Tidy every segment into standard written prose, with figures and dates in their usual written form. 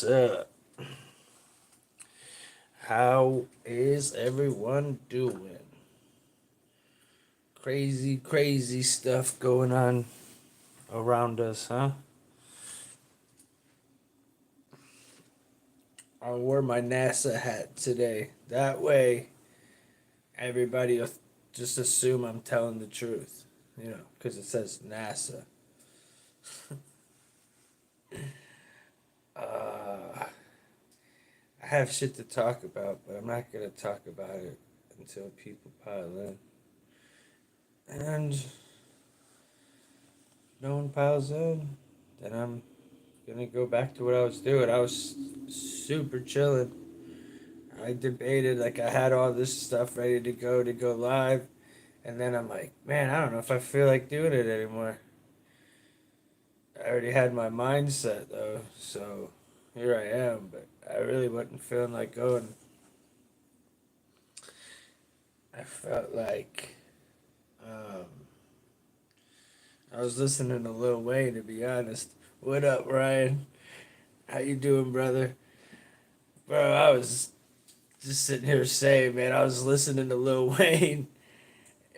What's up? How is everyone doing? Crazy, crazy stuff going on around us, huh? I wore my NASA hat today. That way, everybody will just assume I'm telling the truth, because it says NASA. Uh, I have shit to talk about, but I'm not going to talk about it until people pile in. And no one piles in, then I'm gonna go back to what I was doing. I was super chilling. I debated, like, I had all this stuff ready to go live, and then I'm like, man, I don't know if I feel like doing it anymore. I already had my mindset though, so here I am, but I really wasn't feeling like going. I felt like um, I was listening to Lil Wayne, to be honest. What up, Ryan? How you doing, brother? Bro, I was just sitting here saying, man, I was listening to Lil Wayne,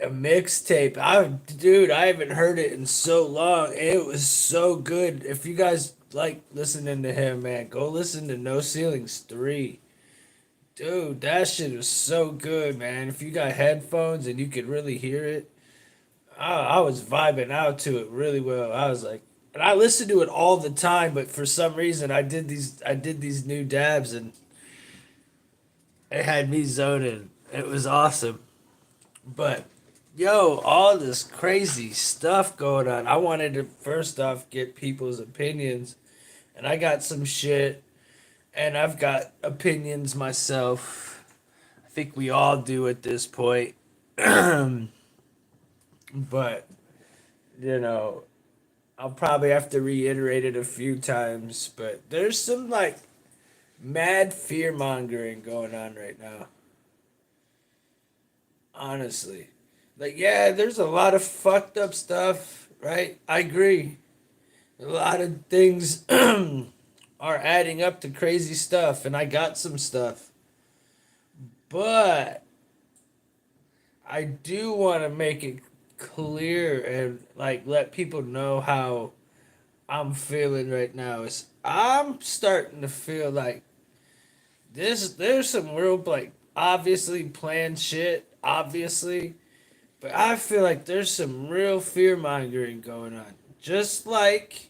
a mixtape. I haven't heard it in so long. It was so good. If you guys like listening to him, man, go listen to No Ceilings 3. Dude, that shit was so good, man. If you got headphones and you could really hear it, I was vibing out to it really well. I was like, and I listen to it all the time, but for some reason I did these new dabs and it had me zoning. It was awesome. But yo, all this crazy stuff going on. I wanted to first off get people's opinions, and I got some shit, and I've got opinions myself. I think we all do at this point. But, you know, I'll probably have to reiterate it a few times, but there's some like mad fear mongering going on right now. Honestly. Like, yeah, there's a lot of fucked up stuff, right? I agree. A lot of things are adding up to crazy stuff, and I got some stuff. But I do want to make it clear and like let people know how I'm feeling right now. Is I'm starting to feel like there's some real like obviously planned shit, obviously, but I feel like there's some real fear mongering going on. Just like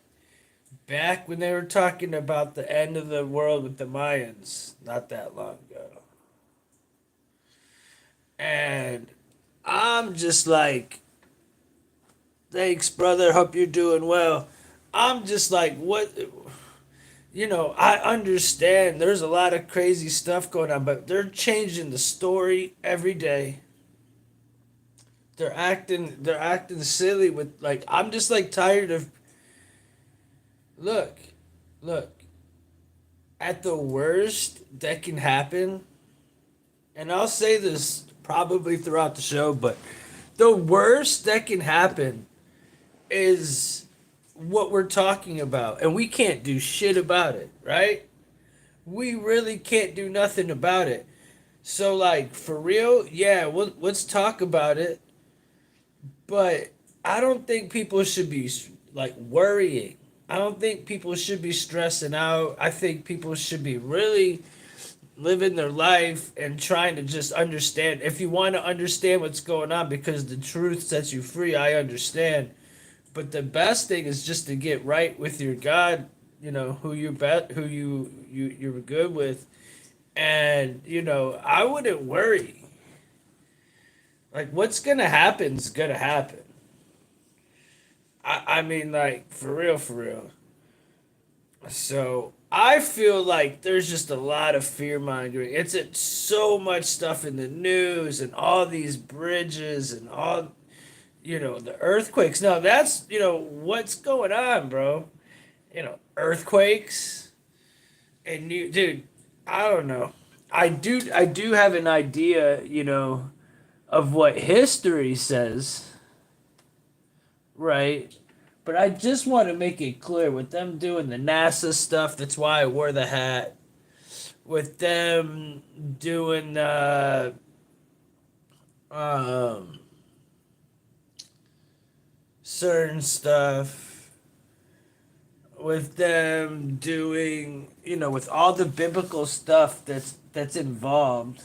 back when they were talking about the end of the world with the Mayans, not that long ago. And I'm just like, thanks, brother. Hope you're doing well. I'm just like, what? I understand there's a lot of crazy stuff going on, but they're changing the story every day. They're acting silly with like I'm just like tired of look, look, at the worst that can happen, and I'll say this probably throughout the show, but the worst that can happen is what we're talking about, and we can't do shit about it, right? We really can't do nothing about it. So, like, for real, yeah, let's talk about it, but I don't think people should be, like, worrying. I don't think people should be stressing out. I think people should be really living their life and trying to just understand. If you want to understand what's going on because the truth sets you free, I understand. But the best thing is just to get right with your God, who you're good with, and I wouldn't worry. Like what's gonna happen's gonna happen. I mean, like for real, for real. So I feel like there's just a lot of fear mongering. It's so much stuff in the news and all these bridges and all the earthquakes. Now that's what's going on, bro. Earthquakes and you, dude. I don't know. I do have an idea, of what history says, right? But I just want to make it clear with them doing the NASA stuff. That's why I wore the hat. With them doing um, certain stuff, with them doing, with all the biblical stuff that's involved,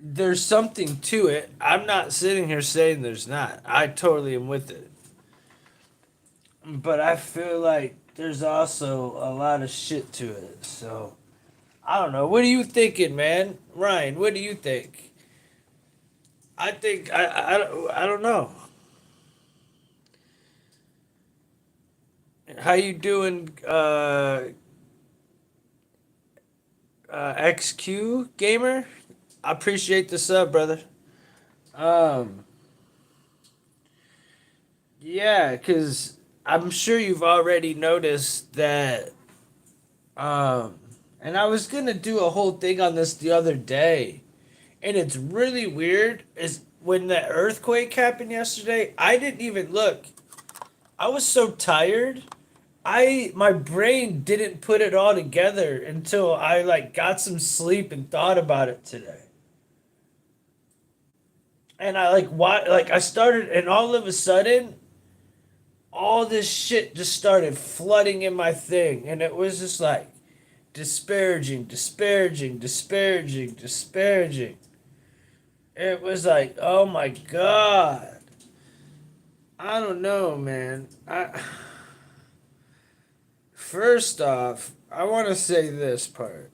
there's something to it. I'm not sitting here saying there's not. I totally am with it. But I feel like there's also a lot of shit to it. So, I don't know. What are you thinking, man? Ryan, what do you think? I think I don't know. How you doing, XQ gamer? I appreciate the sub, brother. Um, yeah, cause I'm sure you've already noticed that. Um, and I was gonna do a whole thing on this the other day, and it's really weird. Is when the earthquake happened yesterday, I didn't even look. I was so tired. My brain didn't put it all together until I like got some sleep and thought about it today. And I like why like I started and all of a sudden all this shit just started flooding in my thing and it was just like disparaging, disparaging, disparaging, disparaging. It was like, oh my god. I don't know, man. I First off, I want to say this part.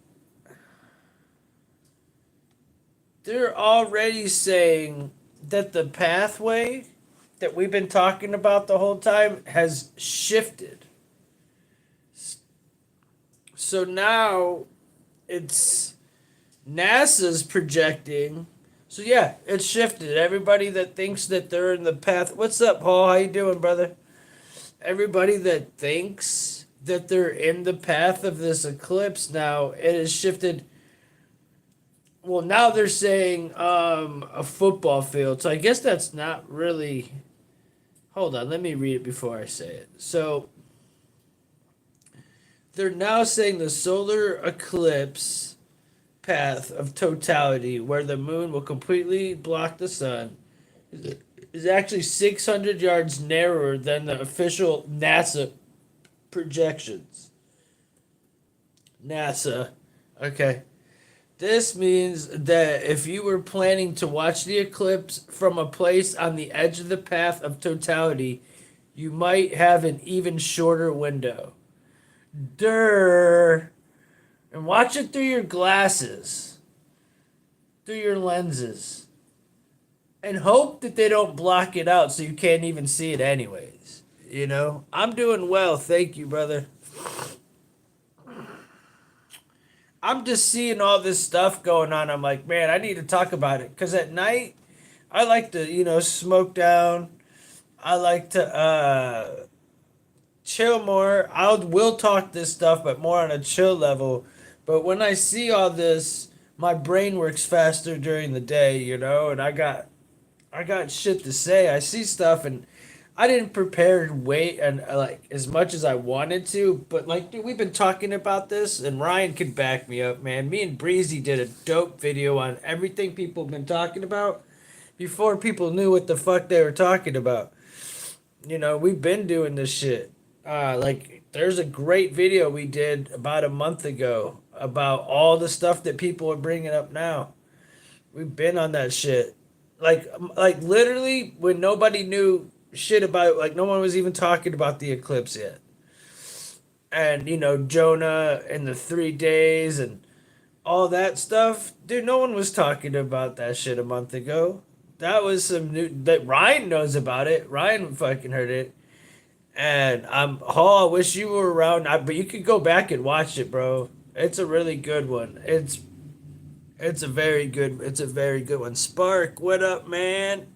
They're already saying that the pathway that we've been talking about the whole time has shifted. So now it's NASA's projecting. So yeah, it's shifted. Everybody that thinks that they're in the path. What's up, Paul? How you doing, brother? Everybody that thinks that they're in the path of this eclipse now, it has shifted. Well, now they're saying a football field. So I guess that's not really. Hold on, let me read it before I say it. So they're now saying the solar eclipse path of totality, where the moon will completely block the sun, is actually 600 yards narrower than the official NASA projections. NASA. Okay. This means that if you were planning to watch the eclipse from a place on the edge of the path of totality, you might have an even shorter window. Durr. And watch it through your glasses, through your lenses. And hope that they don't block it out so you can't even see it anyways. I'm doing well. Thank you, brother. I'm just seeing all this stuff going on. I'm like, man, I need to talk about it. Because at night, I like to, smoke down. I like to chill more. Will talk this stuff, but more on a chill level. But when I see all this, my brain works faster during the day, and I got shit to say. I see stuff and I didn't prepare weight and like as much as I wanted to, but like dude, we've been talking about this and Ryan could back me up, man. Me and Breezy did a dope video on everything people have been talking about before people knew what the fuck they were talking about. We've been doing this shit. Like there's a great video we did about a month ago about all the stuff that people are bringing up now. We've been on that shit. Like literally when nobody knew shit about like no one was even talking about the eclipse yet. And Jonah and the 3 days and all that stuff. Dude, no one was talking about that shit a month ago. That was some new that Ryan knows about it. Ryan fucking heard it. And I wish you were around. But you could go back and watch it, bro. It's a really good one. It's a very good one. Spark, what up, man?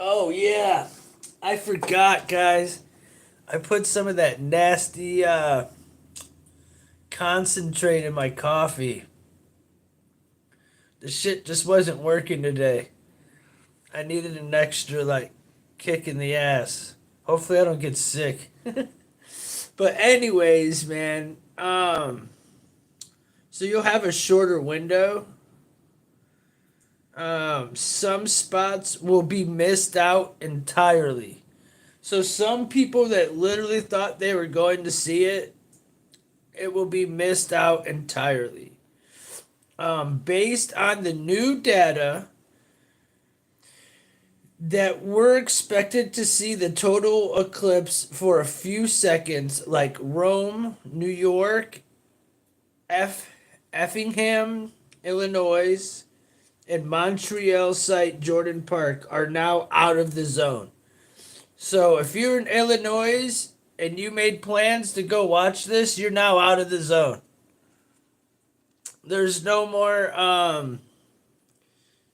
Oh yeah. I forgot, guys. I put some of that nasty concentrate in my coffee. The shit just wasn't working today. I needed an extra like kick in the ass. Hopefully I don't get sick. But anyways, man, so you'll have a shorter window. Some spots will be missed out entirely. So some people that literally thought they were going to see it, it will be missed out entirely. Based on the new data, that we're expected to see the total eclipse for a few seconds, like Rome, New York, Effingham, Illinois, and Montreal site Jordan Park are now out of the zone. So if you're in Illinois and you made plans to go watch this, you're now out of the zone. There's no more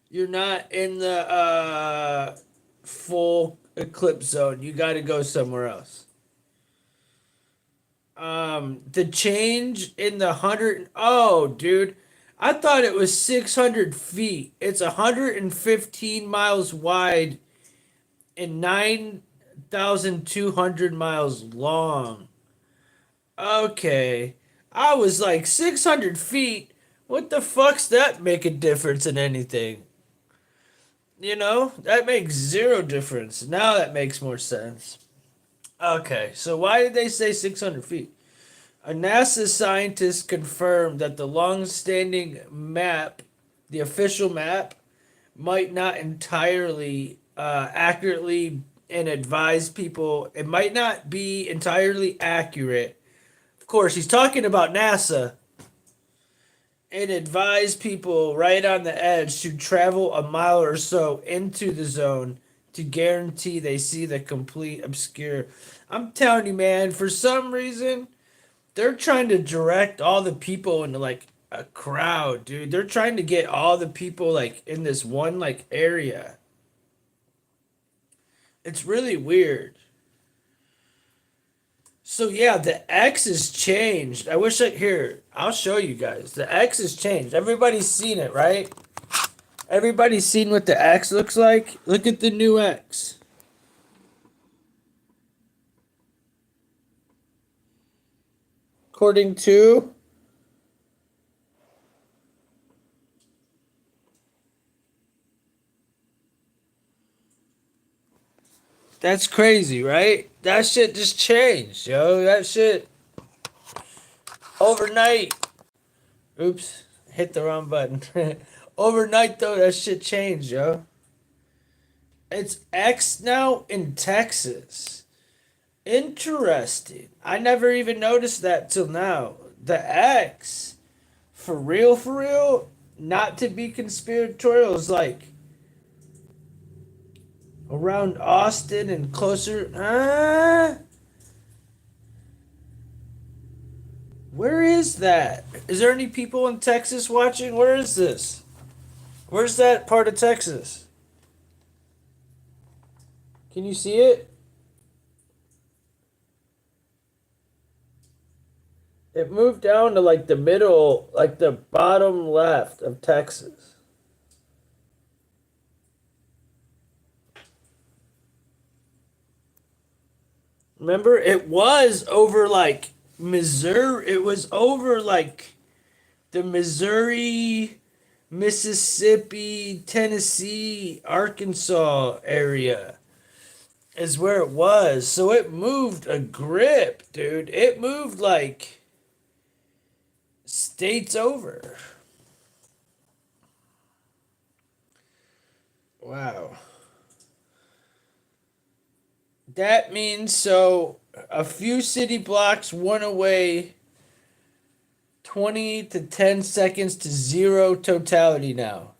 you're not in the full eclipse zone. You got to go somewhere else. The change in the 100, oh dude, I thought it was 600 feet. It's 115 miles wide and 9,200 miles long. Okay. I was like 600 feet. What the fuck's that make a difference in anything? You know, that makes zero difference. Now that makes more sense. Okay, so why did they say 600 feet? A NASA scientist confirmed that the long-standing map, the official map, might not entirely accurately and advise people. It might not be entirely accurate. Of course, he's talking about NASA. And advise people right on the edge to travel a mile or so into the zone to guarantee they see the complete obscure. I'm telling you, man, for some reason, they're trying to direct all the people into like a crowd, dude. They're trying to get all the people like in this one like area. It's really weird. So yeah, the X has changed. I wish I here. I'll show you guys. The X has changed. Everybody's seen it, right? Everybody's seen what the X looks like. Look at the new X. According to that's crazy, right? That shit just changed, yo. That shit overnight. Oops, hit the wrong button. Overnight though, that shit changed, yo. It's X now in Texas. Interesting. I never even noticed that till now. The X, for real, not to be conspiratorial, is like around Austin and closer. Where is that? Is there any people in Texas watching? Where is this? Where's that part of Texas? Can you see it? It moved down to like the middle, like the bottom left of Texas. Remember, it was over like Missouri. It was over like the Missouri, Mississippi, Tennessee, Arkansas area is where it was. So it moved a grip, dude. It moved like states over. Wow. That means so a few city blocks one away 20 to 10 seconds to zero totality now.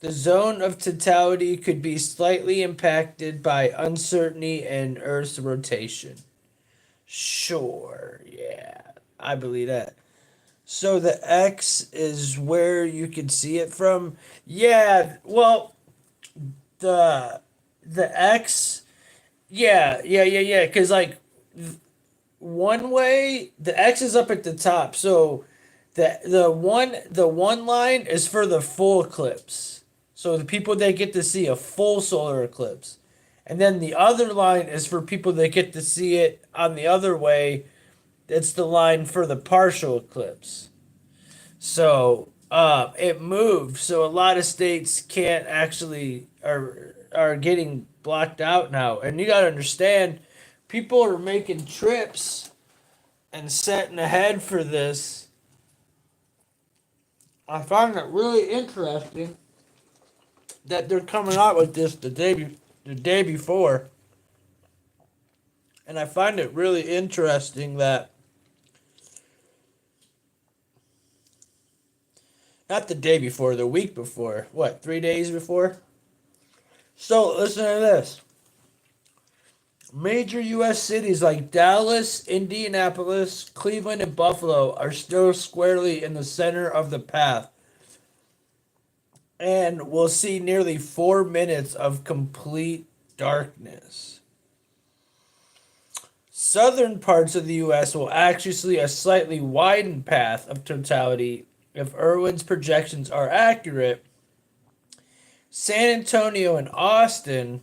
The zone of totality could be slightly impacted by uncertainty and Earth's rotation. Sure, yeah, I believe that. So the X is where you can see it from. Yeah, well, the the X, yeah. Because like one way, the X is up at the top. So the one line is for the full eclipse. So the people that get to see a full solar eclipse. And then the other line is for people that get to see it on the other way. It's the line for the partial eclipse. So it moved. So a lot of states can't actually are getting blocked out now. And you gotta understand, people are making trips and setting ahead for this. I find it really interesting that they're coming out with this the day before. And I find it really interesting that not the day before, the week before. What, 3 days before? So listen to this. Major U.S. cities like Dallas, Indianapolis, Cleveland, and Buffalo are still squarely in the center of the path. And we'll see nearly 4 minutes of complete darkness. Southern parts of the U.S. will actually see a slightly widened path of totality if Irwin's projections are accurate. San Antonio and Austin,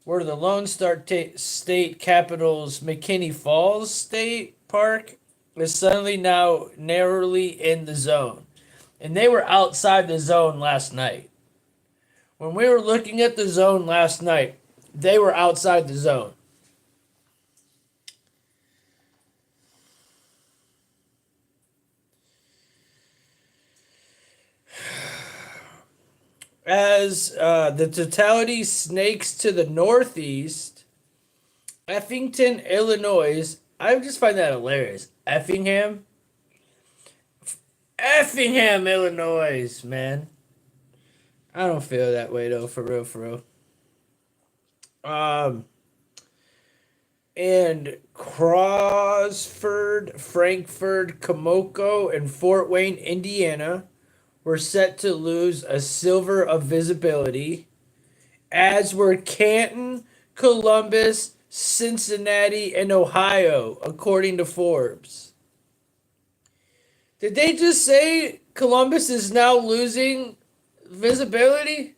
where the Lone Star State Capital's McKinney Falls State Park is suddenly now narrowly in the zone. And they were outside the zone last night. When we were looking at the zone last night, they were outside the zone. As the totality snakes to the northeast, Effington, Illinois. I just find that hilarious. Effingham, Illinois, man. I don't feel that way though, for real, for real. And Crosford, Frankfurt, Komoko, and Fort Wayne, Indiana, were set to lose a silver of visibility, as were Canton, Columbus, Cincinnati, and Ohio, according to Forbes. Did they just say Columbus is now losing visibility?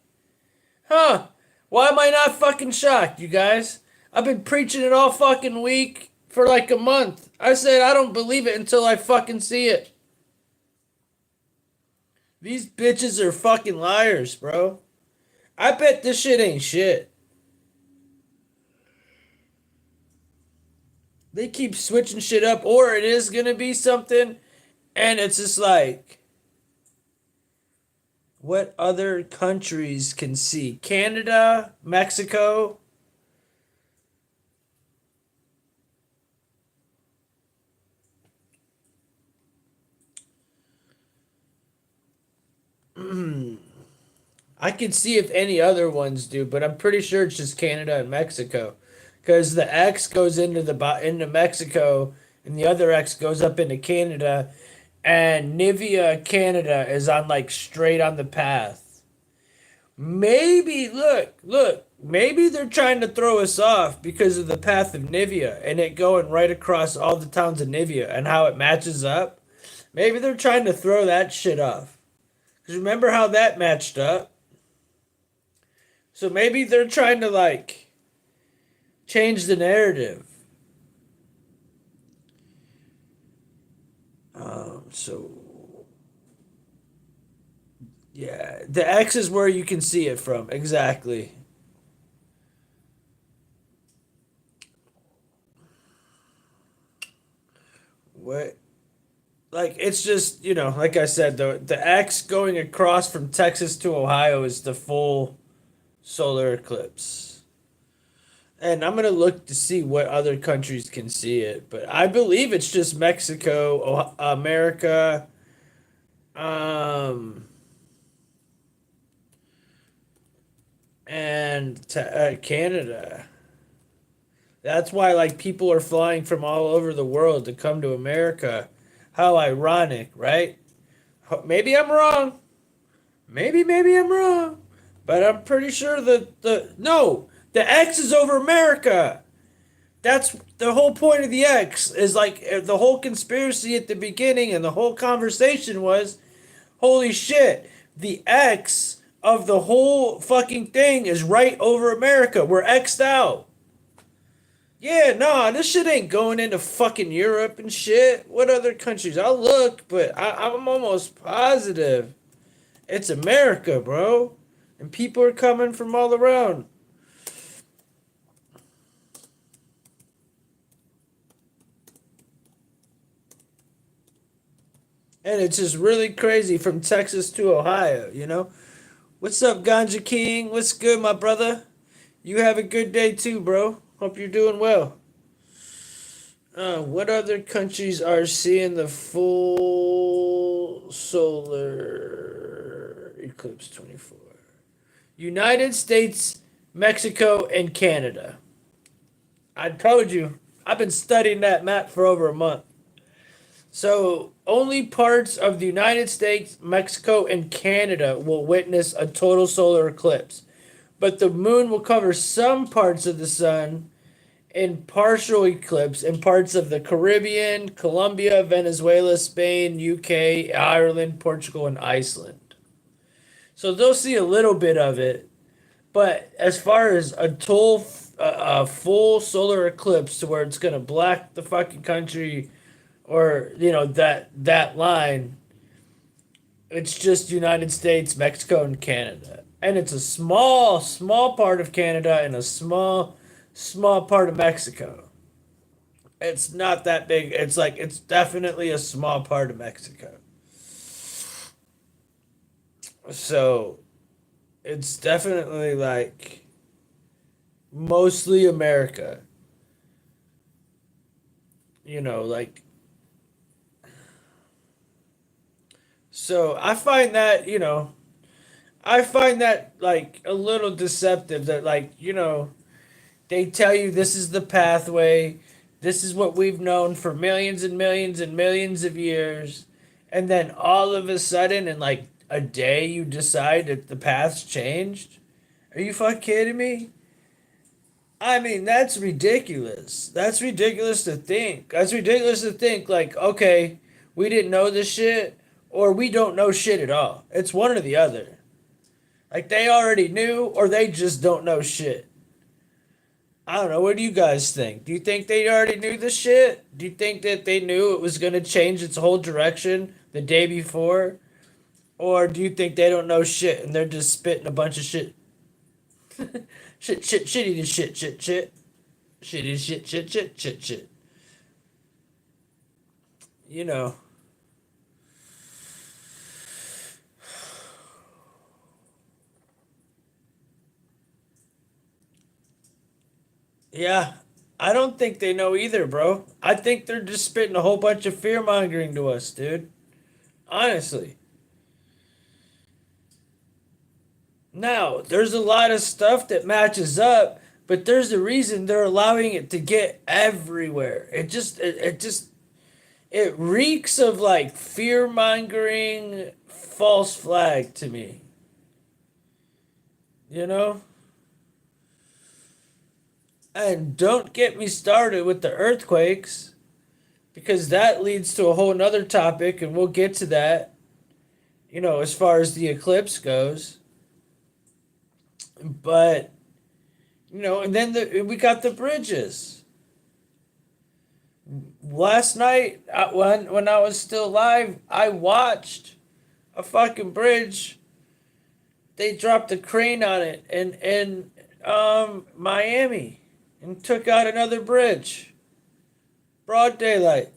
Huh. Why am I not fucking shocked, you guys? I've been preaching it all fucking week for like a month. I said I don't believe it until I fucking see it. These bitches are fucking liars, bro. I bet this shit ain't shit. They keep switching shit up, or it is gonna be something, and it's just like, what other countries can see? Canada, Mexico. I can see if any other ones do, but I'm pretty sure it's just Canada and Mexico, because the X goes into Mexico, and the other X goes up into Canada, and Nivea Canada is on like straight on the path. Maybe look, maybe they're trying to throw us off because of the path of Nivea and it going right across all the towns of Nivea and how it matches up. Maybe they're trying to throw that shit off. Because remember how that matched up? So maybe they're trying to like change the narrative. So yeah, the X is where you can see it from. Exactly. What? Like it's just, like I said, the X going across from Texas to Ohio is the full solar eclipse. And I'm gonna look to see what other countries can see it, but I believe it's just Mexico, America, um, and Canada. That's why like people are flying from all over the world to come to America. How ironic, right? Maybe I'm wrong. Maybe I'm wrong. But I'm pretty sure that the X is over America. That's the whole point of the X, is like the whole conspiracy at the beginning and the whole conversation was, holy shit, the X of the whole fucking thing is right over America. We're X'd out. Yeah, nah, this shit ain't going into fucking Europe and shit. What other countries? I'll look, but I'm almost positive it's America, bro. And people are coming from all around. And it's just really crazy from Texas to Ohio, you know? What's up, Ganja King? What's good, my brother? You have a good day too, bro. Hope you're doing well. What other countries are seeing the full solar eclipse 24? United States, Mexico, and Canada. I told you, I've been studying that map for over a month. So, only parts of the United States, Mexico, and Canada will witness a total solar eclipse. But the moon will cover some parts of the sun in partial eclipse in parts of the Caribbean, Colombia, Venezuela, Spain, UK, Ireland, Portugal, and Iceland. So they'll see a little bit of it, but as far as a full solar eclipse to where it's gonna black the fucking country, or that line, it's just United States, Mexico, and Canada, and it's a small part of Canada and a small part of Mexico. It's not that big. It's definitely a small part of Mexico. So it's definitely like mostly America. Like, so I find that like a little deceptive that, like, they tell you this is the pathway, this is what we've known for millions and millions and millions of years, and then all of a sudden in like a day you decide that the path's changed. Are you fucking kidding me? I mean, that's ridiculous. That's ridiculous to think. That's ridiculous to think, like, okay, we didn't know this shit, or we don't know shit at all. It's one or the other. Like, they already knew, or they just don't know shit. I don't know. What do you guys think? Do you think they already knew the shit? Do you think that they knew it was going to change its whole direction the day before? Or do you think they don't know shit and they're just spitting a bunch of shit? Shitty to shit. Shitty shit. You know. Yeah. I don't think they know either, bro. I think they're just spitting a whole bunch of fear mongering to us, dude. Honestly. Now, there's a lot of stuff that matches up, but there's a reason they're allowing it to get everywhere. It reeks of like fear mongering false flag to me. You know? And don't get me started with the earthquakes, because that leads to a whole nother topic, and we'll get to that, as far as the eclipse goes. But, and then we got the bridges. Last night, when I was still live, I watched a fucking bridge. They dropped a crane on it in Miami and took out another bridge. Broad daylight.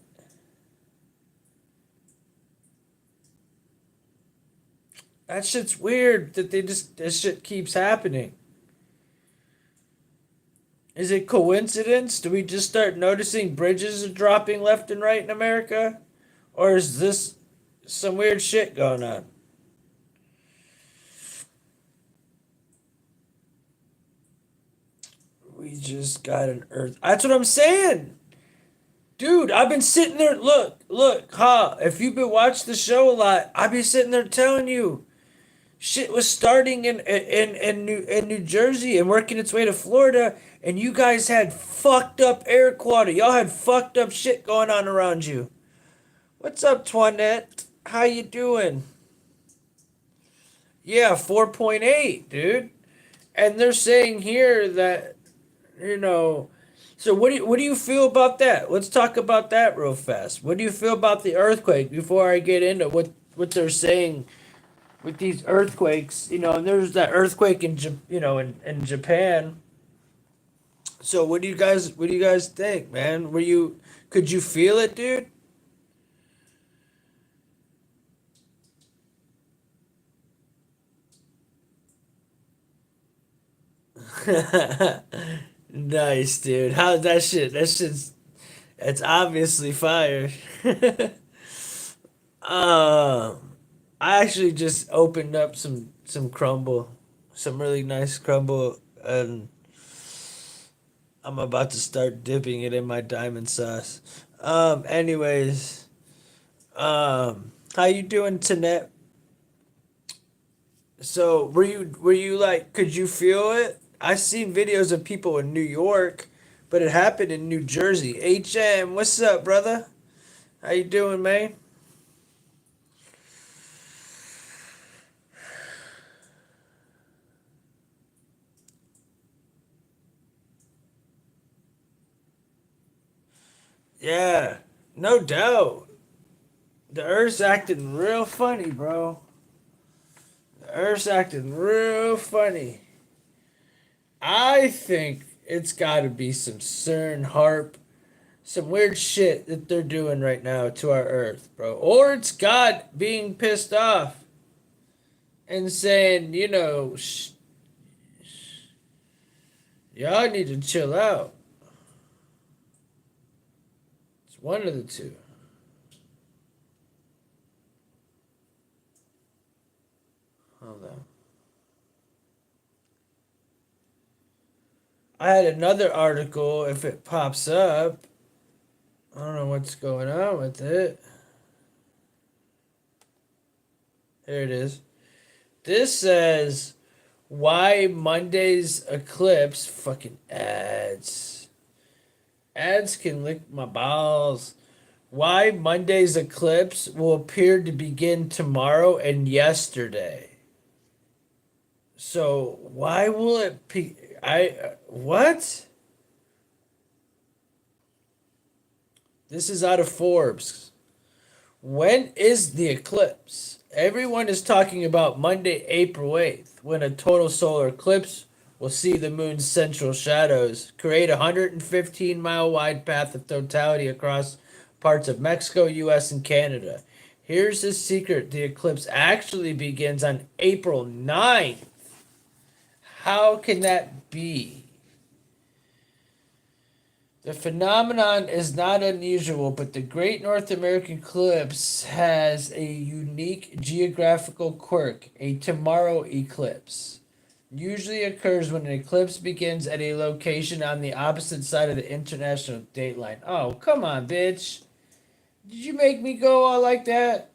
That shit's weird that this shit keeps happening. Is it coincidence? Do we just start noticing bridges are dropping left and right in America? Or is this some weird shit going on? We just got an earth. That's what I'm saying. Dude, I've been sitting there. Look, if you've been watching the show a lot, I've been sitting there telling you shit was starting in New Jersey and working its way to Florida, and you guys had fucked up air quality. Y'all had fucked up shit going on around you. What's up, Twanette? How you doing? Yeah, 4.8, dude. And they're saying here that, you know, so what do you feel about that? Let's talk about that real fast. What do you feel about the earthquake before I get into what they're saying with these earthquakes? And there's that earthquake in Japan. So what do you guys think, man? Could you feel it, dude? Nice, dude. How's that shit? It's obviously fire. Um, I actually just opened up some crumble, some really nice crumble, and I'm about to start dipping it in my diamond sauce. Anyways, how you doing, Tanet? So were you like, could you feel it? I seen videos of people in New York, but it happened in New Jersey. HM, what's up, brother? How you doing, man? Yeah, no doubt. The Earth's acting real funny, bro. The Earth's acting real funny. I think it's got to be some CERN harp, some weird shit that they're doing right now to our Earth, bro. Or it's God being pissed off and saying, y'all need to chill out. It's one of the two. Hold on. I had another article. If it pops up, I don't know what's going on with it. There it is. This says why Monday's eclipse, fucking ads. Ads can lick my balls. Why Monday's eclipse will appear to begin tomorrow and yesterday. So why will it be? What? This is out of Forbes. When is the eclipse? Everyone is talking about Monday, April 8th, when a total solar eclipse will see the moon's central shadows, create a 115-mile wide path of totality across parts of Mexico, US, and Canada. Here's the secret: the eclipse actually begins on April 9th. How can that be? The phenomenon is not unusual, but the Great North American Eclipse has a unique geographical quirk. A tomorrow eclipse usually occurs when an eclipse begins at a location on the opposite side of the international dateline. Oh, come on, bitch. Did you make me go all like that?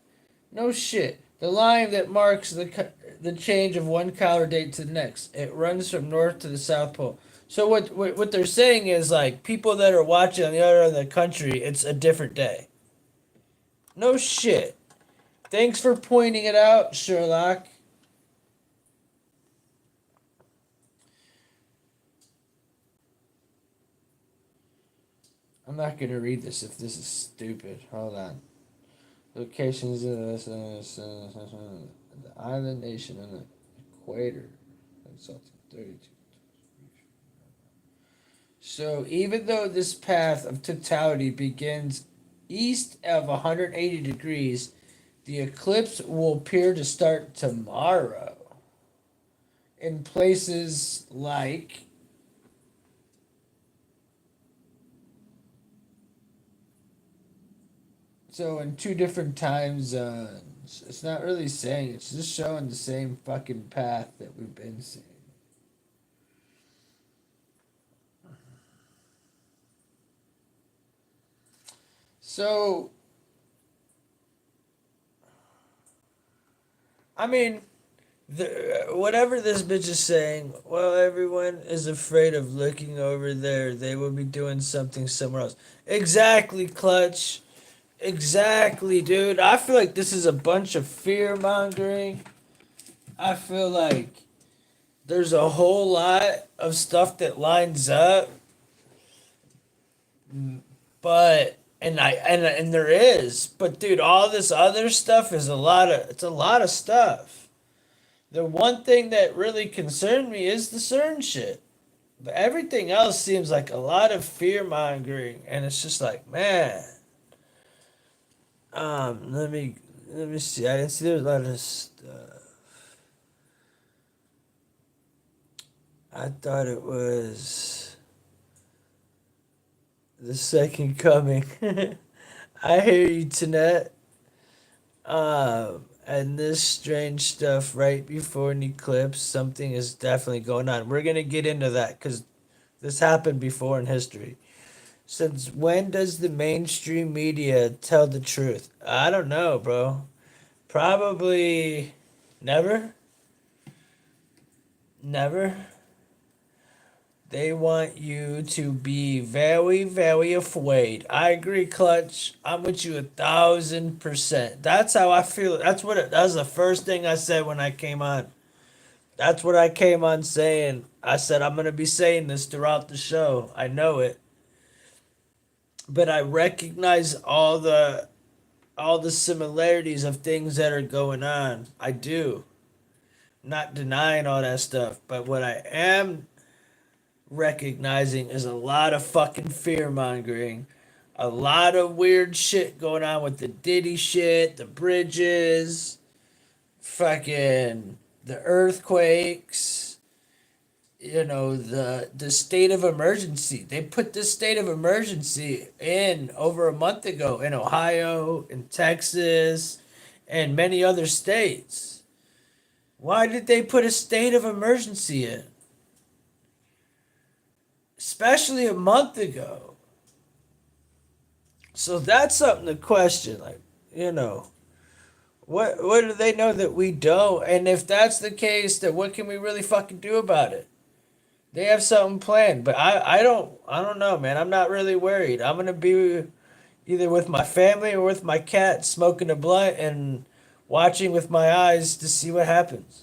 No shit. The line that marks the change of one calendar date to the next. It runs from north to the south pole. So what they're saying is, like, people that are watching on the other end of the country, it's a different day. No shit. Thanks for pointing it out, Sherlock. I'm not gonna read this if this is stupid. Hold on. Locations of the island nation on the equator. 32. So even though this path of totality begins east of 180 degrees, the eclipse will appear to start tomorrow in places like, so in two different time zones. It's not really saying, it's just showing the same fucking path that we've been seeing. So, I mean, whatever this bitch is saying, well, everyone is afraid of looking over there. They will be doing something somewhere else. Exactly, Clutch. Exactly, dude. I feel like this is a bunch of fear mongering. I feel like there's a whole lot of stuff that lines up, but and there is, but dude, all this other stuff is a lot of stuff. The one thing that really concerned me is the CERN shit. But everything else seems like a lot of fear mongering, and it's just like, man. Let me see. I didn't see there was a lot of stuff. I thought it was the second coming. I hear you, Tanette. And this strange stuff right before an eclipse, something is definitely going on. We're gonna get into that because this happened before in history. Since when does the mainstream media tell the truth? I don't know, bro. Probably never. Never. They want you to be very, very afraid. I agree, Clutch. I'm with you 1,000%. That's how I feel. That was the first thing I said when I came on. That's what I came on saying. I said I'm gonna be saying this throughout the show. I know it, but I recognize all the similarities of things that are going on. I do. Not denying all that stuff, but what I am recognizing is a lot of fucking fear mongering, a lot of weird shit going on with the Diddy shit, the bridges, fucking the earthquakes. The state of emergency. They put this state of emergency in over a month ago in Ohio, in Texas, and many other states. Why did they put a state of emergency in? Especially a month ago. So that's something to question. Like, you know, what do they know that we don't? And if that's the case, then what can we really fucking do about it? They have something planned, but I don't know, man. I'm not really worried. I'm gonna be either with my family or with my cat, smoking a blunt and watching with my eyes to see what happens.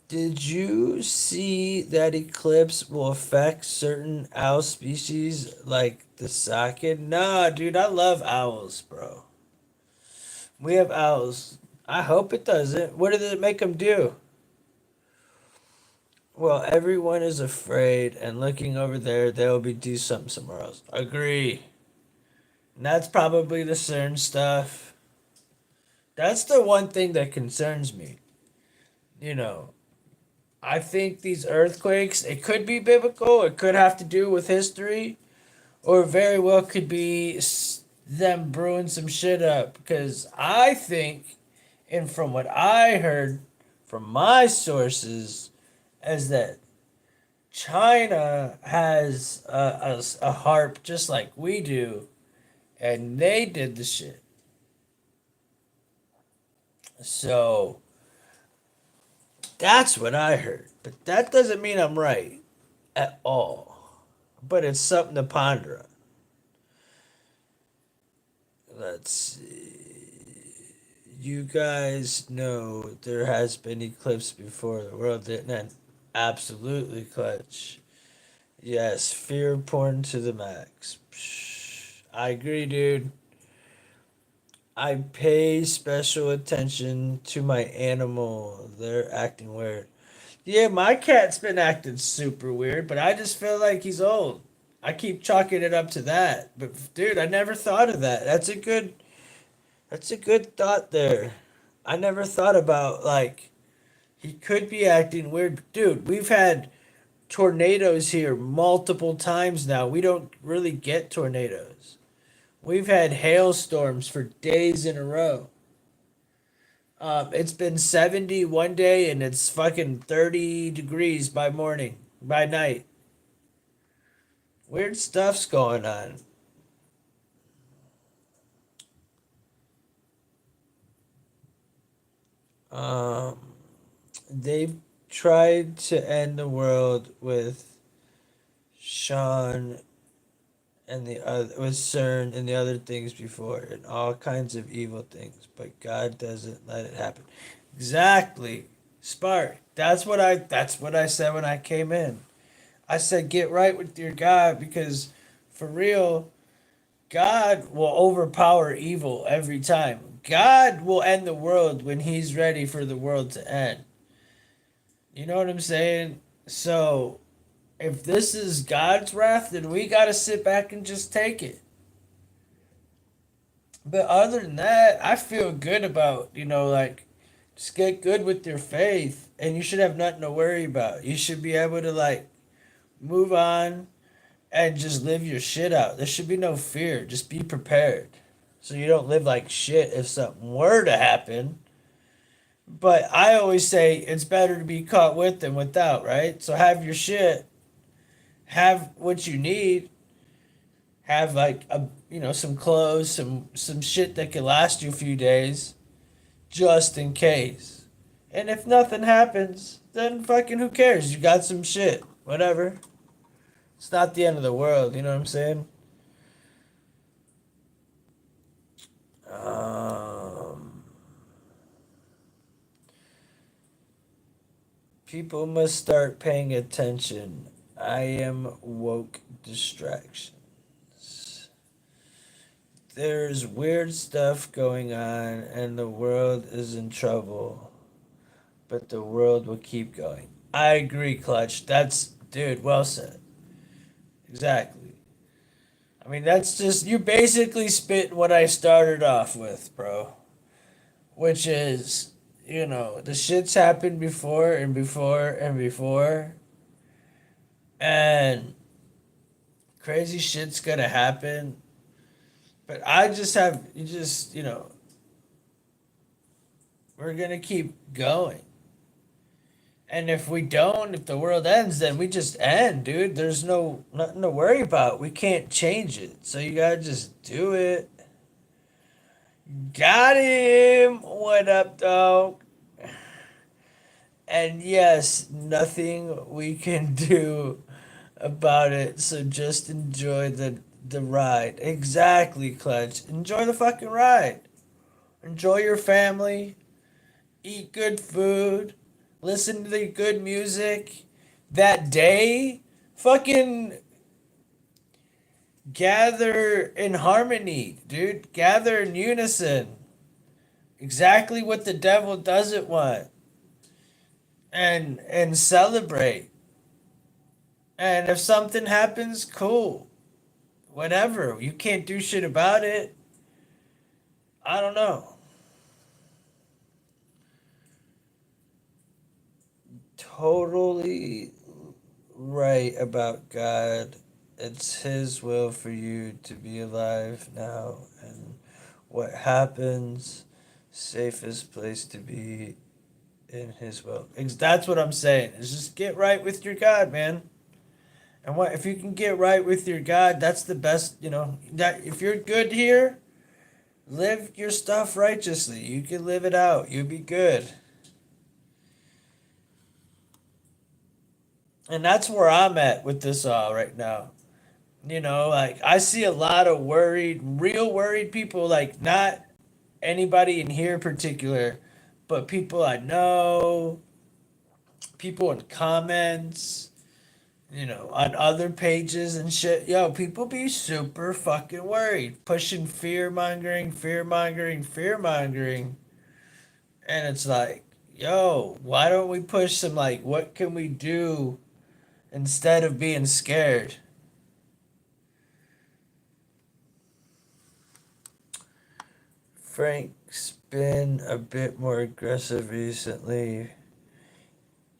Did you see that eclipse will affect certain owl species like the socket? Nah, dude, I love owls, bro. We have owls. I hope it doesn't. What did it make them do? Well, everyone is afraid, and looking over there, they'll be do something somewhere else. Agree. And that's probably the CERN stuff. That's the one thing that concerns me. You know, I think these earthquakes, it could be biblical, it could have to do with history, or very well could be them brewing some shit up. Because I think, and from what I heard from my sources, is that China has a harp just like we do, and they did the shit. So that's what I heard. But that doesn't mean I'm right at all. But it's something to ponder on. Let's see. You guys know there has been eclipse before. The world didn't end. Absolutely, Clutch. Yes, fear porn to the max. Psh, I agree, dude. I pay special attention to my animal. They're acting weird. Yeah, my cat's been acting super weird, but I just feel like he's old. I keep chalking it up to that. But dude, I never thought of that. That's a good thought there. I never thought about like he could be acting weird. Dude, we've had tornadoes here multiple times now. We don't really get tornadoes. We've had hailstorms for days in a row. It's been 70 one day and it's fucking 30 degrees by morning, by night. Weird stuff's going on. Um, they've tried to end the world with Sean and the other with CERN and the other things before, and all kinds of evil things. But God doesn't let it happen. Exactly, Spark. That's what I said when I came in. I said get right with your God because, for real, God will overpower evil every time. God will end the world when He's ready for the world to end. You know what I'm saying? So if this is God's wrath, then we got to sit back and just take it. But other than that, I feel good about, like, just get good with your faith and you should have nothing to worry about. You should be able to, like, move on and just live your shit out. There should be no fear. Just be prepared. So you don't live like shit if something were to happen. But I always say it's better to be caught with than without, right? So have your shit, have what you need, have like some clothes, some shit that can last you a few days, just in case. And if nothing happens, then fucking who cares? You got some shit, whatever. It's not the end of the world. You know what I'm saying? Um, People must start paying attention. I am woke distractions. There's weird stuff going on, and the world is in trouble. But the world will keep going. I agree, Clutch. That's, dude, well said. Exactly. I mean, that's just, you basically spit what I started off with, bro. Which is, the shit's happened before and before and before. And crazy shit's gonna happen. But we're gonna keep going. And if we don't, if the world ends, then we just end, dude. There's nothing to worry about. We can't change it. So you gotta just do it. Got him. What up, dog? And yes, nothing we can do about it. So just enjoy the ride. Exactly, Clutch. Enjoy the fucking ride. Enjoy your family. Eat good food. Listen to the good music. That day, fucking gather in harmony, dude. Gather in unison. Exactly what the devil doesn't want. And celebrate. And if something happens, cool. Whatever. You can't do shit about it. I don't know. Totally right about God. It's His will for you to be alive now, and what happens, safest place to be in His will. That's what I'm saying. Is just get right with your God, man. And what if you can get right with your God? That's the best. That if you're good here, live your stuff righteously. You can live it out. You'll be good. And that's where I'm at with this all right now. Like I see a lot of worried, real worried people, like not anybody in here in particular, but people I know, people in comments, on other pages and shit. Yo, people be super fucking worried, pushing fear mongering, fear mongering, fear mongering. And it's like, yo, why don't we push some, like, what can we do instead of being scared? Frank's been a bit more aggressive recently.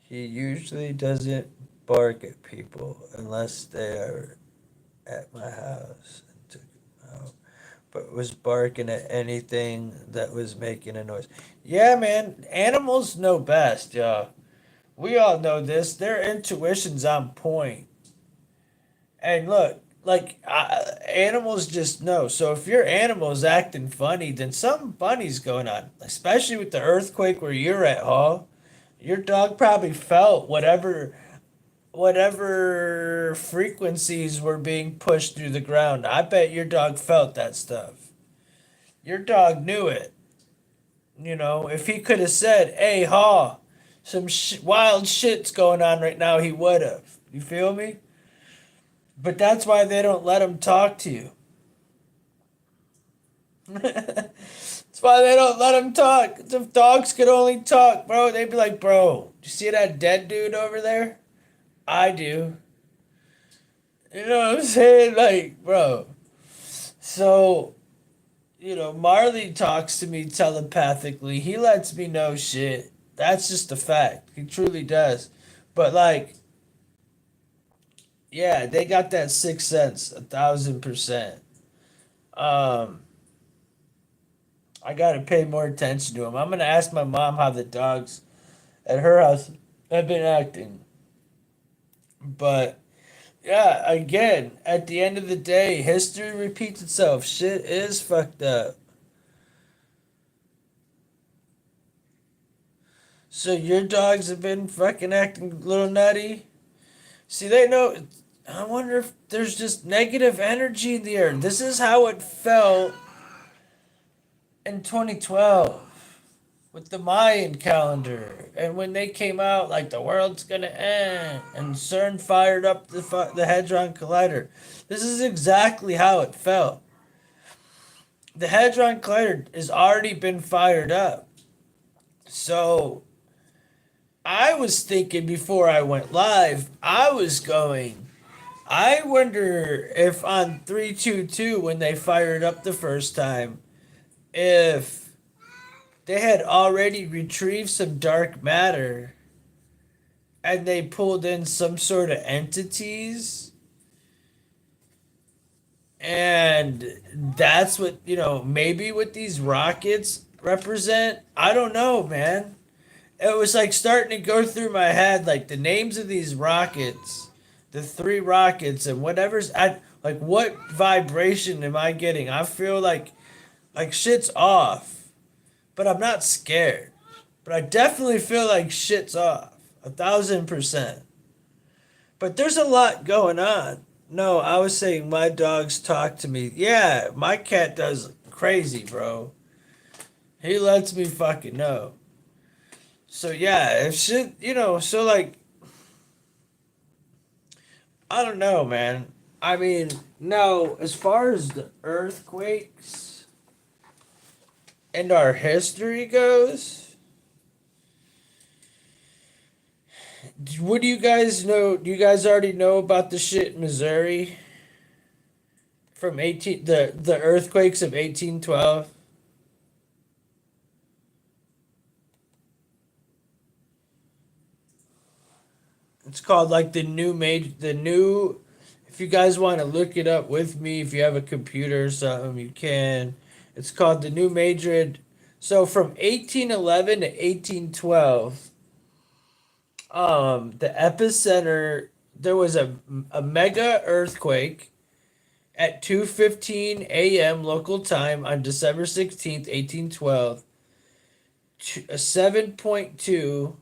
He usually doesn't bark at people unless they are at my house and took him out, but was barking at anything that was making a noise. Yeah, man, animals know best, y'all. We all know this. Their intuition's on point. And look, like animals just know. So if your animal is acting funny, then something funny's going on. Especially with the earthquake where you're at, Hall. Your dog probably felt whatever whatever frequencies were being pushed through the ground. I bet your dog felt that stuff. Your dog knew it. You know, if he could have said, "Hey, Haw, some wild shit's going on right now," he would have. You feel me? But that's why they don't let him talk to you. That's why they don't let him talk. If dogs could only talk, bro, they'd be like, "Bro, do you see that dead dude over there? I do." You know what I'm saying? Like, bro. So, Marley talks to me telepathically. He lets me know shit. That's just a fact. He truly does. But like, yeah, they got that sixth sense, 1,000%. Um, I gotta pay more attention to him. I'm gonna ask my mom how the dogs at her house have been acting. But yeah, again, at the end of the day, history repeats itself. Shit is fucked up. So your dogs have been fucking acting a little nutty. See, they know. I wonder if there's just negative energy in the air. This is how it felt in 2012 with the Mayan calendar, and when they came out like the world's gonna end, and CERN fired up the Hadron Collider. This is exactly how it felt. The Hadron Collider has already been fired up. So I was thinking before I went live, I was going, I wonder if on 322, when they fired up the first time, if they had already retrieved some dark matter and they pulled in some sort of entities. And that's what, maybe what these rockets represent. I don't know, man. It was like starting to go through my head, like the names of these rockets, the three rockets, and whatever's like, what vibration am I getting? I feel like shit's off, but I'm not scared. But I definitely feel like shit's off, 1,000%. But there's a lot going on. No, I was saying my dogs talk to me. Yeah, my cat does crazy, bro. He lets me fucking know. So yeah, if shit, so like, I don't know, man. I mean, no, as far as the earthquakes and our history goes, what do you guys know? Do you guys already know about the shit in Missouri from 18 the earthquakes of 1812? It's called like the new. If you guys want to look it up with me, if you have a computer or something, you can. It's called the New Madrid. So from 1811 to 1812, the epicenter, there was a mega earthquake at 2:15 a.m. local time on December 16th, 1812. A 7.2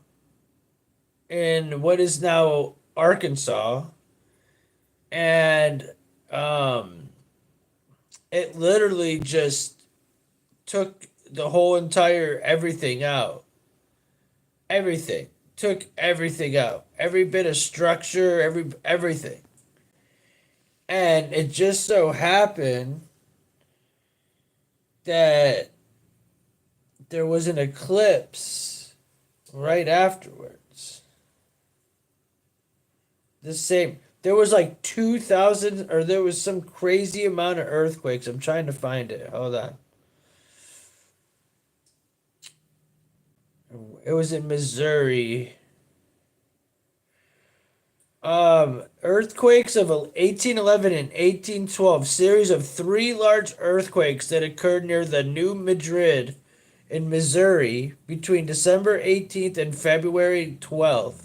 in what is now Arkansas, and um, it literally just took the whole entire everything out. Everything took everything out. Every bit of structure, everything. And it just so happened that there was an eclipse right afterwards. The same. There was like 2,000, or there was some crazy amount of earthquakes. I'm trying to find it. Hold on. It was in Missouri. Earthquakes of 1811 and 1812, series of three large earthquakes that occurred near the New Madrid in Missouri between December 18th and February 12th.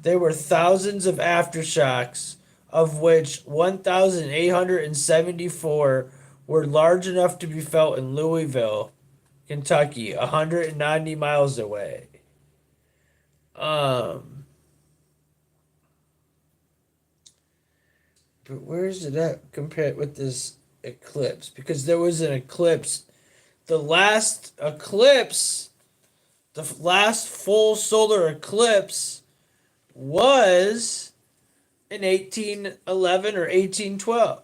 There were thousands of aftershocks, of which 1,874 were large enough to be felt in Louisville, Kentucky, 190 miles away. Um, But where is it at compared with this eclipse? Because there was an eclipse. The last eclipse, the last full solar eclipse was in 1811 or 1812.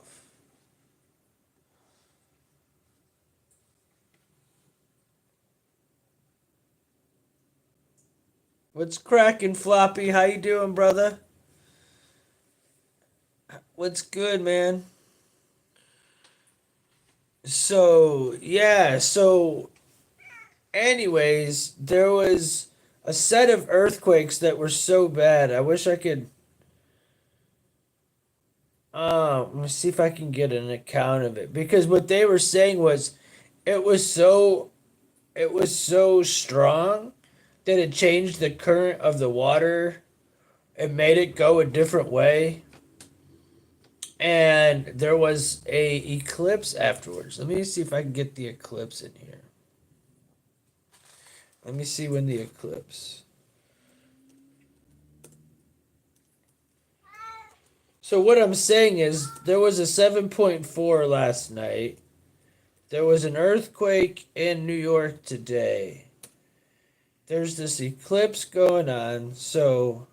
What's cracking, Floppy? How you doing, brother? What's good, man? So anyways, there was a set of earthquakes that were so bad. I wish I could let me see if I can get an account of it, because what they were saying was it was so it was so strong that it changed the current of the water. It made it go a different way, and there was a eclipse afterwards. Let me see if I can get the eclipse in here. Let me see when the eclipse. So what I'm saying is there was a 7.4 last night. There was an earthquake in New York today. There's this eclipse going on. So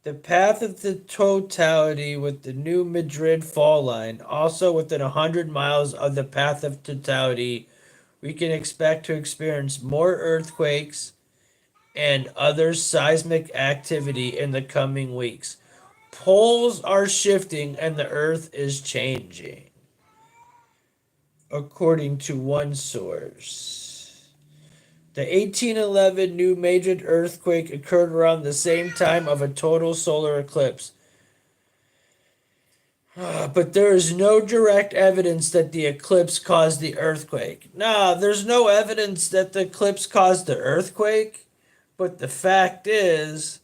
the path of the totality with the new Madrid fall line, also within 100 miles of the path of totality, we can expect to experience more earthquakes and other seismic activity in the coming weeks. Poles are shifting and the earth is changing, according to one source. The 1811 new major earthquake occurred around the same time of a total solar eclipse. But there is no direct evidence that the eclipse caused the earthquake. Nah, there's no evidence that the eclipse caused the earthquake. But the fact is,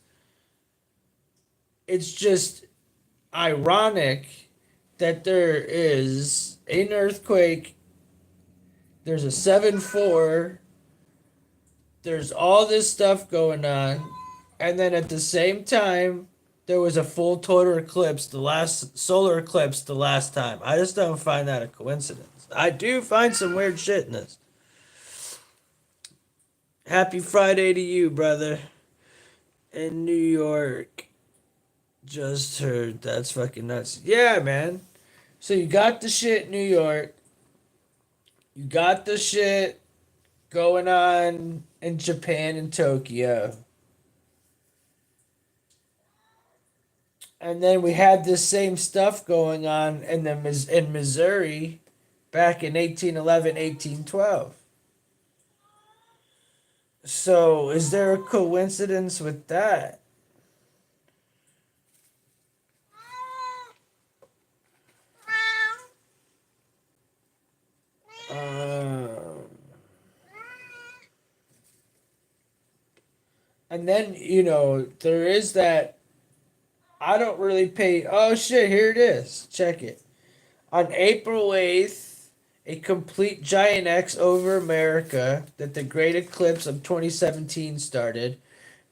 it's just ironic that there is an earthquake, there's a 7.4, there's all this stuff going on, and then at the same time, there was a full total eclipse, the last solar eclipse, the last time. I just don't find that a coincidence. I do find some weird shit in this. Happy Friday to you, brother. In New York. Just heard. That's fucking nuts. Yeah, man. So you got the shit in New York. You got the shit going on in Japan and Tokyo. And then we had this same stuff going on in Missouri back in 1811, 1812. So is there a coincidence with that? Um, and then, there is that. I don't really pay. Oh shit, here it is. Check it. On April 8th, a complete giant X over America that the great eclipse of 2017 started.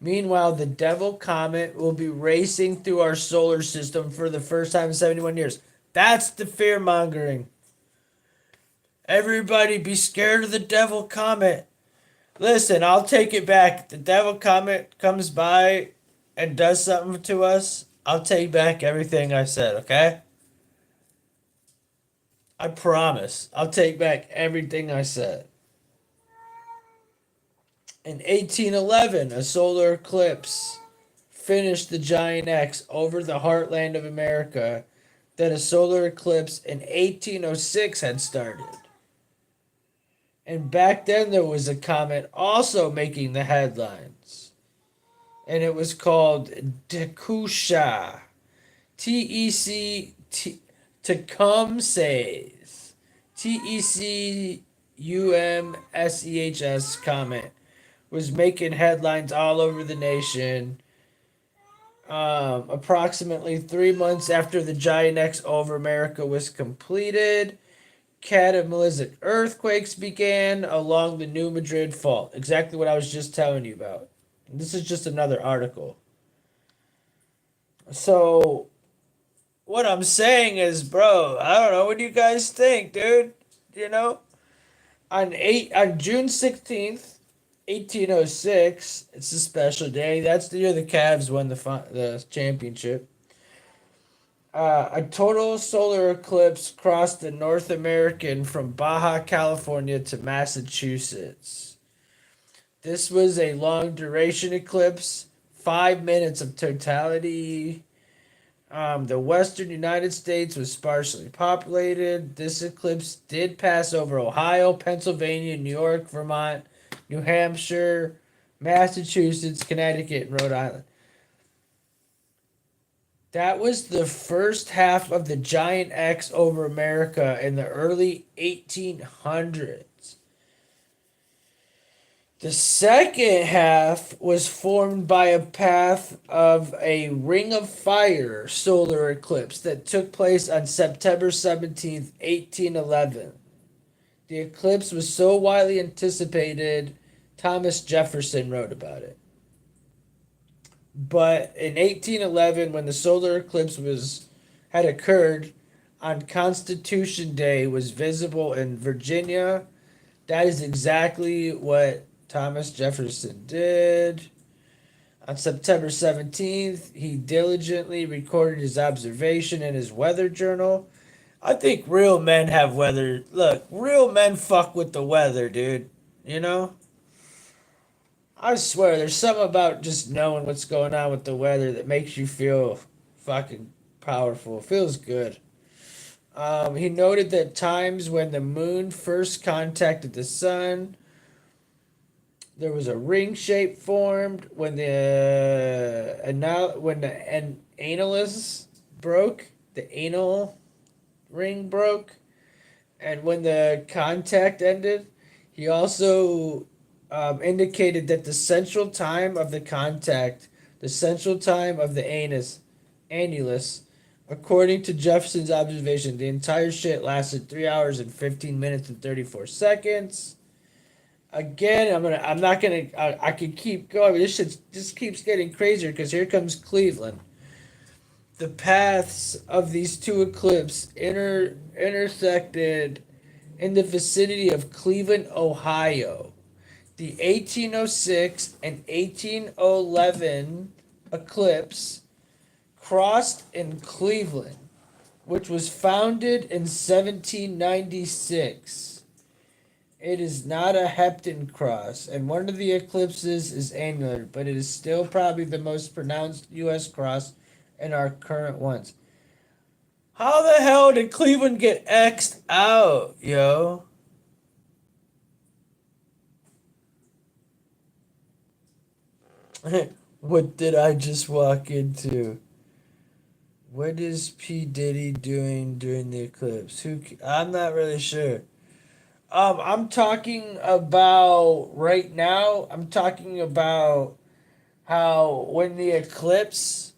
Meanwhile, the Devil Comet will be racing through our solar system for the first time in 71 years. That's the fear mongering. Everybody be scared of the Devil Comet. Listen, I'll take it back. The Devil Comet comes by and does something to us. I'll take back everything I said, okay? I promise. I'll take back everything I said. In 1811, a solar eclipse finished the giant X over the heartland of America that a solar eclipse in 1806 had started. And back then there was a comet also making the headlines. And it was called Tecumseh. Tecumseh's. Tecumseh's comet was making headlines all over the nation. Approximately 3 months after the giant X over America was completed, cataclysmic earthquakes began along the New Madrid Fault. Exactly what I was just telling you about. This is just another article. So what I'm saying is, bro, I don't know. What do you guys think, dude? You know, on June 16th, 1806, it's a special day. That's the year the Cavs won the championship. A total solar eclipse crossed the North American from Baja California to Massachusetts. This was a long duration eclipse, 5 minutes of totality. The western United States was sparsely populated. This eclipse did pass over Ohio, Pennsylvania, New York, Vermont, New Hampshire, Massachusetts, Connecticut, and Rhode Island. That was the first half of the giant X over America in the early 1800s. The second half was formed by a path of a ring of fire solar eclipse that took place on September 17th, 1811. The eclipse was so widely anticipated, Thomas Jefferson wrote about it. But in 1811, when the solar eclipse had occurred on Constitution Day, was visible in Virginia. That is exactly what Thomas Jefferson did. On September 17th, he diligently recorded his observation in his weather journal. I think real men have weather. Look, real men fuck with the weather, dude. You know? I swear, there's something about just knowing what's going on with the weather that makes you feel fucking powerful. It feels good. He noted that times when the moon first contacted the sun, there was a ring shape formed when the analus broke, the anal ring broke, and when the contact ended. He also indicated that the central time of the contact, the central time of the annulus, according to Jefferson's observation, the entire shit lasted 3 hours and 15 minutes and 34 seconds. Again, I'm not gonna. I could keep going. But this shit just keeps getting crazier because here comes Cleveland. The paths of these two eclipses intersected in the vicinity of Cleveland, Ohio. The 1806 and 1811 eclipse crossed in Cleveland, which was founded in 1796. It is not a Hepton cross, and one of the eclipses is annular, but it is still probably the most pronounced U.S. cross in our current ones. How the hell did Cleveland get X'd out, yo? What did I just walk into? What is P. Diddy doing during the eclipse? I'm not really sure. I'm talking about right now. I'm talking about how when the eclipse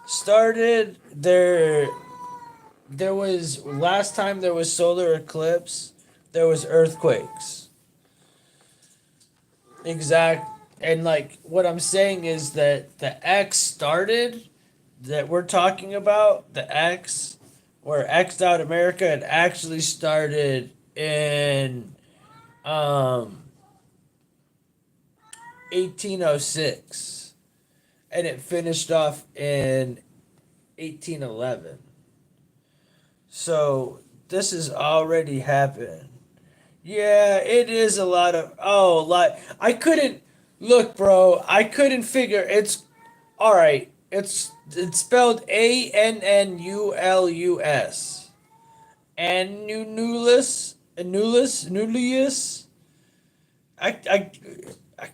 started, there was last time there was solar eclipse, there was earthquakes. Exact, and like what I'm saying is that the X started that we're talking about, the X, where X'd out America, it actually started in um 1806 and it finished off in 1811. So this has already happened. Yeah, it is a lot of like I couldn't look, bro. I couldn't figure it's all right. It's spelled Annulus. Annulus. I I I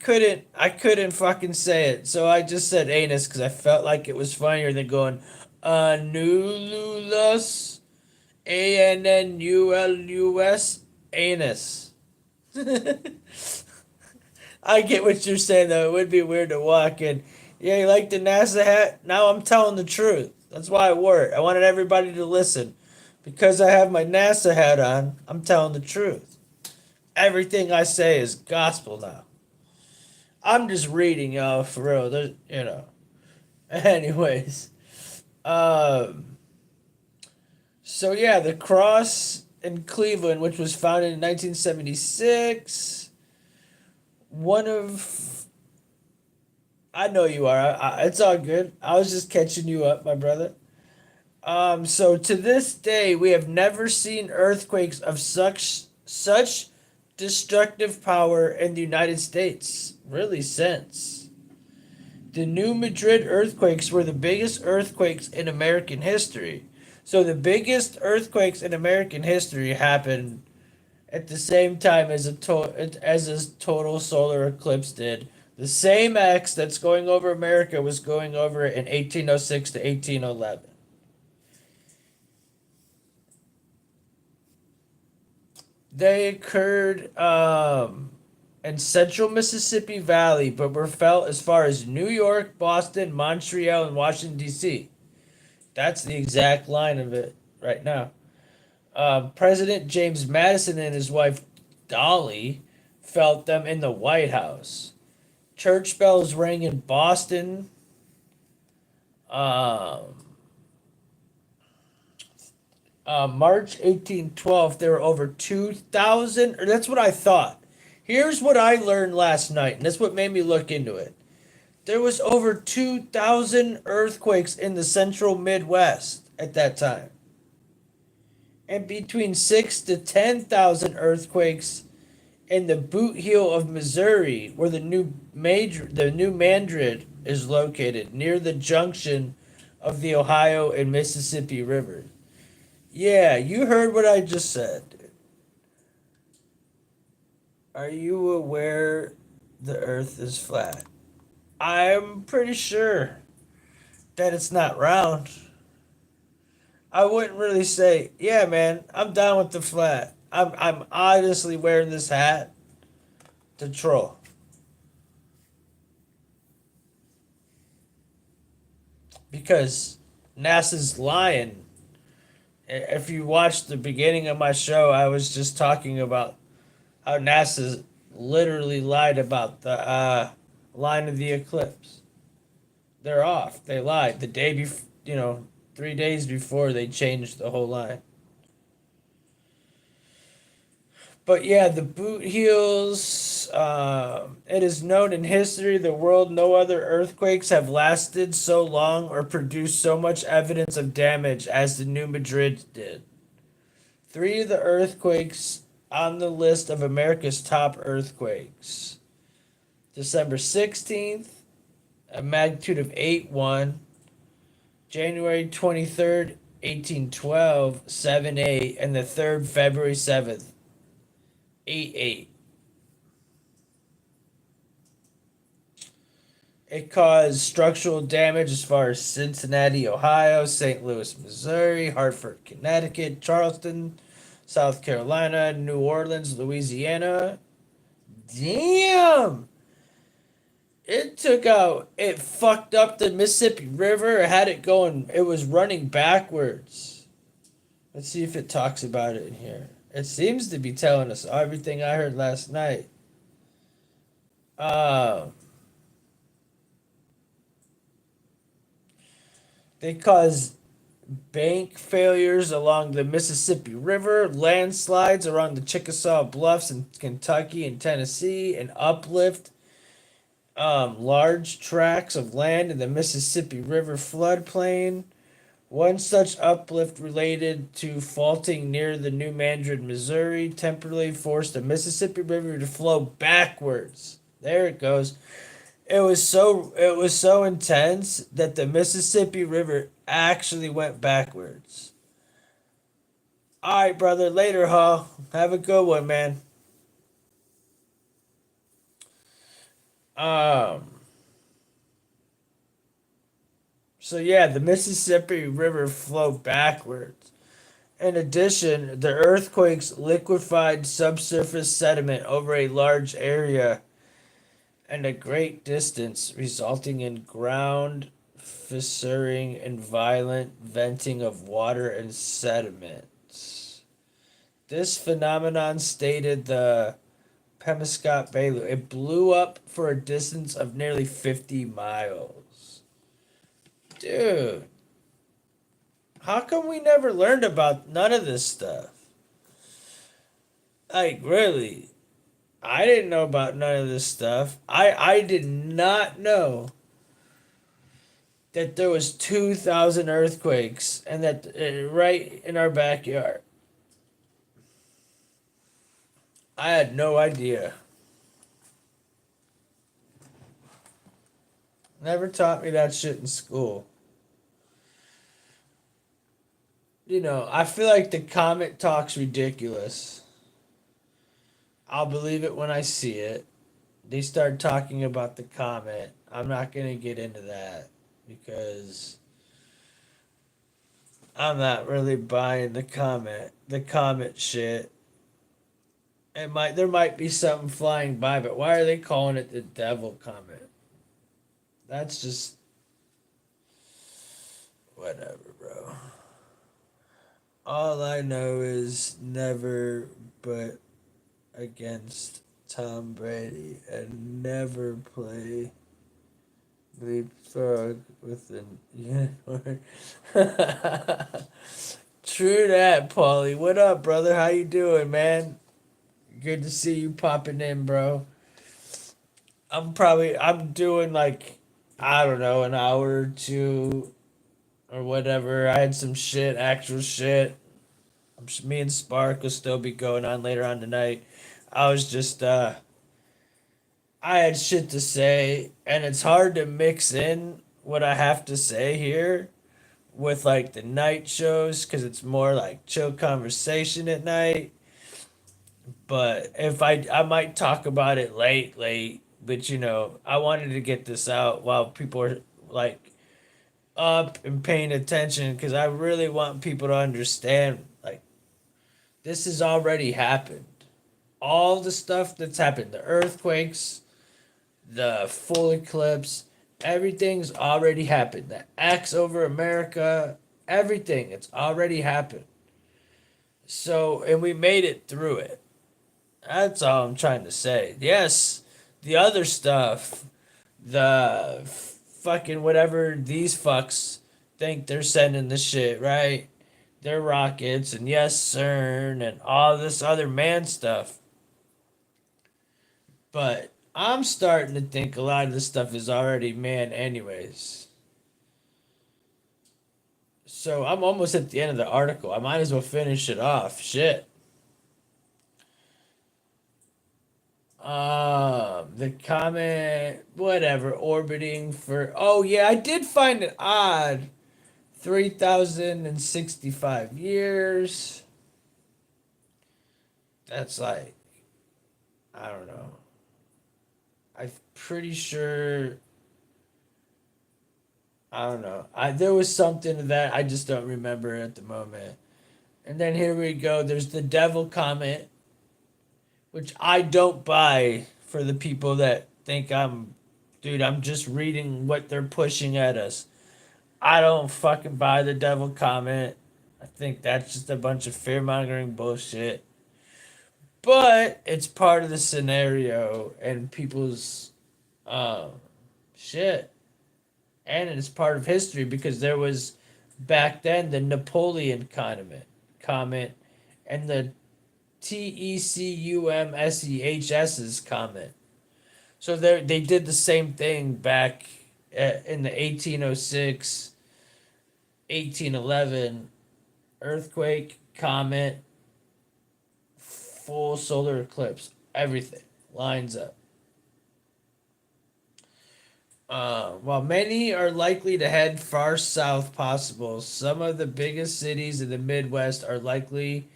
couldn't fucking say it, so I just said anus because I felt like it was funnier than going annulus, Annulus, anus. I get what you're saying though. It would be weird to walk in. Yeah, you like the NASA hat? Now I'm telling the truth. That's why I wore it. I wanted everybody to listen. Because I have my NASA hat on, I'm telling the truth. Everything I say is gospel now. I'm just reading, y'all, for real. There's. Anyways, um, So yeah, the cross in Cleveland, which was founded in 1976, one of I know you are. It's all good. I was just catching you up, my brother. So to this day, we have never seen earthquakes of such destructive power in the United States, really, since. The New Madrid earthquakes were the biggest earthquakes in American history. So the biggest earthquakes in American history happened at the same time as a total solar eclipse did. The same X that's going over America was going over it in 1806 to 1811. They occurred in central Mississippi Valley, but were felt as far as New York, Boston, Montreal, and Washington, D.C. That's the exact line of it right now. President James Madison and his wife Dolly felt them in the White House. Church bells rang in Boston. Um, March 1812, there were over 2,000. Or that's what I thought. Here's what I learned last night, and that's what made me look into it. There was over 2,000 earthquakes in the central Midwest at that time, and between 6 to 10,000 earthquakes in the boot heel of Missouri, where the new Mandrid is located near the junction of the Ohio and Mississippi rivers. Yeah, you heard what I just said. Are you aware the earth is flat? I'm pretty sure that it's not round. I wouldn't really say, yeah, man, I'm down with the flat. I'm honestly wearing this hat to troll. Because NASA's lying. If you watched the beginning of my show, I was just talking about how NASA literally lied about the line of the eclipse. They're off. They lied the day before. 3 days before they changed the whole line. But yeah, the boot heels. It is known in history, the world, no other earthquakes have lasted so long or produced so much evidence of damage as the New Madrid did. Three of the earthquakes on the list of America's top earthquakes. December 16th, a magnitude of 8.1. January 23rd, 1812, 7.8. And the third, February 7th, 8.8. It caused structural damage as far as Cincinnati, Ohio, St. Louis, Missouri, Hartford, Connecticut, Charleston, South Carolina, New Orleans, Louisiana. Damn! It fucked up the Mississippi River. It had it going, it was running backwards. Let's see if it talks about it in here. It seems to be telling us everything I heard last night. Uh, they caused bank failures along the Mississippi River, landslides around the Chickasaw Bluffs in Kentucky and Tennessee, and uplift large tracts of land in the Mississippi River floodplain. One such uplift related to faulting near the New Madrid, Missouri, temporarily forced the Mississippi River to flow backwards. There it goes. It was so intense that the Mississippi River actually went backwards. All right, brother. Later, huh? Have a good one, man. Um. So yeah, the Mississippi River flowed backwards. In addition, the earthquakes liquefied subsurface sediment over a large area and a great distance, resulting in ground fissuring and violent venting of water and sediments. This phenomenon stated the Pemiscot Bay. It blew up for a distance of nearly 50 miles. Dude, How come we never learned about none of this stuff? Like, really? I didn't know about none of this stuff. I did not know that there was 2,000 earthquakes and that right in our backyard. I had no idea. Never taught me that shit in school. You know, I feel like the comet talk's ridiculous. I'll believe it when I see it. They start talking about the comet. I'm not going to get into that because I'm not really buying the comet shit. There might be something flying by, but why are they calling it the devil comet? That's just whatever, bro. All I know is never but against Tom Brady and never play leapfrog with an unicorn. True that, Paulie. What up, brother? How you doing, man? Good to see you popping in, bro. I'm doing like I don't know, an hour or two or whatever. I had some shit, actual shit. Me and Spark will still be going on later on tonight. I was just I had shit to say, and it's hard to mix in what I have to say here with like the night shows because it's more like chill conversation at night. But if I might talk about it late, but I wanted to get this out while people are like up and paying attention because I really want people to understand like this has already happened. All the stuff that's happened, the earthquakes, the full eclipse, everything's already happened. The X over America, everything, it's already happened. So, and we made it through it. That's all I'm trying to say. Yes, the other stuff, the fucking whatever these fucks think they're sending the shit, right? Their rockets, and yes, CERN, and all this other man stuff. But I'm starting to think a lot of this stuff is already man, anyways. So I'm almost at the end of the article. I might as well finish it off. Shit. The comet, whatever, orbiting for. Oh yeah, I did find it odd. 3,065 years. That's like, I don't know. I'm pretty sure. I don't know. There was something to that. I just don't remember at the moment. And then here we go. There's the devil comet, which I don't buy for the people that think dude, I'm just reading what they're pushing at us. I don't fucking buy the devil comet. I think that's just a bunch of fear mongering bullshit. But it's part of the scenario and people's um, shit. And it's part of history because there was back then the Napoleon comet and the TECUMSEHS's comet. So they did the same thing back in the 1806, 1811 earthquake, comet, full solar eclipse. Everything lines up. While many are likely to head far south possible, some of the biggest cities in the Midwest are likely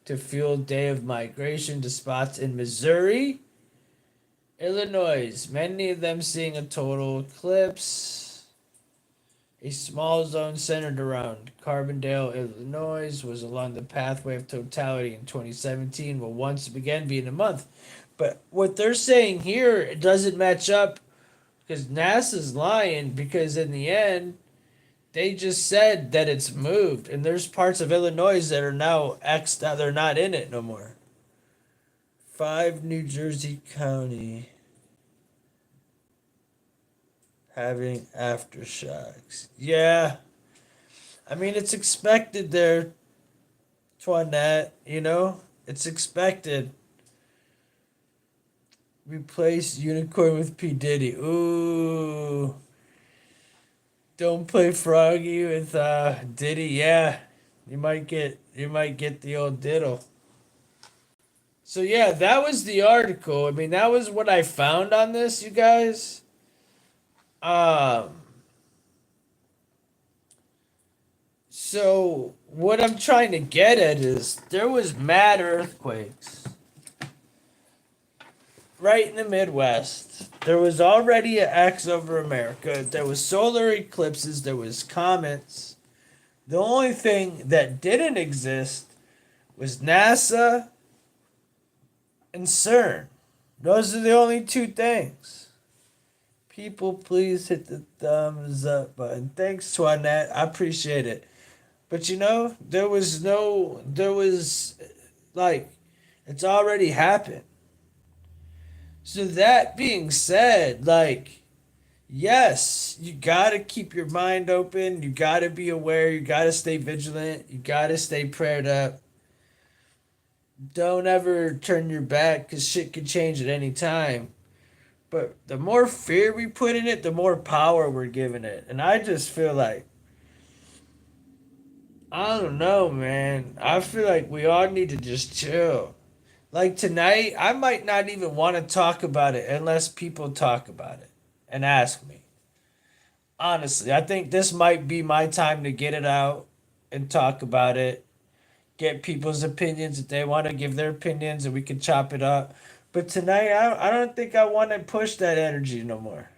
to fuel day of migration to spots in Missouri, Illinois, many of them seeing a total eclipse. A small zone centered around Carbondale, Illinois, was along the pathway of totality in 2017, will once again be in a month. But what they're saying here it doesn't match up because NASA's lying because in the end, they just said that it's moved, and there's parts of Illinois that are now X'd out. They're not in it no more. 5 New Jersey County having aftershocks. Yeah, I mean, it's expected there, Toinette, you know? It's expected. Replace Unicorn with P. Diddy. Ooh. Don't play Froggy with Diddy. Yeah. You might get the old diddle. So yeah, that was the article. I mean, that was what I found on this, you guys. Um so what I'm trying to get at is there was mad earthquakes right in the Midwest. There was already an X over America. There was solar eclipses, there was comets. The only thing that didn't exist was NASA and CERN. Those are the only two things. People, please hit the thumbs up button. Thanks, Toinette. I appreciate it. But you know, there was like, it's already happened. So that being said, like, yes, you gotta keep your mind open. You gotta be aware. You gotta stay vigilant. You gotta stay prayed up. Don't ever turn your back because shit could change at any time. But the more fear we put in it, the more power we're giving it. And I just feel like, I don't know, man. I feel like we all need to just chill. Like tonight, I might not even want to talk about it unless people talk about it and ask me. Honestly, I think this might be my time to get it out and talk about it, get people's opinions if they want to give their opinions and we can chop it up. But tonight, I don't think I want to push that energy no more.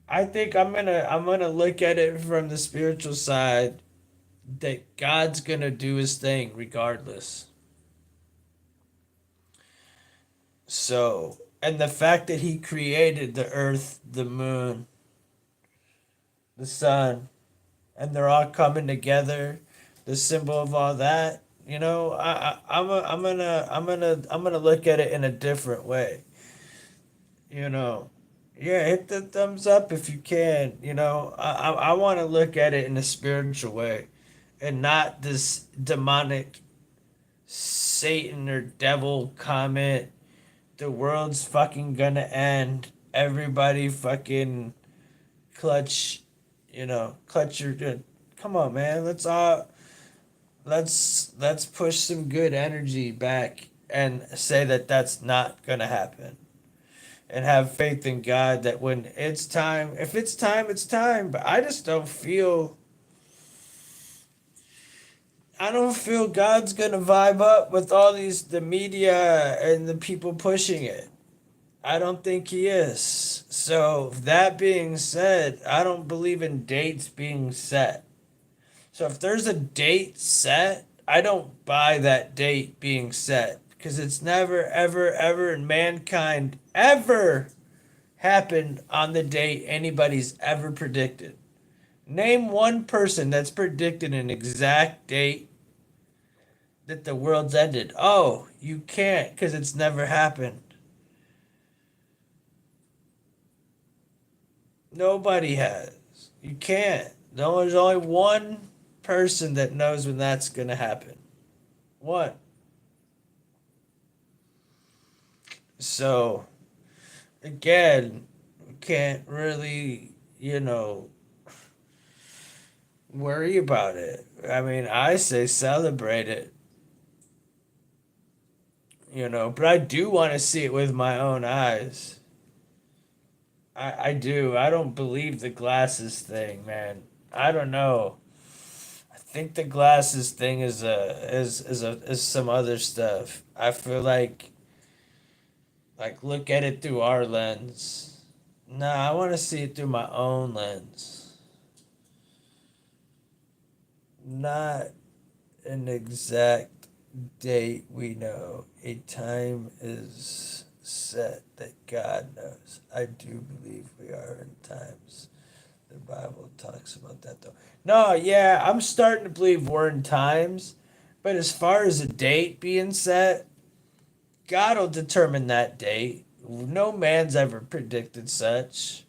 I think I'm gonna look at it from the spiritual side that God's gonna do his thing regardless. So, and the fact that he created the earth, the moon, the sun, and they're all coming together, the symbol of all that, you know, I'm gonna look at it in a different way, you know. Yeah, hit the thumbs up if you can. You know, I want to look at it in a spiritual way, and not this demonic Satan or devil comment. The world's fucking gonna end. Everybody fucking clutch, clutch your. Come on, man. Let's push some good energy back and say that that's not gonna happen, and have faith in God that when it's time, if it's time, it's time. But I don't feel God's gonna vibe up with all these the media and the people pushing it. I don't think he is. So that being said, I don't believe in dates being set. So if there's a date set, I don't buy that date being set because it's never ever ever in mankind ever happened on the date anybody's ever predicted. Name one person that's predicted an exact date that the world's ended. Oh, you can't because it's never happened. Nobody has. You can't. There's only one person that knows when that's going to happen. One. So, again, we can't really, worry about it. I mean, I say celebrate it, but I do want to see it with my own eyes. I do. I don't believe the glasses thing, man. I don't know. I think the glasses thing is some other stuff. I feel like look at it through our lens. Nah, I want to see it through my own lens. Not an exact date we know. A time is set that God knows. I do believe we are in times. The Bible talks about that though. No, yeah, I'm starting to believe we're in times, but as far as a date being set, God will determine that date. No man's ever predicted such.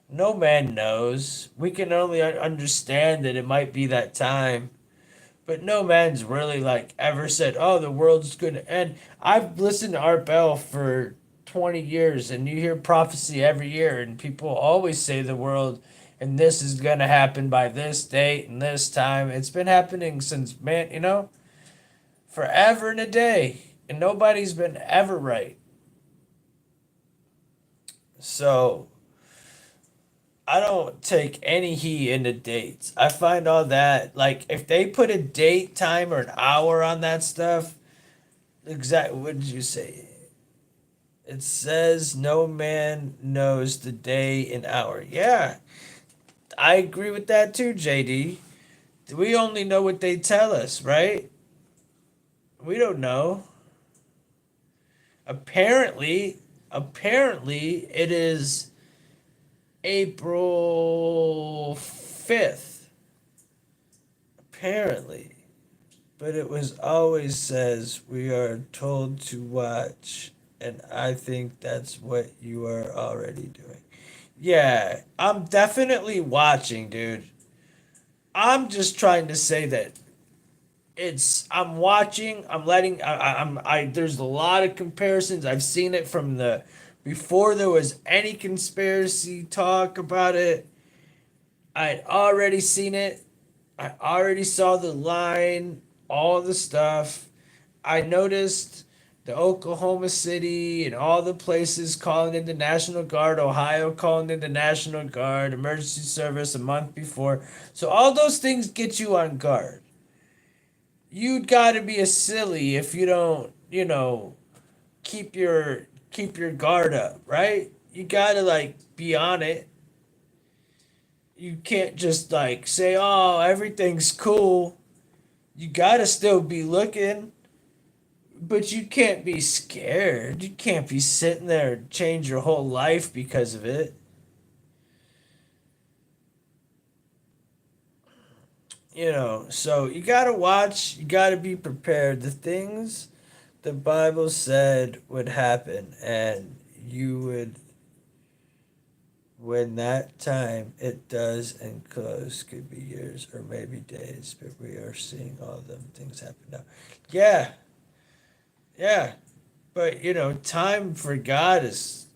No man knows. We can only understand that it might be that time. But no man's really like ever said, "Oh, the world's going to end." I've listened to Art Bell for 20 years, and you hear prophecy every year, and people always say the world and this is going to happen by this date and this time. It's been happening since, man, forever and a day, and nobody's been ever right. So I don't take any heed into dates. I find all that, like, if they put a date, time, or an hour on that stuff, exactly what did you say? It says no man knows the day and hour. Yeah, I agree with that too, JD. We only know what they tell us, right? We don't know. Apparently, apparently it is April 5th. Apparently. But it was always says we are told to watch, and I think that's what you are already doing. Yeah, I'm definitely watching, dude. I'm just trying to say that I'm watching, I'm letting I there's a lot of comparisons. I've seen it from the before there was any conspiracy talk about it. I'd already seen it. I already saw the line, all the stuff. I noticed the Oklahoma City and all the places calling in the National Guard, Ohio calling in the National Guard, emergency service a month before. So all those things get you on guard. You'd got to be a silly if you don't, keep your guard up, right? You got to like be on it. You can't just like say, "Oh, everything's cool." You got to still be looking. But you can't be scared. You can't be sitting there and change your whole life because of it. So you got to watch, you got to be prepared. The things the Bible said would happen, and you would, when that time it does enclose, could be years or maybe days, but we are seeing all them things happen now. Yeah, yeah. But, time for God is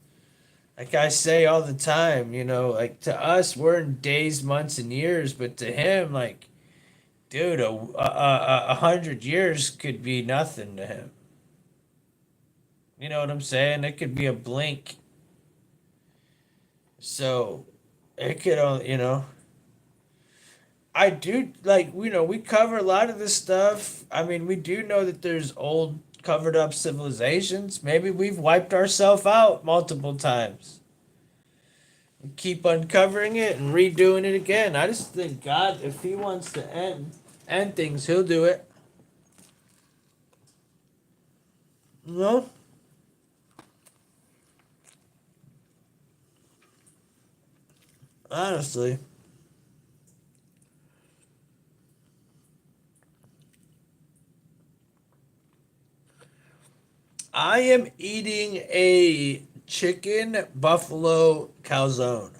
like I say all the time, like to us, we're in days, months, and years, but to him, like, dude, a 100 years could be nothing to him. You know what I'm saying? It could be a blink. So it could, I do like, we cover a lot of this stuff. I mean, we do know that there's old covered up civilizations. Maybe we've wiped ourselves out multiple times. Keep uncovering it and redoing it again. I just think God, if He wants to end things, He'll do it. No, honestly, I am eating a chicken buffalo calzone.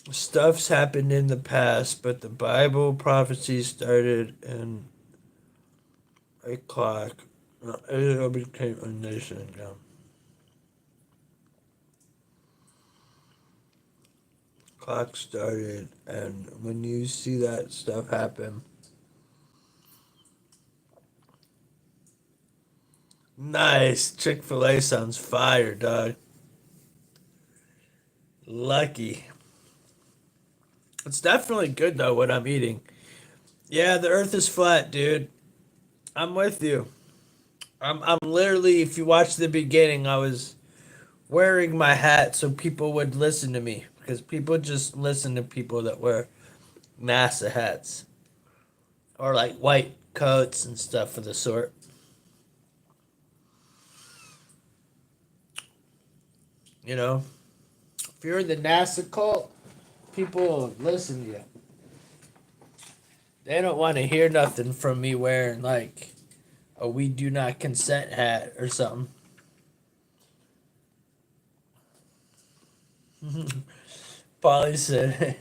Stuff's happened in the past, but the Bible prophecy started in a clock. Israel became a nation again. Clock started, and when you see that stuff happen, nice. Chick-fil-A sounds fire, dog. Lucky. It's definitely good though what I'm eating. Yeah, the earth is flat, dude. I'm with you. I'm literally, if you watch the beginning, I was wearing my hat so people would listen to me because people just listen to people that wear NASA hats or like white coats and stuff of the sort. You know, if you're in the NASA cult, people listen to you. They don't want to hear nothing from me wearing like a "We do not consent" hat or something. Polly said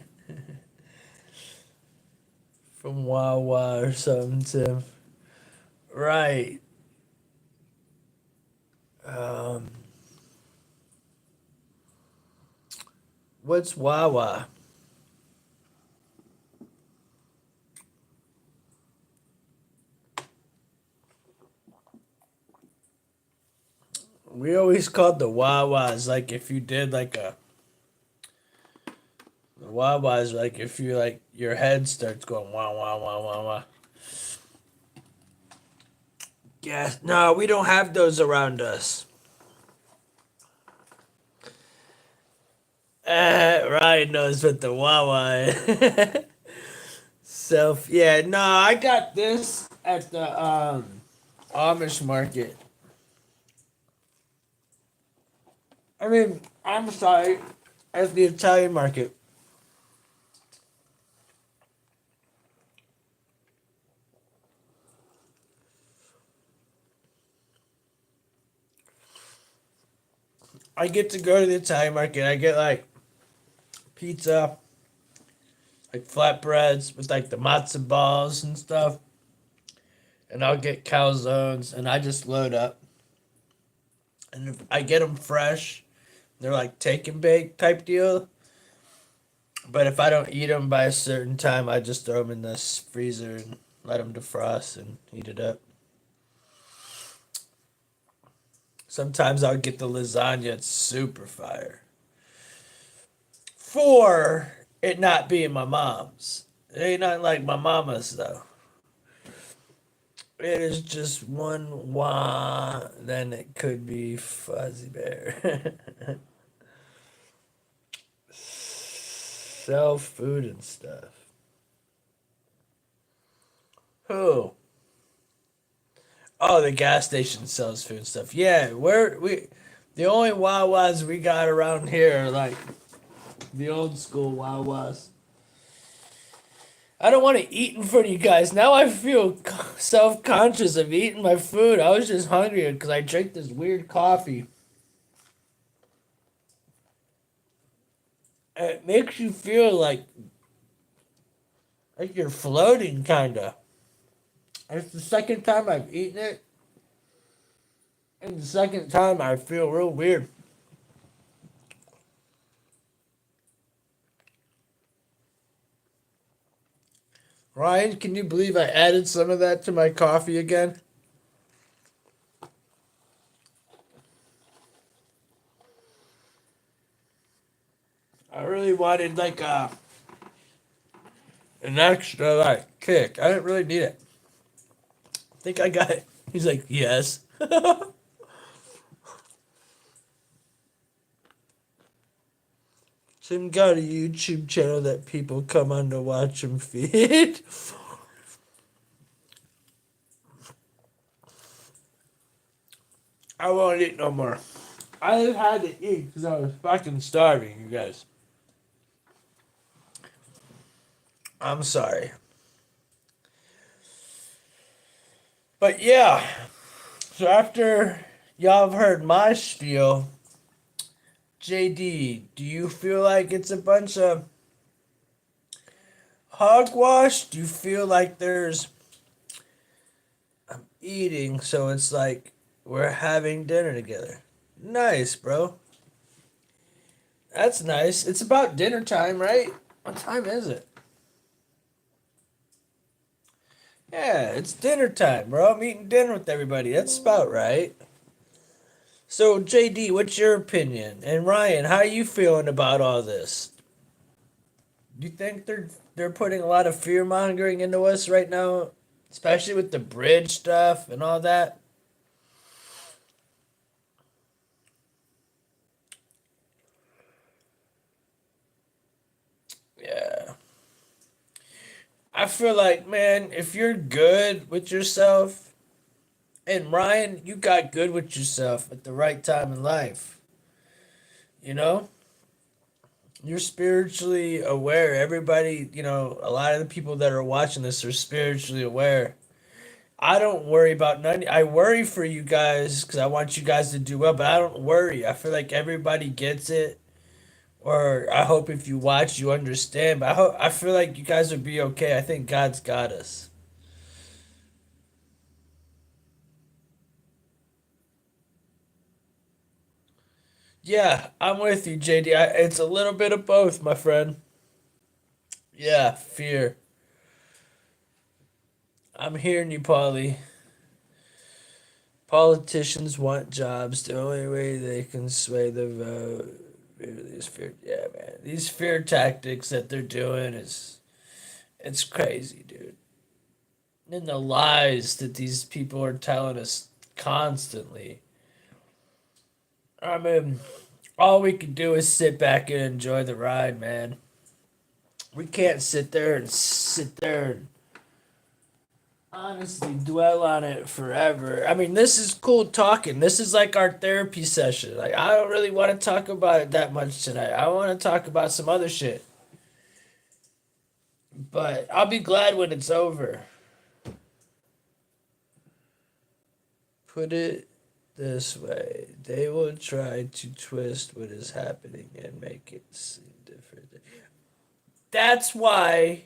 from Wawa or something, Tim. Right. Um, what's Wawa? We always called the Wawas like if you did like a the Wawas like if you like your head starts going wah wah wah wah wah. Yeah, no, we don't have those around us. Ryan knows what the Wawa is. Self, yeah, no, I got this at the Amish market. I mean, I'm sorry, at the Italian market. I get to go to the Italian market. I get like pizza, like flatbreads with like the matzo balls and stuff, and I'll get calzones, and I just load up. And if I get them fresh, they're like take and bake type deal. But if I don't eat them by a certain time, I just throw them in the freezer and let them defrost and heat it up. Sometimes I'll get the lasagna. It's super fire. For it not being my mom's. It ain't nothing like my mama's though. It is just one wah, then it could be Fuzzy Bear. Sell food and stuff. Who? Oh, the gas station sells food and stuff. Yeah, the only Wawas we got around here are like the old school Wawas. I don't want to eat in front of you guys. Now I feel self conscious of eating my food. I was just hungry because I drank this weird coffee. It makes you feel like you're floating, kinda. It's the second time I've eaten it, and the second time I feel real weird. Ryan, can you believe I added some of that to my coffee again? I really wanted like an extra like kick. I didn't really need it. I think I got it. He's like, yes. Tim got a YouTube channel that people come on to watch him feed. I won't eat no more. I just had to eat because I was fucking starving, you guys. I'm sorry. But yeah, so after y'all have heard my spiel, JD, do you feel like it's a bunch of hogwash? Do you feel like there's eating, so it's like we're having dinner together? Nice, bro. That's nice. It's about dinner time, right? What time is it? Yeah, it's dinner time, bro. I'm eating dinner with everybody. That's about right. So, JD, what's your opinion? And Ryan, how are you feeling about all this? Do you think they're putting a lot of fear mongering into us right now, especially with the bridge stuff and all that? Yeah. I feel like, man, if you're good with yourself, and Ryan, you got good with yourself at the right time in life, you know? You're spiritually aware. Everybody, a lot of the people that are watching this are spiritually aware. I don't worry about none. I worry for you guys because I want you guys to do well, but I don't worry. I feel like everybody gets it, or I hope if you watch, you understand. But I feel like you guys will be okay. I think God's got us. Yeah, I'm with you, JD. It's a little bit of both, my friend. Yeah, fear. I'm hearing you, Polly. Politicians want jobs. The only way they can sway the vote. These fear, yeah, man. These fear tactics that they're doing is it's crazy, dude. And the lies that these people are telling us constantly. I mean, all we can do is sit back and enjoy the ride, man. We can't sit there and honestly dwell on it forever. I mean, this is cool talking. This is like our therapy session. Like, I don't really want to talk about it that much tonight. I want to talk about some other shit. But I'll be glad when it's over. Put it this way, they will try to twist what is happening and make it seem different. That's why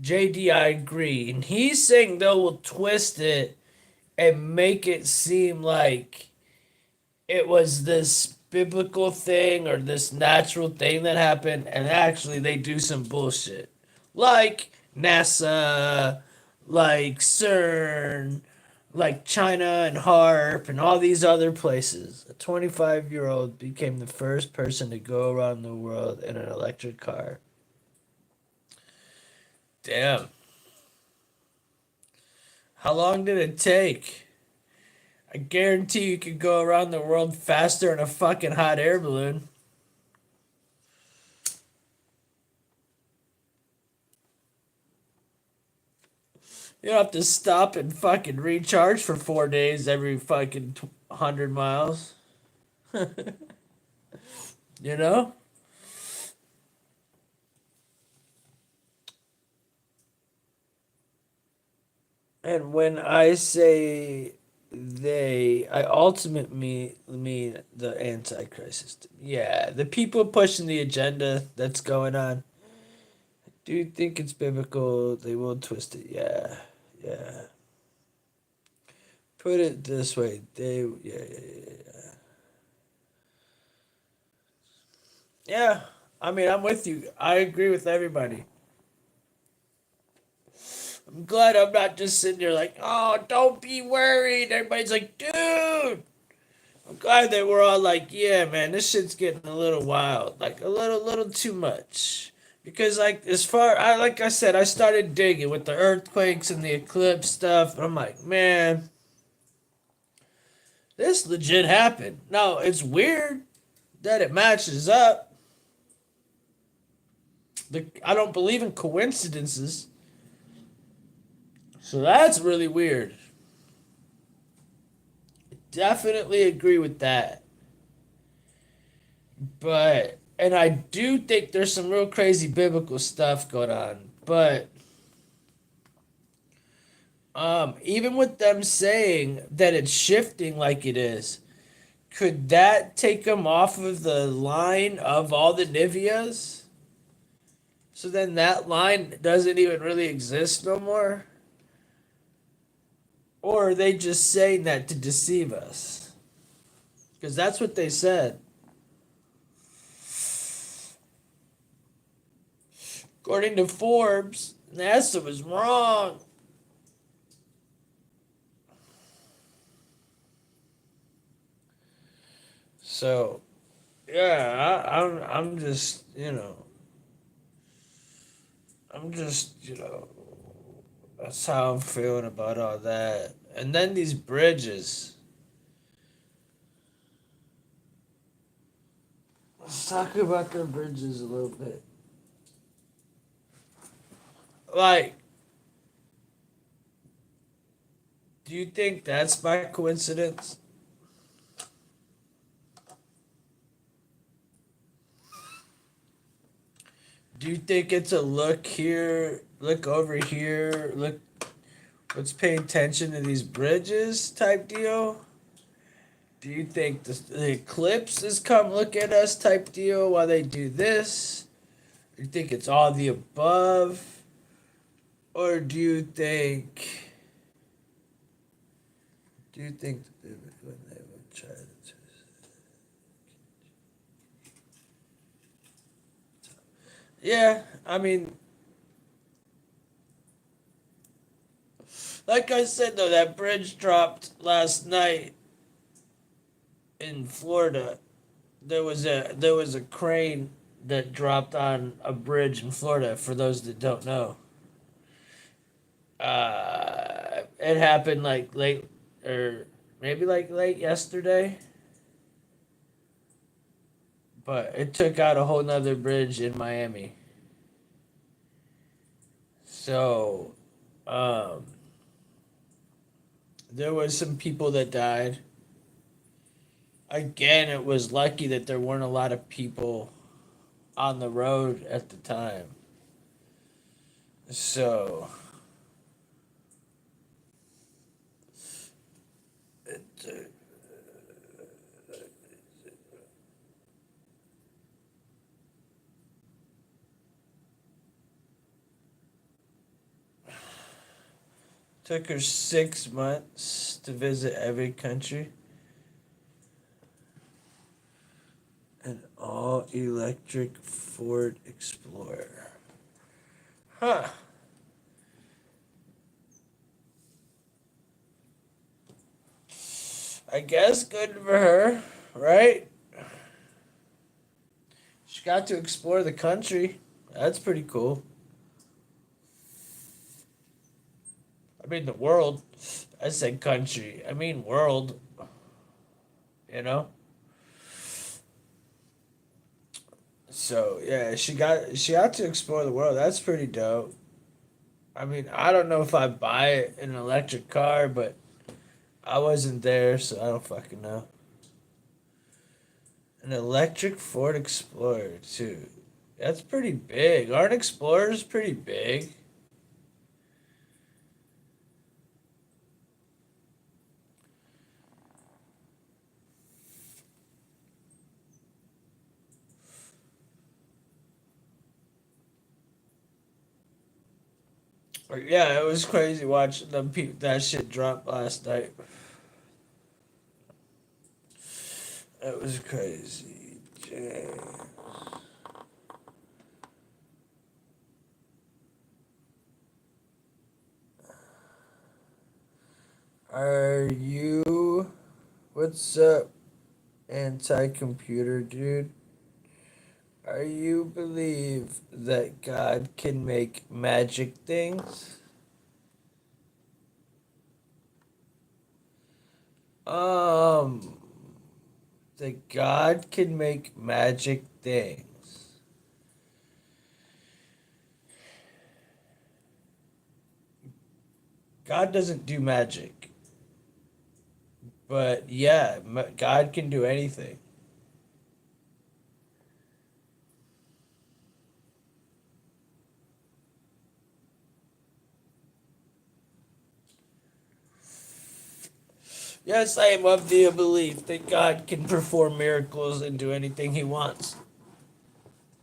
JD, I agree. And he's saying they will twist it and make it seem like it was this biblical thing or this natural thing that happened, and actually they do some bullshit. Like NASA, like CERN, like China and HARP, and all these other places. A 25-year-old became the first person to go around the world in an electric car. Damn. How long did it take? I guarantee you could go around the world faster in a fucking hot air balloon. You don't have to stop and fucking recharge for 4 days every fucking 100 miles. You know? And when I say they, I ultimately mean the Antichrist system. Yeah, the people pushing the agenda that's going on. Do you think it's biblical? They will twist it. Yeah, yeah. Put it this way. Yeah. Yeah, I mean, I'm with you. I agree with everybody. I'm glad I'm not just sitting there like, oh, don't be worried. Everybody's like, dude. I'm glad that we're all like, yeah, man, this shit's getting a little wild, like a little too much. Because like as far I like I said, I started digging with the earthquakes and the eclipse stuff. I'm like, man, this legit happened. Now it's weird that it matches up. I don't believe in coincidences, so that's really weird. Definitely agree with that. But and I do think there's some real crazy biblical stuff going on. But even with them saying that it's shifting like it is, could that take them off of the line of all the Niveas? So then that line doesn't even really exist no more? Or are they just saying that to deceive us? Because that's what they said. According to Forbes, NASA was wrong. So, yeah, I'm just, I'm just, that's how I'm feeling about all that. And then these bridges. Let's talk about the bridges a little bit. Like, do you think that's by coincidence? Do you think it's a look here, look over here, look Let's pay attention to these bridges type deal. Do you think the eclipse is come look at us type deal while they do this? Do you think it's all the above? Or do you think when they would try to yeah, I mean, like I said though, that bridge dropped last night in Florida. There was a crane that dropped on a bridge in Florida. For those that don't know, it happened like late, or maybe like late yesterday. But it took out a whole nother bridge in Miami. So, um, there was some people that died. Again, it was lucky that there weren't a lot of people on the road at the time. So, it took her 6 months to visit every country. An all electric Ford Explorer. Huh. I guess good for her, right? She got to explore the country. That's pretty cool. I mean, the world. I said country. I mean, world. You know? So, yeah, she got to explore the world. That's pretty dope. I mean, I don't know if I buy an electric car, but I wasn't there, so I don't fucking know. An electric Ford Explorer, too. That's pretty big. Aren't Explorers pretty big? Yeah, it was crazy watching that shit drop last night. It was crazy. Damn. Are you? What's up, anti-computer dude? Are you believe that God can make magic things? Um, that God can make magic things. God doesn't do magic, but yeah, God can do anything. Yes, I am of the belief that God can perform miracles and do anything he wants.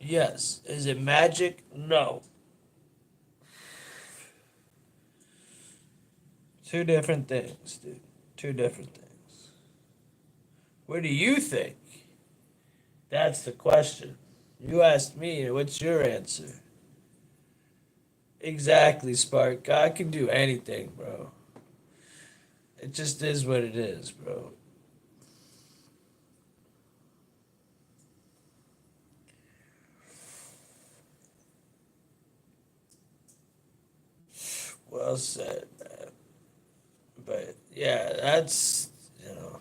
Yes. Is it magic? No. Two different things, dude. Two different things. What do you think? That's the question. You asked me, what's your answer? Exactly, Spark. God can do anything, bro. It just is what it is, bro. Well said, man. But yeah, that's, you know.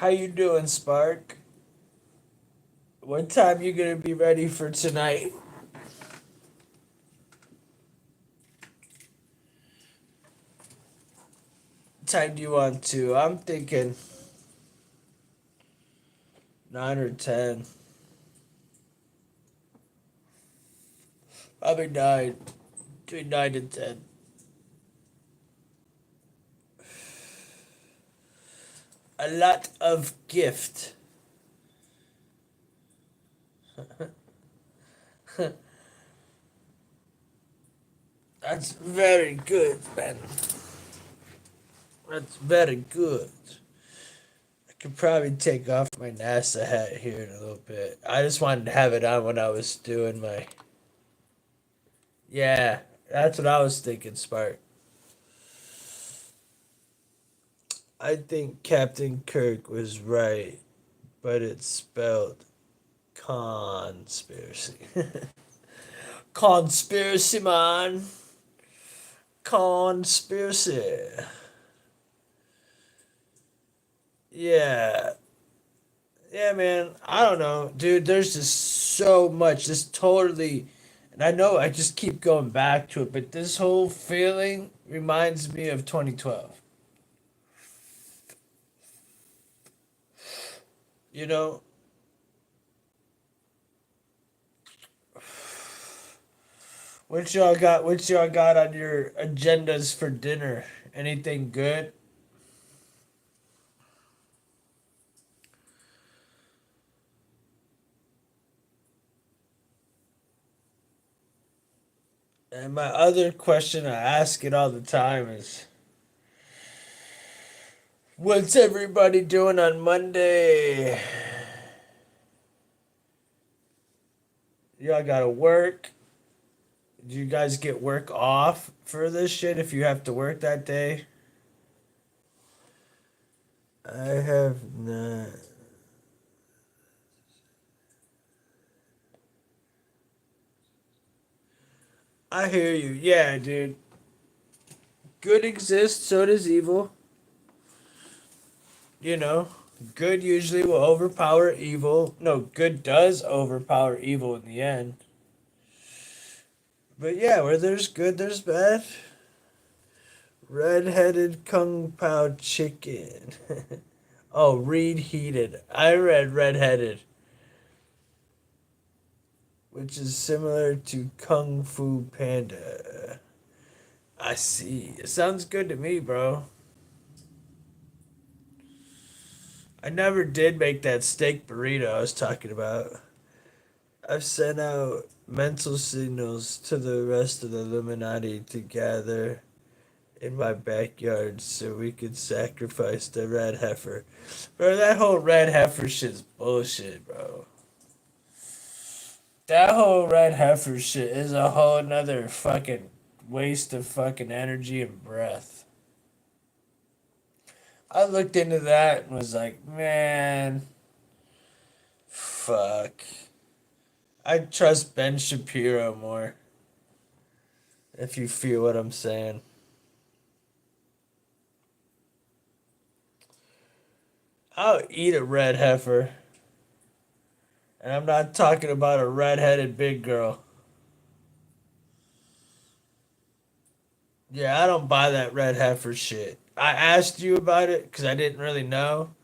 How you doing, Spark? What time you gonna be ready for tonight? What time do you want to? I'm thinking 9 or 10. Probably 9. Between 9 and 10. A lot of gift. That's very good, man. That's very good. I could probably take off my NASA hat here in a little bit. I just wanted to have it on when I was doing my. Yeah, that's what I was thinking, Spark. I think Captain Kirk was right, but it's spelled conspiracy. Conspiracy, man. Conspiracy. Yeah. Yeah, man. I don't know. Dude, there's just so much. This totally. And I know I just keep going back to it, but this whole feeling reminds me of 2012. You know? What y'all got on your agendas for dinner? Anything good? And my other question, I ask it all the time, is what's everybody doing on Monday? Y'all gotta work. Do you guys get work off for this shit if you have to work that day? I have not. I hear you. Yeah, dude. Good exists, so does evil. You know, good usually will overpower evil. No, good does overpower evil in the end. But yeah, where there's good, there's bad. Red-headed kung pao chicken. Oh, read heated. I read red-headed, which is similar to Kung Fu Panda. I see. It sounds good to me, bro. I never did make that steak burrito I was talking about. I've sent out mental signals to the rest of the Illuminati to gather in my backyard so we could sacrifice the red heifer. Bro, that whole red heifer shit's bullshit, bro. That whole red heifer shit is a whole nother fucking waste of fucking energy and breath. I looked into that and was like, man, fuck. I trust Ben Shapiro more, if you feel what I'm saying. I'll eat a red heifer. And I'm not talking about a red-headed big girl. Yeah, I don't buy that red heifer shit. I asked you about it because I didn't really know.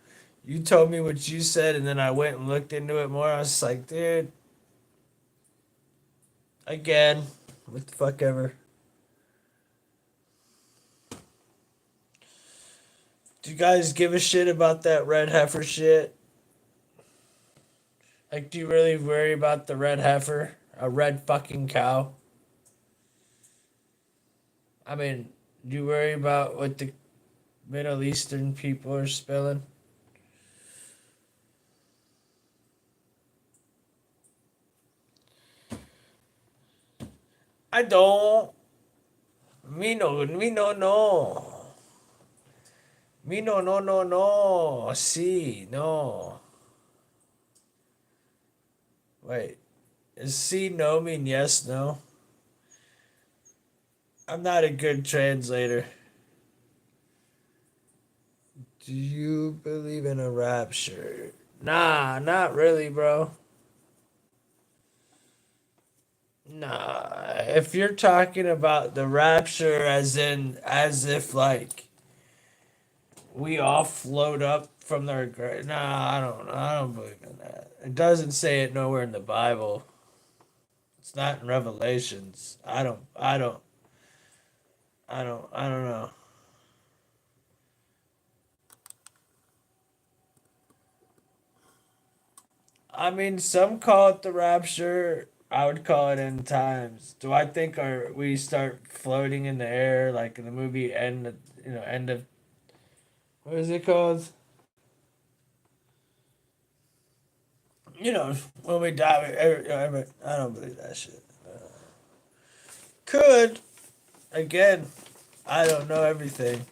You told me what you said, and then I went and looked into it more. I was like, dude, again, what the fuck ever. Do you guys give a shit about that red heifer shit? Like, do you really worry about the red heifer? A red fucking cow? I mean, do you worry about what the Middle Eastern people are spilling? I don't. Me no. Me no. See, no. Wait, does see no mean yes, no? I'm not a good translator. Do you believe in a rapture? Nah, not really, bro. Nah. If you're talking about the rapture as if like we all float up from their grave. Nah, I don't believe in that. It doesn't say it nowhere in the Bible. It's not in Revelations. I don't know. I mean, some call it the rapture. I would call it end times. Do I think we start floating in the air like in the movie end of what is it called? When we die, I don't believe that shit. Could again, I don't know everything.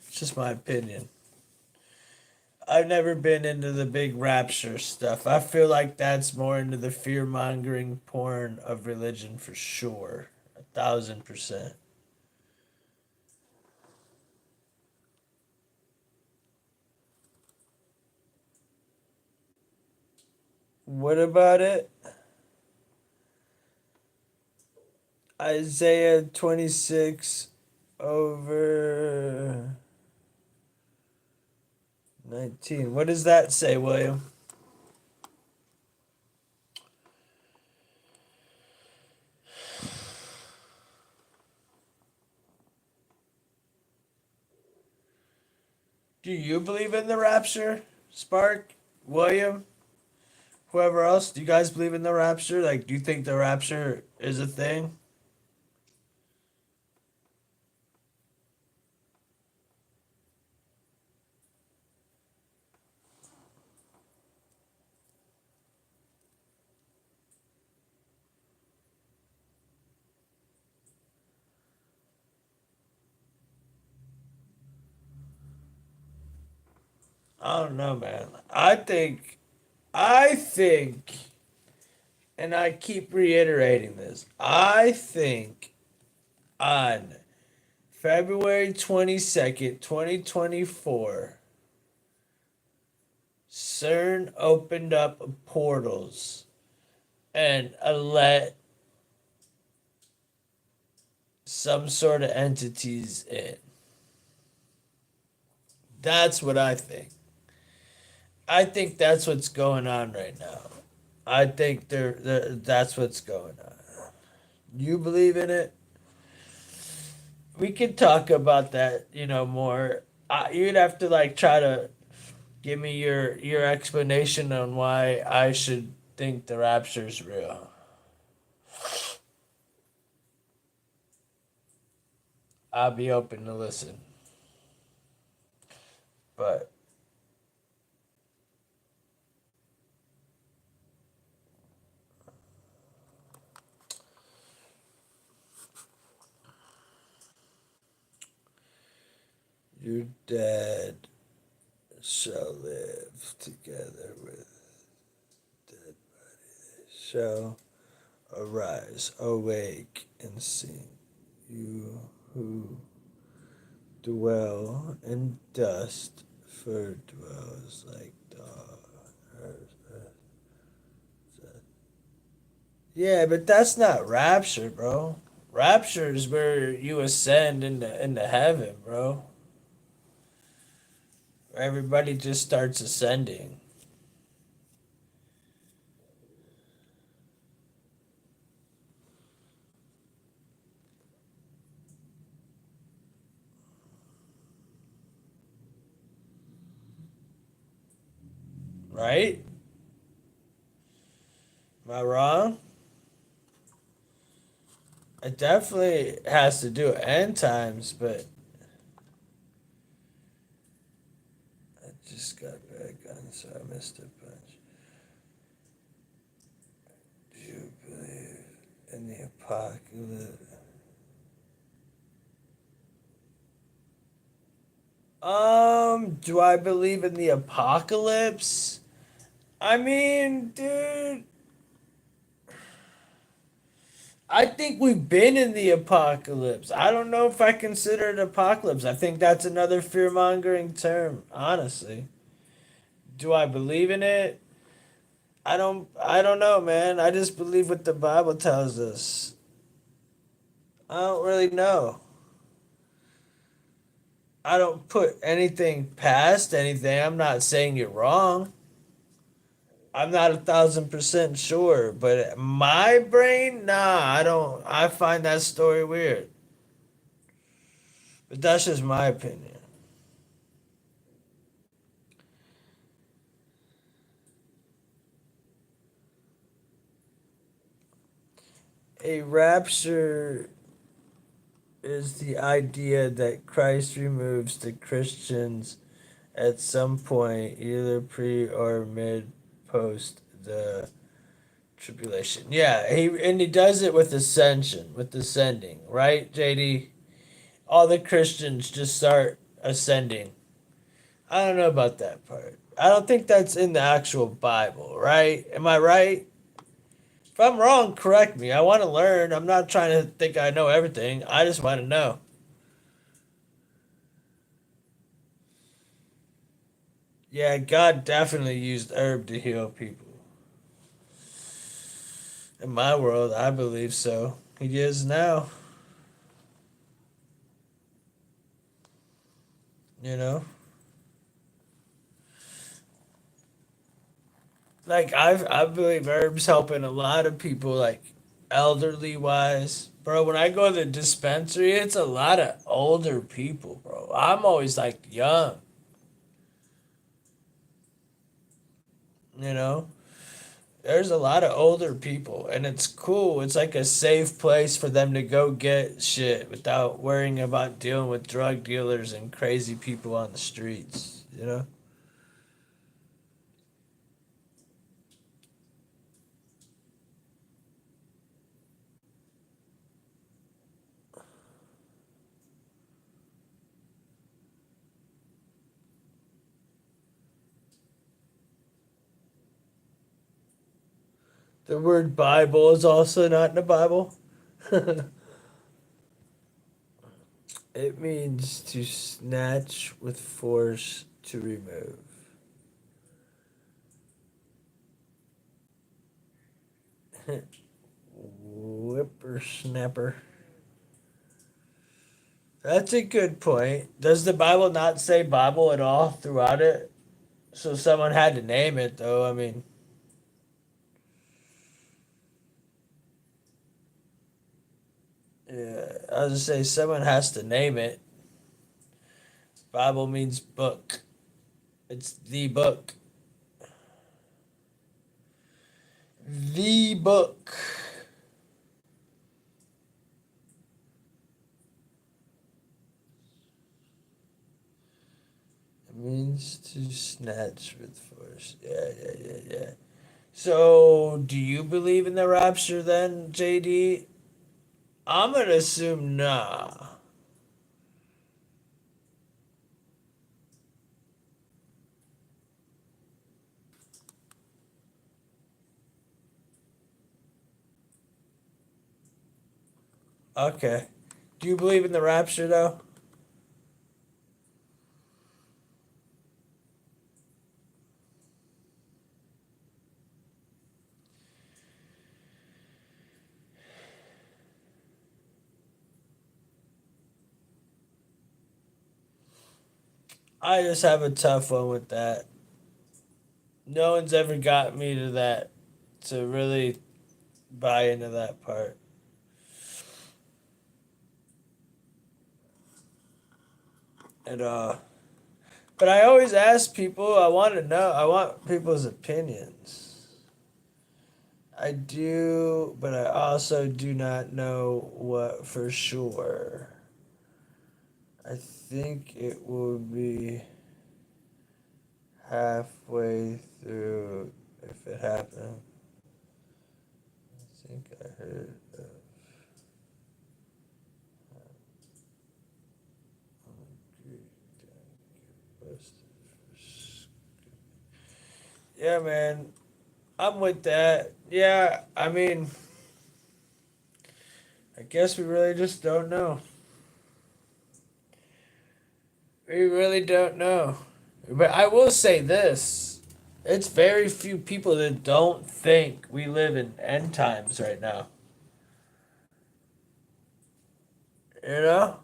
It's just my opinion. I've never been into the big rapture stuff. I feel like that's more into the fear mongering porn of religion for sure. 1,000%. What about it? Isaiah 26 over 19. What does that say, William? Do you believe in the rapture, Spark? William? Whoever else? Do you guys believe in the rapture? Like, do you think the rapture is a thing? I don't know, man. I think, and I keep reiterating this, I think on February 22nd, 2024, CERN opened up portals and let some sort of entities in. That's what I think. I think that's what's going on right now. I think that's what's going on. You believe in it? We could talk about that, more. You'd have to like try to give me your explanation on why I should think the rapture's real. I'll be open to listen, but your dad shall live together with dead shall arise, awake, and sing. You who dwell in dust, for dwells like dog. Yeah, but that's not rapture, bro. Rapture is where you ascend into heaven, bro. Where everybody just starts ascending, right? Am I wrong? It definitely has to do with end times, but I just got back on, so I missed a bunch. Do you believe in the apocalypse? Do I believe in the apocalypse? I mean, dude, I think we've been in the apocalypse. I don't know if I consider it apocalypse. I think that's another fear mongering term, honestly. Do I believe in it? I don't know, man. I just believe what the Bible tells us. I don't really know. I don't put anything past anything. I'm not saying you're wrong. I'm not 1,000% sure, but my brain, nah, I don't. I find that story weird. But that's just my opinion. A rapture is the idea that Christ removes the Christians at some point, either pre or mid post the tribulation. Yeah, he does it with ascension, with ascending, right, JD? All the Christians just start ascending. I don't know about that part. I don't think that's in the actual Bible, right? Am I right? If I'm wrong, correct me. I want to learn. I'm not trying to think I know everything. I just want to know. Yeah, God definitely used herb to heal people. In my world, I believe so. He is now, you know? Like I believe herbs helping a lot of people, like elderly wise. Bro, when I go to the dispensary, it's a lot of older people, bro. I'm always like young, you know? There's a lot of older people and it's cool. It's like a safe place for them to go get shit without worrying about dealing with drug dealers and crazy people on the streets, you know? The word Bible is also not in the Bible. It means to snatch with force to remove. Whippersnapper. That's a good point. Does the Bible not say Bible at all throughout it? So someone had to name it, though. I mean, yeah, I was gonna say someone has to name it. Bible means book. It's the book. The book. It means to snatch with force. Yeah, yeah, yeah, yeah. So, do you believe in the rapture then, JD? I'm gonna assume nah. Okay. Do you believe in the rapture though? I just have a tough one with that. No one's ever got me to that, to really buy into that part. And but I always ask people, I want to know, I want people's opinions. I do, but I also do not know what for sure. I think it will be halfway through if it happened. I think I heard yeah, man, I'm with that. Yeah, I mean, I guess we really just don't know. We really don't know. But I will say this. It's very few people that don't think we live in end times right now. You know?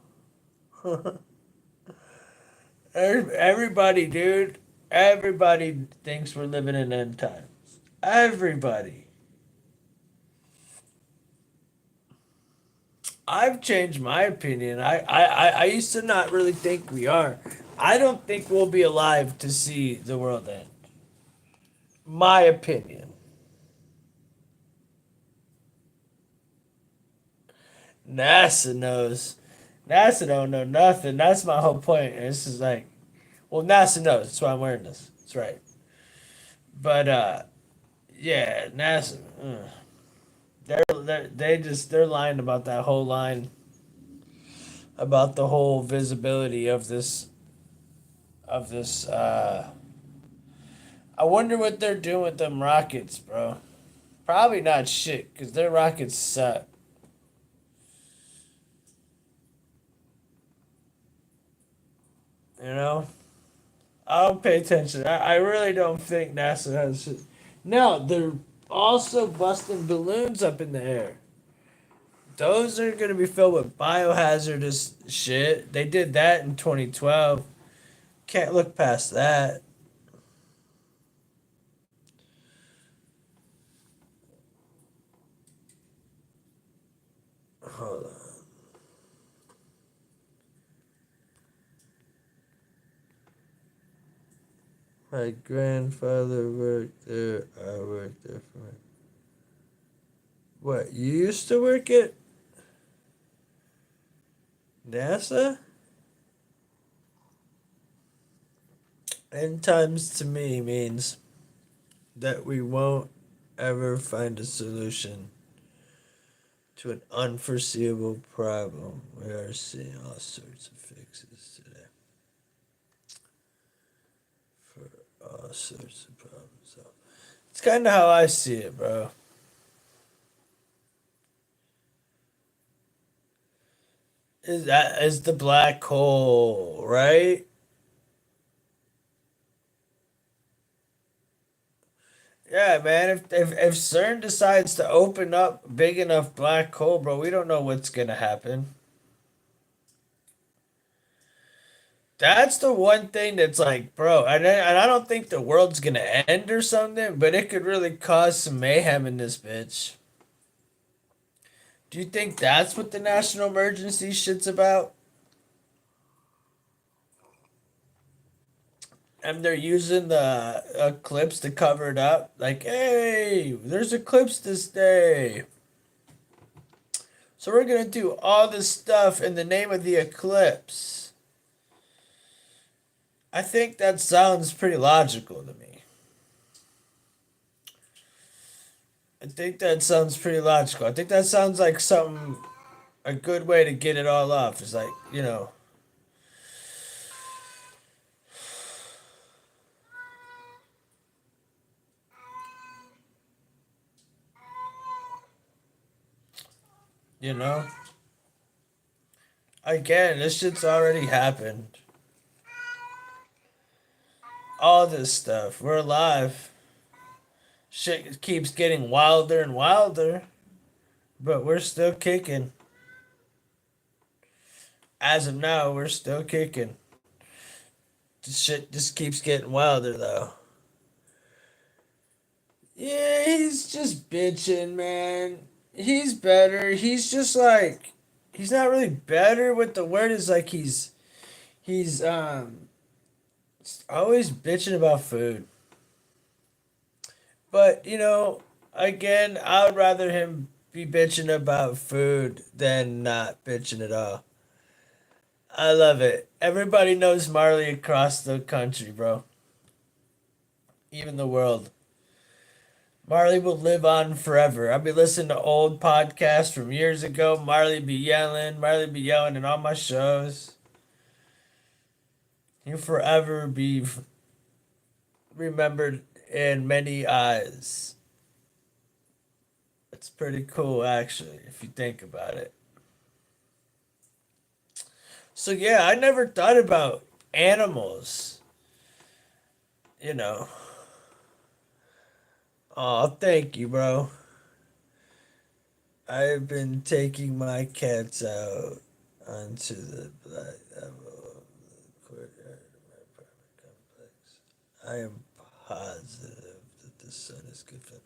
Everybody, dude. Everybody thinks we're living in end times. Everybody. I've changed my opinion. I used to not really think we are. I don't think we'll be alive to see the world end. My opinion. NASA knows. NASA don't know nothing. That's my whole point. This is like, well, NASA knows. That's why I'm wearing this. That's right. But yeah, NASA. They're lying about that whole line about the whole visibility of this. I wonder what they're doing with them rockets, bro. Probably not shit, cause their rockets suck. You know, I don't pay attention. I really don't think NASA has shit. No, they're also busting balloons up in the air. Those are gonna be filled with biohazardous shit. They did that in 2012. Can't look past that. Hold on. My grandfather worked there. I worked there for my. What, you used to work at NASA? End times to me means that we won't ever find a solution to an unforeseeable problem. We are seeing all sorts of fixes today for all sorts of problems. So it's kind of how I see it, bro. Is the black hole, right? Yeah, man. If CERN decides to open up big enough black hole, bro, we don't know what's gonna happen. That's the one thing that's like, bro, and I don't think the world's gonna end or something, but it could really cause some mayhem in this bitch. Do you think that's what the national emergency shit's about? And they're using the eclipse to cover it up? Like, hey, there's eclipse this day. So we're gonna do all this stuff in the name of the eclipse. I think that sounds pretty logical to me. I think that sounds pretty logical. I think that sounds like something a good way to get it all off. Is like, you know. Again, this shit's already happened. All this stuff. We're alive. Shit keeps getting wilder and wilder, but we're still kicking. As of now, we're still kicking. This shit just keeps getting wilder though. Yeah, he's just bitching, man. He's better. He's just like he's not really better. What the word is like he's always bitching about food. But again, I would rather him be bitching about food than not bitching at all. I love it. Everybody knows Marley across the country, bro. Even the world. Marley will live on forever. I'll be listening to old podcasts from years ago. Marley be yelling in all my shows. He'll forever be remembered in many eyes. It's pretty cool, actually, if you think about it. So yeah, I never thought about animals. You know. Oh, thank you, bro. I've been taking my cats out onto the black level of the courtyard of my apartment complex. I am positive that the sun is good for them.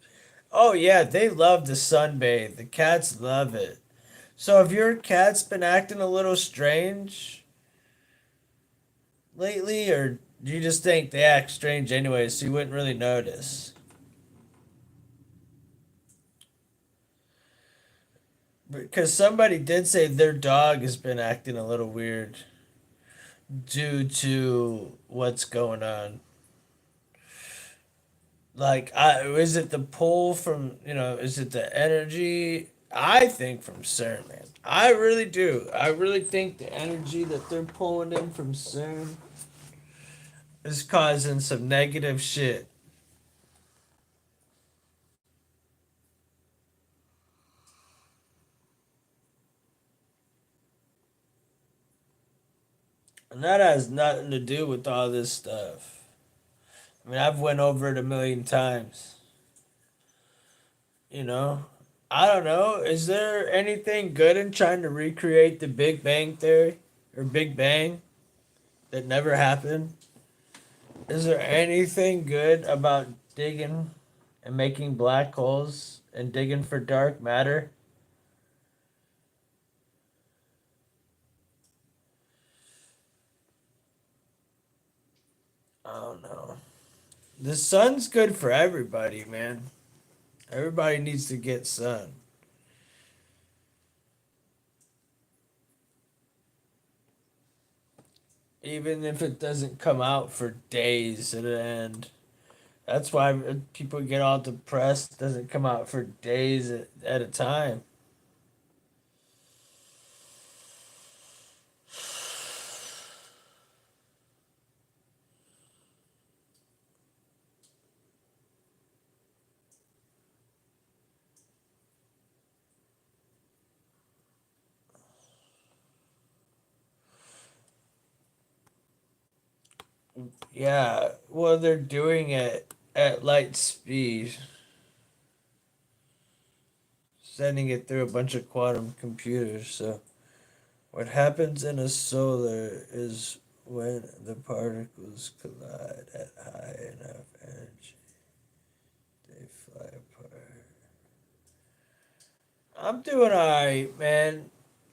Oh yeah, they love to sunbathe. The cats love it. So if your cat's been acting a little strange lately, or do you just think they act strange anyway, so you wouldn't really notice? Because somebody did say their dog has been acting a little weird due to what's going on. Like, is it the pull from, is it the energy? I think from CERN, man. I really do. I really think the energy that they're pulling in from CERN is causing some negative shit. And that has nothing to do with all this stuff. I mean, I've went over it a million times. You know, I don't know. Is there anything good in trying to recreate the Big Bang Theory or Big Bang that never happened? Is there anything good about digging and making black holes and digging for dark matter? I don't know. The sun's good for everybody, man. Everybody needs to get sun. Even if it doesn't come out for days at an end. That's why people get all depressed. It doesn't come out for days at a time. Yeah, well, they're doing it at light speed, sending it through a bunch of quantum computers. So, what happens in a solar is when the particles collide at high enough energy, they fly apart. I'm doing alright, man.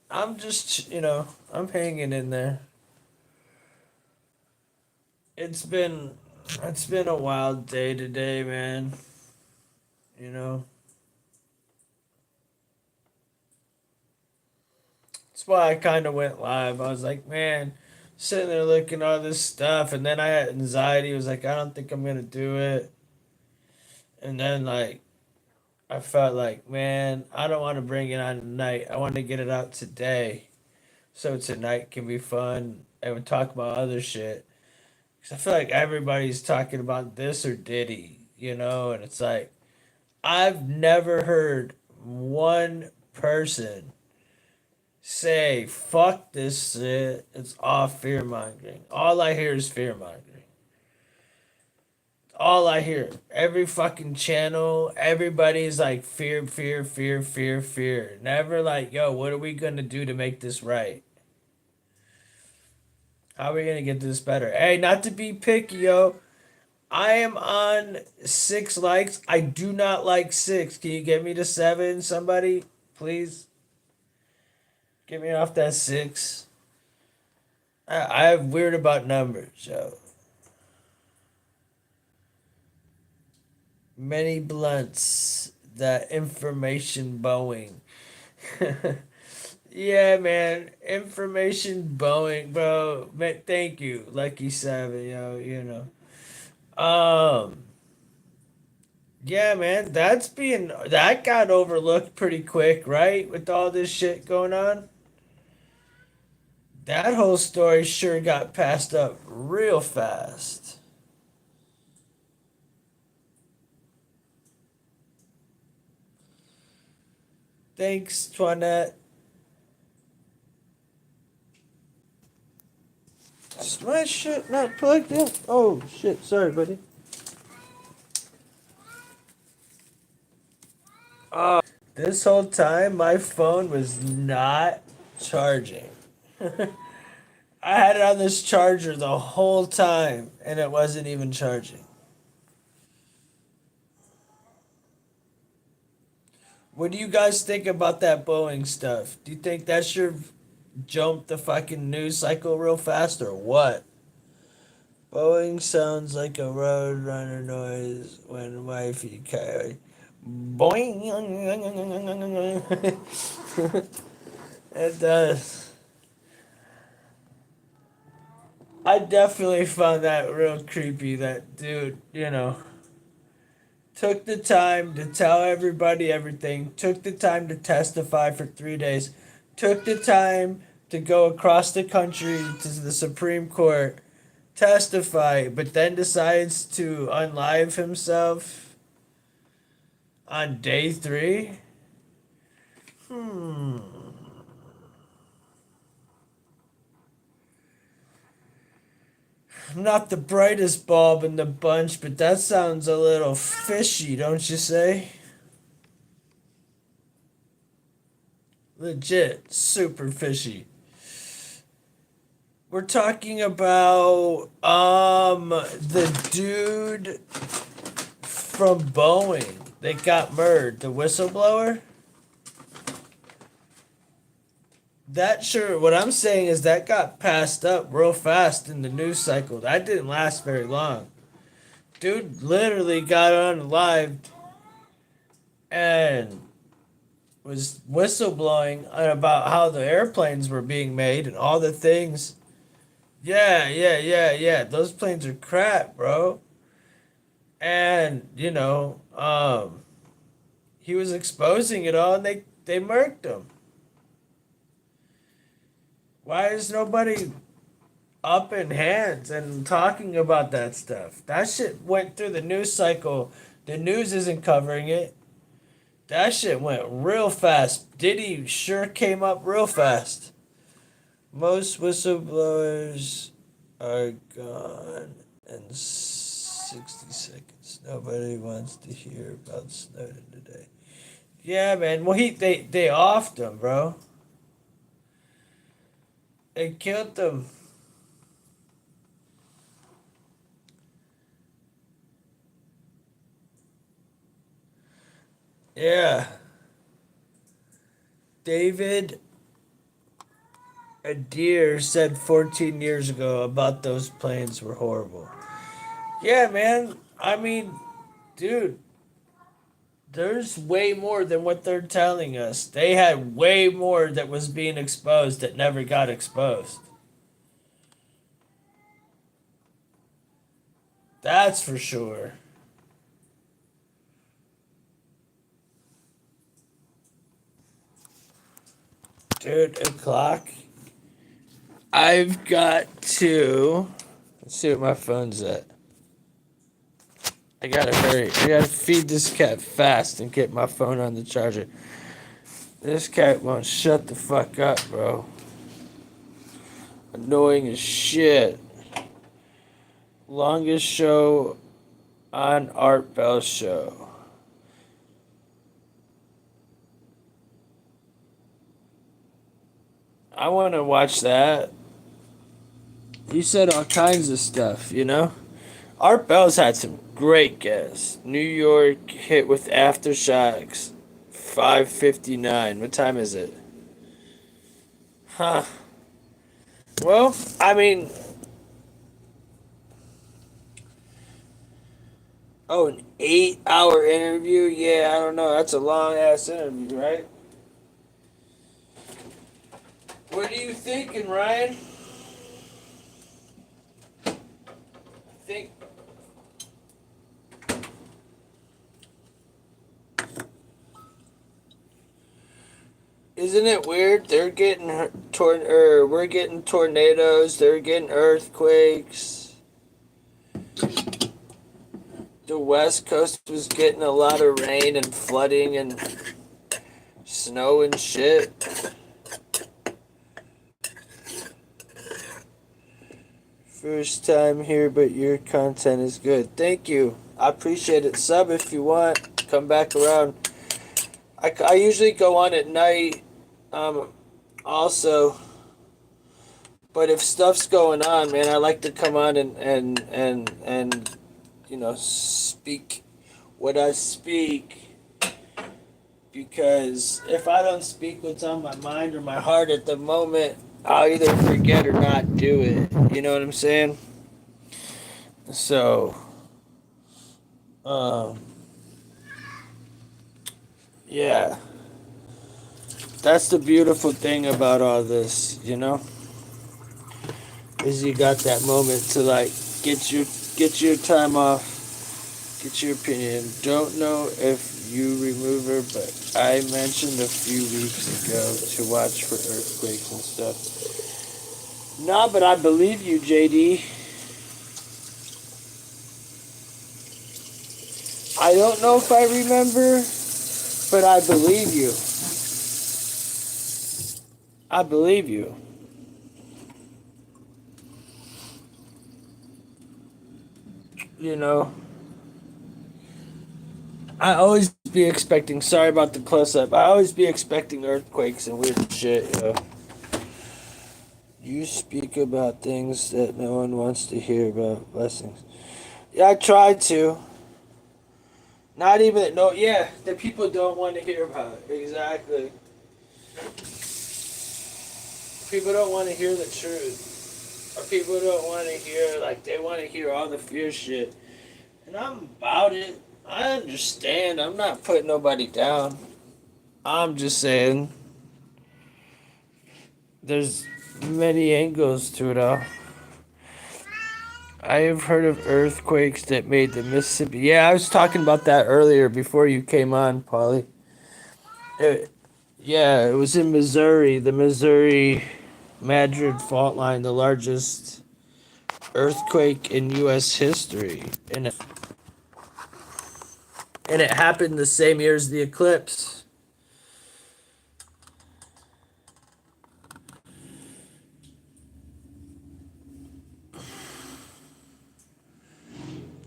I'm just, I'm hanging in there. It's been, it's been a wild day today, man. You know, that's why I kind of went live. I was like, man, sitting there looking at all this stuff, and then I had anxiety. I was like, I don't think I'm gonna do it. And then like I felt like, man, I don't want to bring it on tonight. I want to get it out today, so tonight can be fun and we talk about other shit. Cause I feel like everybody's talking about this or Diddy, and it's like I've never heard one person say fuck this shit. It's all fear mongering. All I hear is fear mongering. All I hear, every fucking channel, everybody's like fear, fear, fear, fear, fear. Never like, yo, what are we gonna do to make this right? How are we gonna get this better? Hey, not to be picky, yo. I am on 6 likes. I do not like six. Can you get me to seven? Somebody, please get me off that six. I'm weird about numbers, yo. Many blunts. That information Boeing. Yeah, man. Information Boeing, bro. Man, thank you, Lucky Seven, yo. Um. Yeah, man. That got overlooked pretty quick, right? With all this shit going on, that whole story sure got passed up real fast. Thanks, Toinette. Is my shit not plugged in? Oh shit, sorry buddy. This whole time my phone was not charging. I had it on this charger the whole time and it wasn't even charging. What do you guys think about that Boeing stuff? Do you think that should jump the fucking news cycle real fast or what? Boeing sounds like a roadrunner noise when wifey carry. Boing. It does. I definitely found that real creepy. That dude, took the time to tell everybody everything, took the time to testify for 3 days, took the time to go across the country to the Supreme Court, testify, but then decides to unlive himself on day three? Hmm. Not the brightest bulb in the bunch, but that sounds a little fishy, don't you say? Legit, super fishy. We're talking about the dude from Boeing that got murdered, the whistleblower. That sure, what I'm saying is that got passed up real fast in the news cycle. That didn't last very long. Dude literally got on live and was whistleblowing about how the airplanes were being made and all the things. Yeah. Those planes are crap, bro. And, he was exposing it all and they murked him. Why is nobody up in hands and talking about that stuff? That shit went through the news cycle. The news isn't covering it. That shit went real fast. Diddy sure came up real fast. Most whistleblowers are gone in 60 seconds. Nobody wants to hear about Snowden today. Yeah, man. Well, they offed him, bro. They killed him. Yeah. David Adair said 14 years ago about those planes were horrible. Yeah, man. I mean, dude, there's way more than what they're telling us. They had way more that was being exposed that never got exposed. That's for sure. Dude, a clock. I've got to. Let's see what my phone's at. I gotta hurry. I gotta feed this cat fast and get my phone on the charger. This cat won't shut the fuck up, bro. Annoying as shit. Longest show on Art Bell show. I want to watch that. You said all kinds of stuff, you know? Art Bell's had some great guests. New York hit with Aftershocks. 5:59. What time is it? Huh. Well, I mean, oh, an 8-hour interview? Yeah, I don't know. That's a long ass interview, right? What are you thinking, Ryan? I think. Isn't it weird? They're getting we're getting tornadoes. They're getting earthquakes. The West Coast was getting a lot of rain and flooding and snow and shit. First time here, but your content is good. Thank you. I appreciate it. Sub if you want. Come back around. I usually go on at night. Um, also, but if stuff's going on, man, I like to come on and speak what I speak, because if I don't speak what's on my mind or my heart at the moment, I'll either forget or not do it. You know what I'm saying? So, um, yeah, that's the beautiful thing about all this, is you got that moment to like get your time off, get your opinion. Don't know if you remove her, but I mentioned a few weeks ago to watch for earthquakes and stuff. Nah, but I believe you, JD. I don't know if I remember, but I believe you. I believe you. You know, I always be expecting. Sorry about the close up. I always be expecting earthquakes and weird shit. You speak about things that no one wants to hear about. Blessings. Yeah, I tried to. Not even no. Yeah, that people don't want to hear about. Exactly. People don't want to hear the truth, or people don't want to hear like they want to hear all the fear shit. And I'm about it. I understand. I'm not putting nobody down. I'm just saying there's many angles to it all. I have heard of earthquakes that made the Mississippi. Yeah, I was talking about that earlier before you came on, Polly. Yeah, it was in Missouri, the Missouri Madrid fault line, the largest earthquake in U.S. history, and it happened the same year as the eclipse.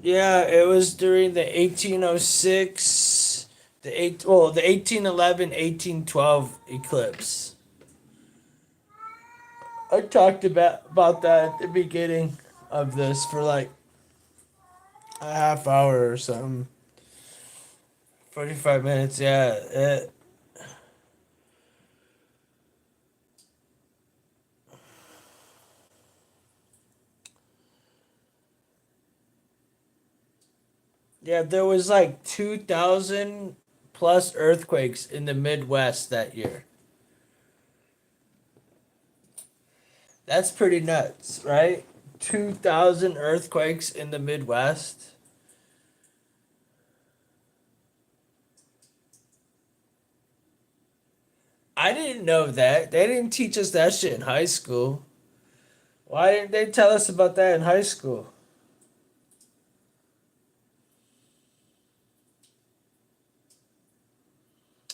Yeah, it was during the 1806, the 1811 1812 eclipse. I talked about that at the beginning of this for like a half hour or something. 45 minutes, yeah. Yeah, there was like 2,000 plus earthquakes in the Midwest that year. That's pretty nuts, right? 2,000 earthquakes in the Midwest. I didn't know that. They didn't teach us that shit in high school. Why didn't they tell us about that in high school?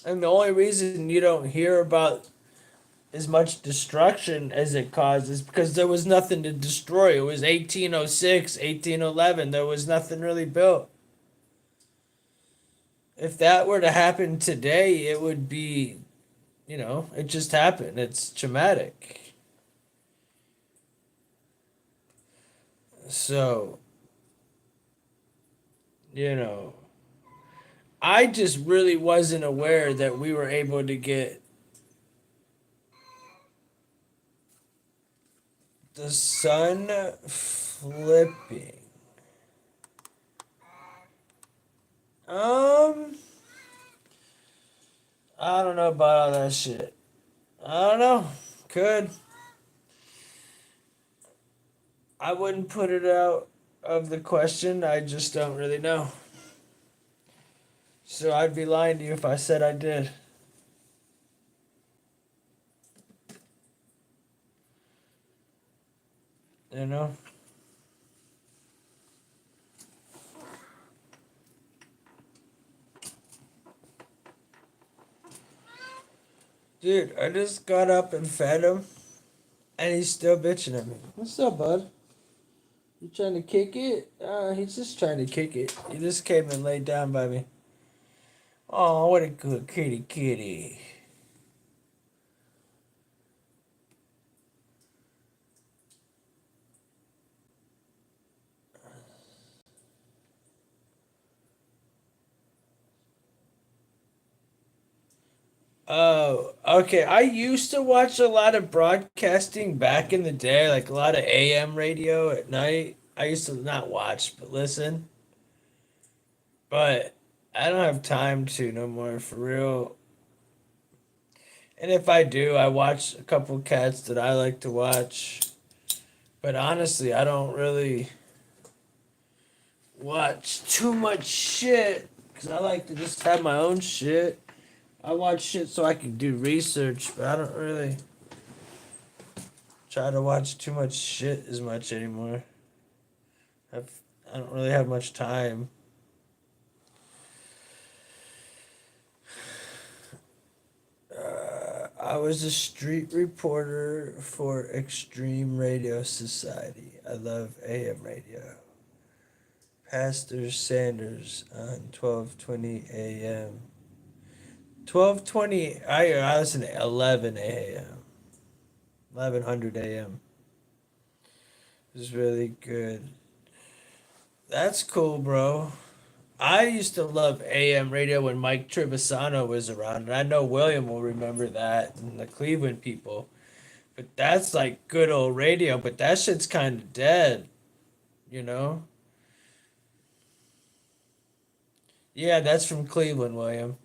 And the only reason you don't hear about as much destruction as it caused is because there was nothing to destroy. It was 1806, 1811. There was nothing really built. If that were to happen today, it would be, it just happened. It's traumatic. So, you know, I just really wasn't aware that we were able to get the sun flipping. Um, I don't know about all that shit. I don't know. Could. I wouldn't put it out of the question. I just don't really know. So I'd be lying to you if I said I did. You know? Dude, I just got up and fed him, and he's still bitching at me. What's up, bud? You trying to kick it? He's just trying to kick it. He just came and laid down by me. Oh, what a good kitty kitty. Oh, okay. I used to watch a lot of broadcasting back in the day, like a lot of AM radio at night. I used to not watch, but listen. But I don't have time to no more for real. And if I do, I watch a couple cats that I like to watch. But honestly, I don't really watch too much shit because I like to just have my own shit. I watch shit so I can do research, but I don't really try to watch too much shit as much anymore. I've, I don't really have much time. I was a street reporter for Extreme Radio Society. I love AM radio. Pastor Sanders on 12:20 a.m. 12:20. I listen to 11 a.m. 1100 a.m. It was really good. That's cool, bro. I used to love AM radio when Mike Tribisano was around, and I know William will remember that and the Cleveland people. But that's like good old radio, but that shit's kind of dead, you know? Yeah, that's from Cleveland, William.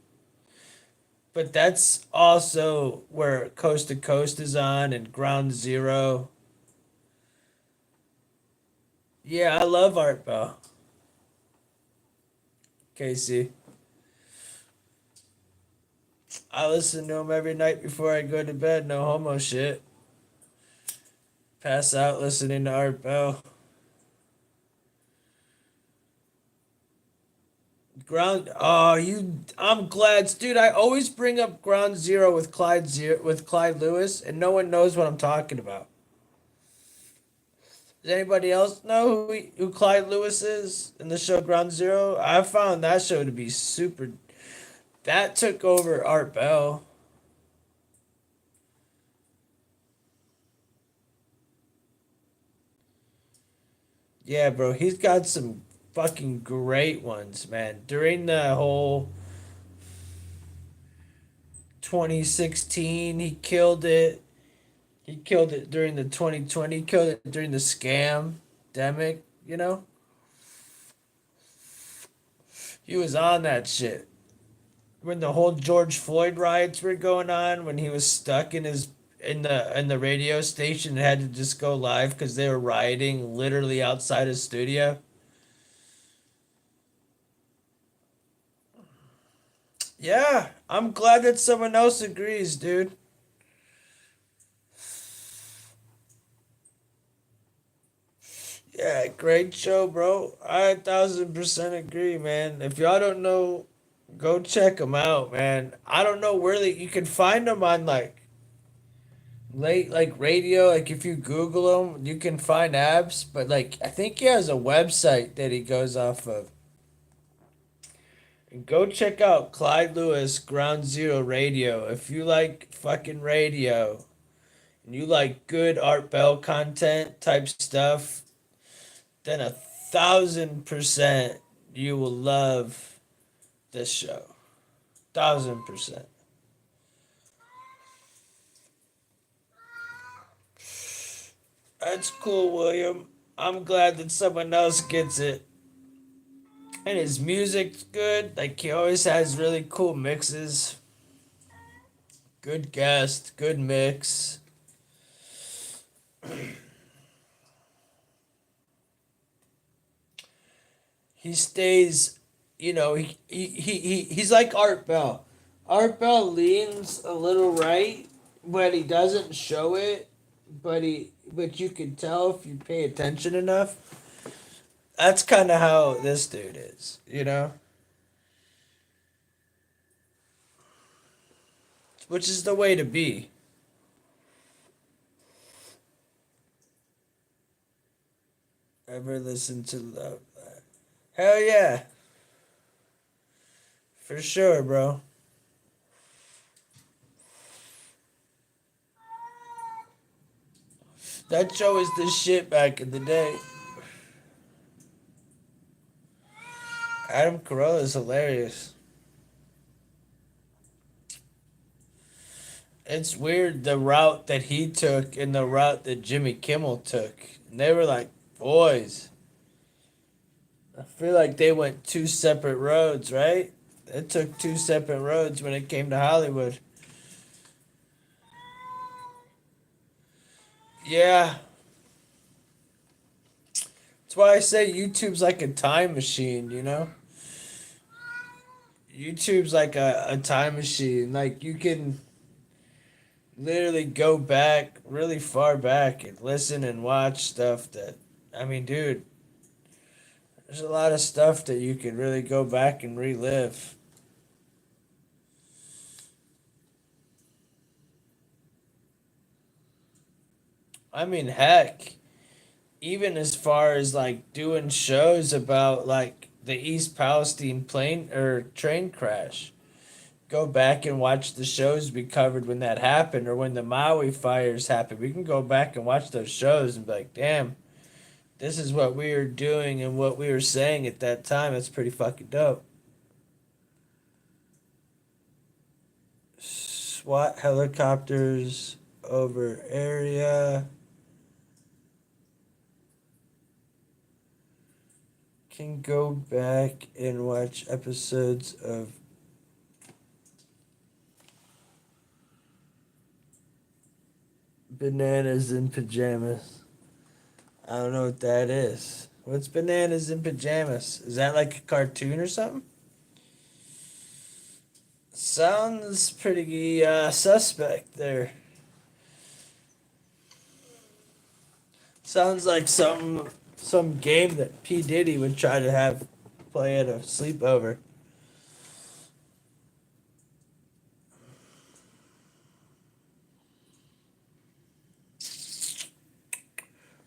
But that's also where Coast to Coast is on and Ground Zero. Yeah, I love Art Bell. Casey. I listen to him every night before I go to bed. No homo shit. Pass out listening to Art Bell. Ground. Oh, you. I'm glad, dude. I always bring up Ground Zero with Clyde Lewis, and no one knows what I'm talking about. Does anybody else know who Clyde Lewis is in the show Ground Zero? I found that show to be super. That took over Art Bell. Yeah, bro, he's got some fucking great ones, man. During the whole 2016, he killed it. He killed it during the 2020. He killed it during the scam demic. You know, he was on that shit when the whole George Floyd riots were going on. When he was stuck in the radio station and had to just go live because they were rioting literally outside his studio. Yeah, I'm glad that someone else agrees, dude. Yeah, great show, bro. I 1,000% agree, man. If y'all don't know, go check them out, man. I don't know where you can find them on like late like radio. Like if you Google them, you can find apps. But like I think he has a website that he goes off of. And go check out Clyde Lewis Ground Zero Radio if you like fucking radio and you like good Art Bell content type stuff. Then 1,000% you will love this show. 1,000%. That's cool, William. I'm glad that someone else gets it. And his music's good. Like he always has really cool mixes. Good guest, good mix. He stays, he's like Art Bell. Art Bell leans a little right, but he doesn't show it. But you can tell if you pay attention enough. That's kind of how this dude is, which is the way to be. Ever listen to Love? Hell yeah, for sure, bro. That show was the shit back in the day. Adam Carolla is hilarious. It's weird the route that he took and the route that Jimmy Kimmel took. And they were like boys. I feel like they went two separate roads, right? They took two separate roads when it came to Hollywood. Yeah. That's why I say YouTube's like a time machine, you know? YouTube's like a time machine. Like you can literally go back really far back and listen and watch stuff that I mean, dude, there's a lot of stuff that you can really go back and relive. I mean, heck, even as far as like doing shows about like the East Palestine plane or train crash. Go back and watch the shows we covered when that happened or when the Maui fires happened. We can go back and watch those shows and be like, damn, this is what we were doing and what we were saying at that time. That's pretty fucking dope. SWAT helicopters over area. Can go back and watch episodes of Bananas in Pajamas. I don't know what that is. What's Bananas in Pajamas? Is that like a cartoon or something? Sounds pretty suspect there. Sounds like some game that P Diddy would try to have play at a sleepover.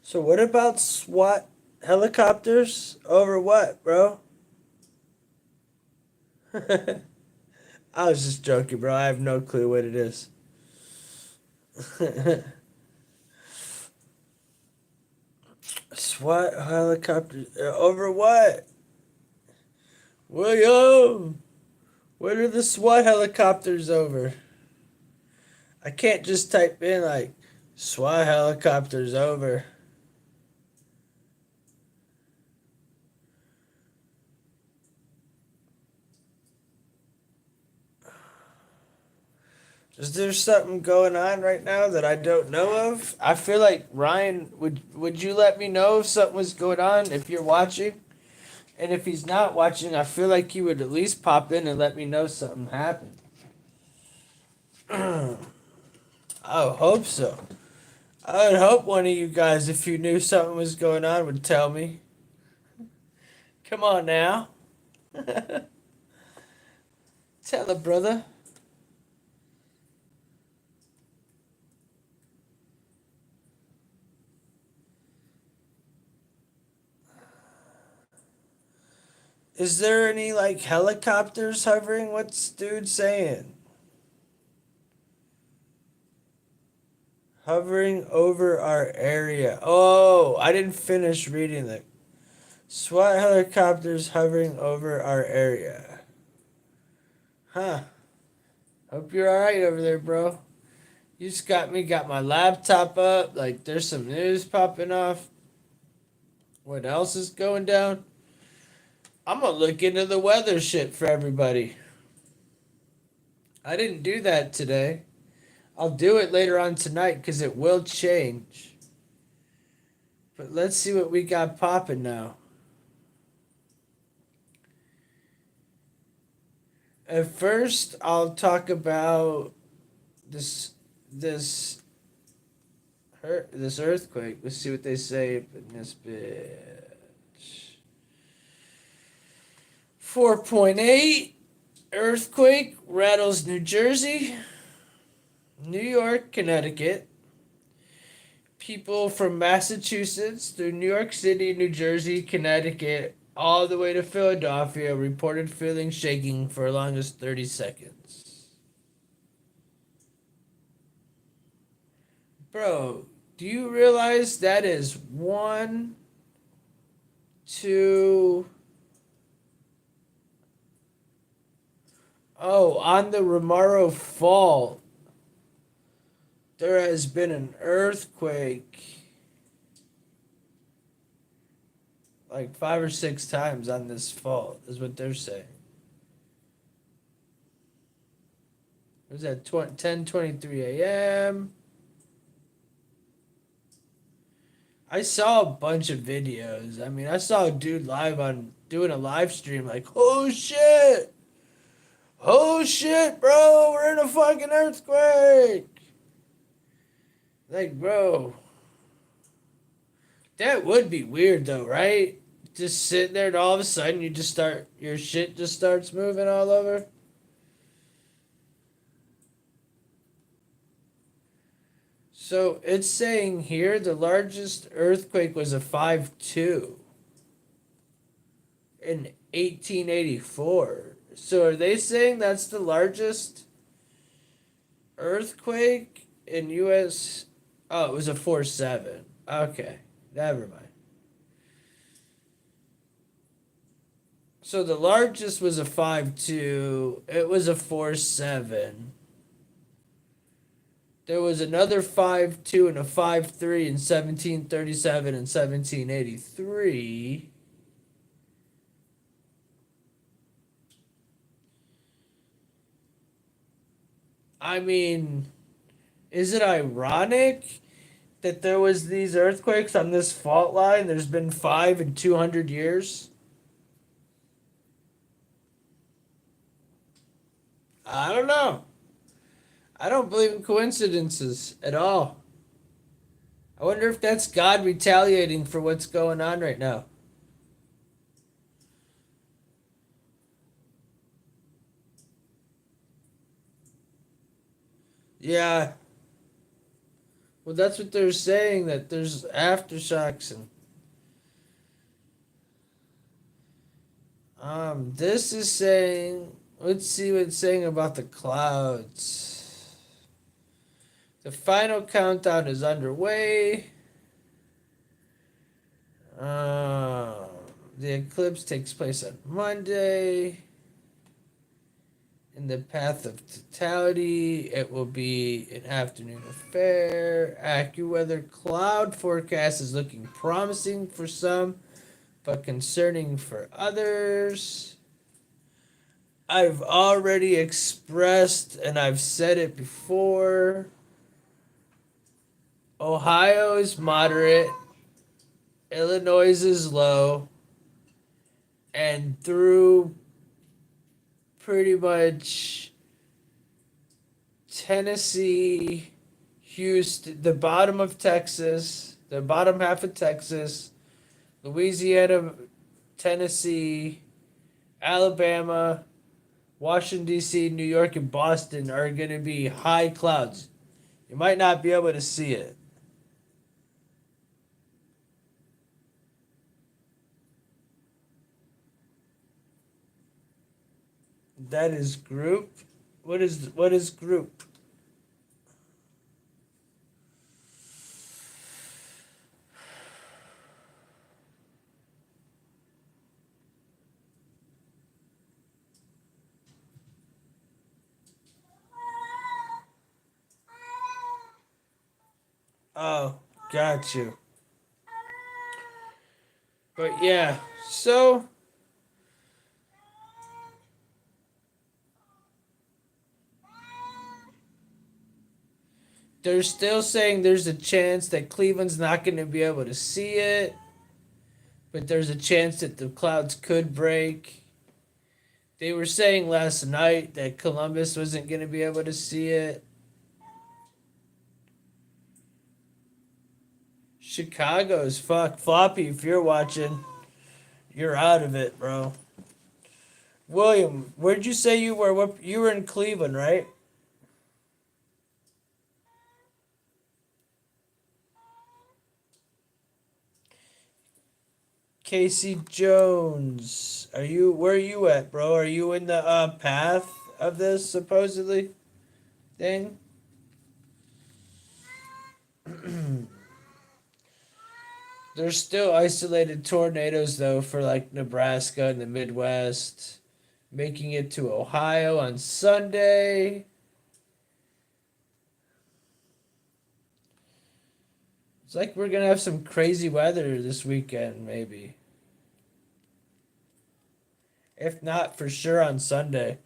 So what about SWAT helicopters over what, bro? I was just joking, bro. I have no clue what it is. SWAT helicopters over what? William, what are the SWAT helicopters over? I can't just type in like SWAT helicopters over. Is there something going on right now that I don't know of? I feel like Ryan would you let me know if something was going on if you're watching? And if he's not watching, I feel like he would at least pop in and let me know something happened. I hope so. I would hope one of you guys, if you knew something was going on, would tell me. Come on now. Tell a brother. Is there any like helicopters hovering? What's dude saying? Hovering over our area. Oh, I didn't finish reading that. SWAT helicopters hovering over our area. Huh. Hope you're alright over there, bro. You just got my laptop up. Like, there's some news popping off. What else is going down? I'm gonna look into the weather shit for everybody. I didn't do that today. I'll do it later on tonight because it will change. But let's see what we got popping now. At first, I'll talk about this this this earthquake. Let's see what they say in this bitch. 4.8 earthquake rattles New Jersey, New York, Connecticut, People from Massachusetts through New York City, New Jersey, Connecticut, all the way to Philadelphia reported feeling shaking for as long as 30 seconds. Bro, do you realize that is one, two, oh, on the Romaro Fault, there has been an earthquake like 5 or 6 times on this fault, is what they're saying. It was at 10:23 a.m. I saw a bunch of videos. I mean, I saw a dude live on doing a live stream like, "Oh shit! Oh shit, bro, we're in a fucking earthquake." Like, bro, that would be weird though, right? Just sitting there and all of a sudden you just start your shit just starts moving all over. So it's saying here the largest earthquake was a 5.2 in 1884. So are they saying that's the largest earthquake in US? Oh, it was a 4.7. Okay, never mind. So the largest was a 5.2. It was a 4.7. There was another 5.2 and a 5.3 in 1737 and 1783. I mean, is it ironic that there was these earthquakes on this fault line? There's been 5 in 200 years. I don't know. I don't believe in coincidences at all. I wonder if that's God retaliating for what's going on right now. Yeah. Well, that's what they're saying, that there's aftershocks and this is saying, let's see what it's saying about the clouds. The final countdown is underway. Um, the eclipse takes place on Monday. In the path of totality, it will be an afternoon affair. AccuWeather cloud forecast is looking promising for some, but concerning for others. I've already expressed, and I've said it before, Ohio is moderate, Illinois is low, and through pretty much Tennessee, Houston, the bottom of Texas, the bottom half of Texas, Louisiana, Tennessee, Alabama, Washington, D.C., New York, and Boston are going to be high clouds. You might not be able to see it. That is group. What is group? Oh, got you. But yeah, so they're still saying there's a chance that Cleveland's not going to be able to see it, but there's a chance that the clouds could break. They were saying last night that Columbus wasn't going to be able to see it. Chicago's fuck floppy. If you're watching, you're out of it, bro. William, where'd you say you were? What you were in Cleveland, right? Casey Jones, where are you at, bro? Are you in the path of this supposedly thing? There's still isolated tornadoes though for like Nebraska and the Midwest, making it to Ohio on Sunday. It's like we're gonna have some crazy weather this weekend, maybe. If not, for sure on Sunday.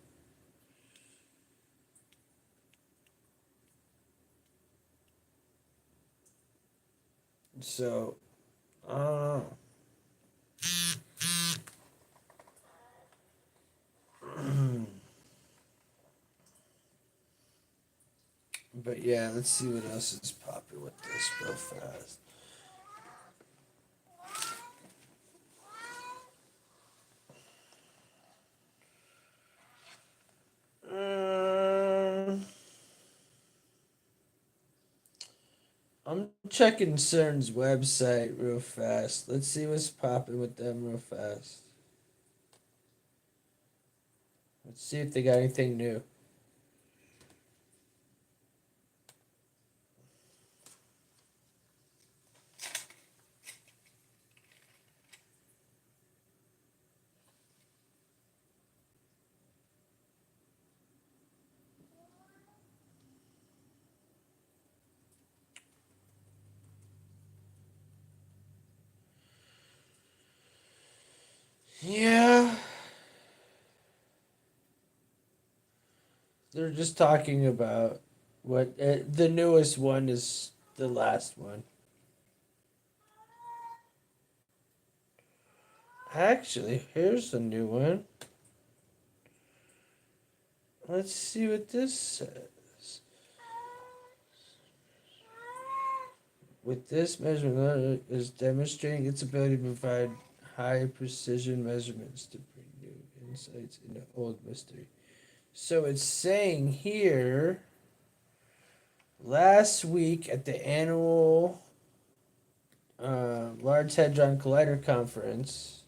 So, I don't know. But yeah, let's see what else is popping with this real fast. I'm checking CERN's website real fast. Let's see what's popping with them real fast. Let's see if they got anything new. Yeah, they're just talking about what the newest one is the last one. Actually, here's a new one. Let's see what this says. With this measurement is demonstrating its ability to provide high precision measurements to bring new insights into old mystery. So it's saying here last week at the annual Large Hadron Collider Conference,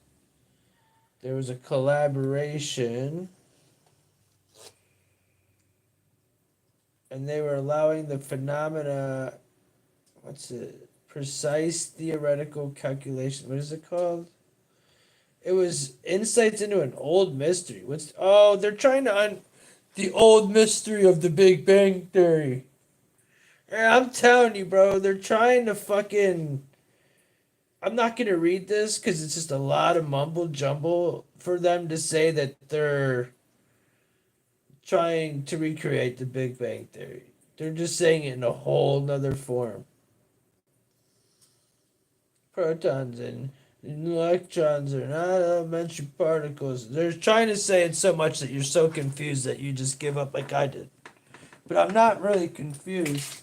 there was a collaboration and they were allowing the phenomena, what's it? Precise theoretical calculation. What is it called? It was insights into an old mystery. They're trying to the old mystery of the Big Bang Theory. Yeah, I'm telling you, bro, they're trying to fucking. I'm not gonna read this because it's just a lot of mumble jumble for them to say that they're trying to recreate the Big Bang Theory. They're just saying it in a whole nother form. Protons and electrons are not elementary particles. They're trying to say it so much that you're so confused that you just give up like I did. But I'm not really confused.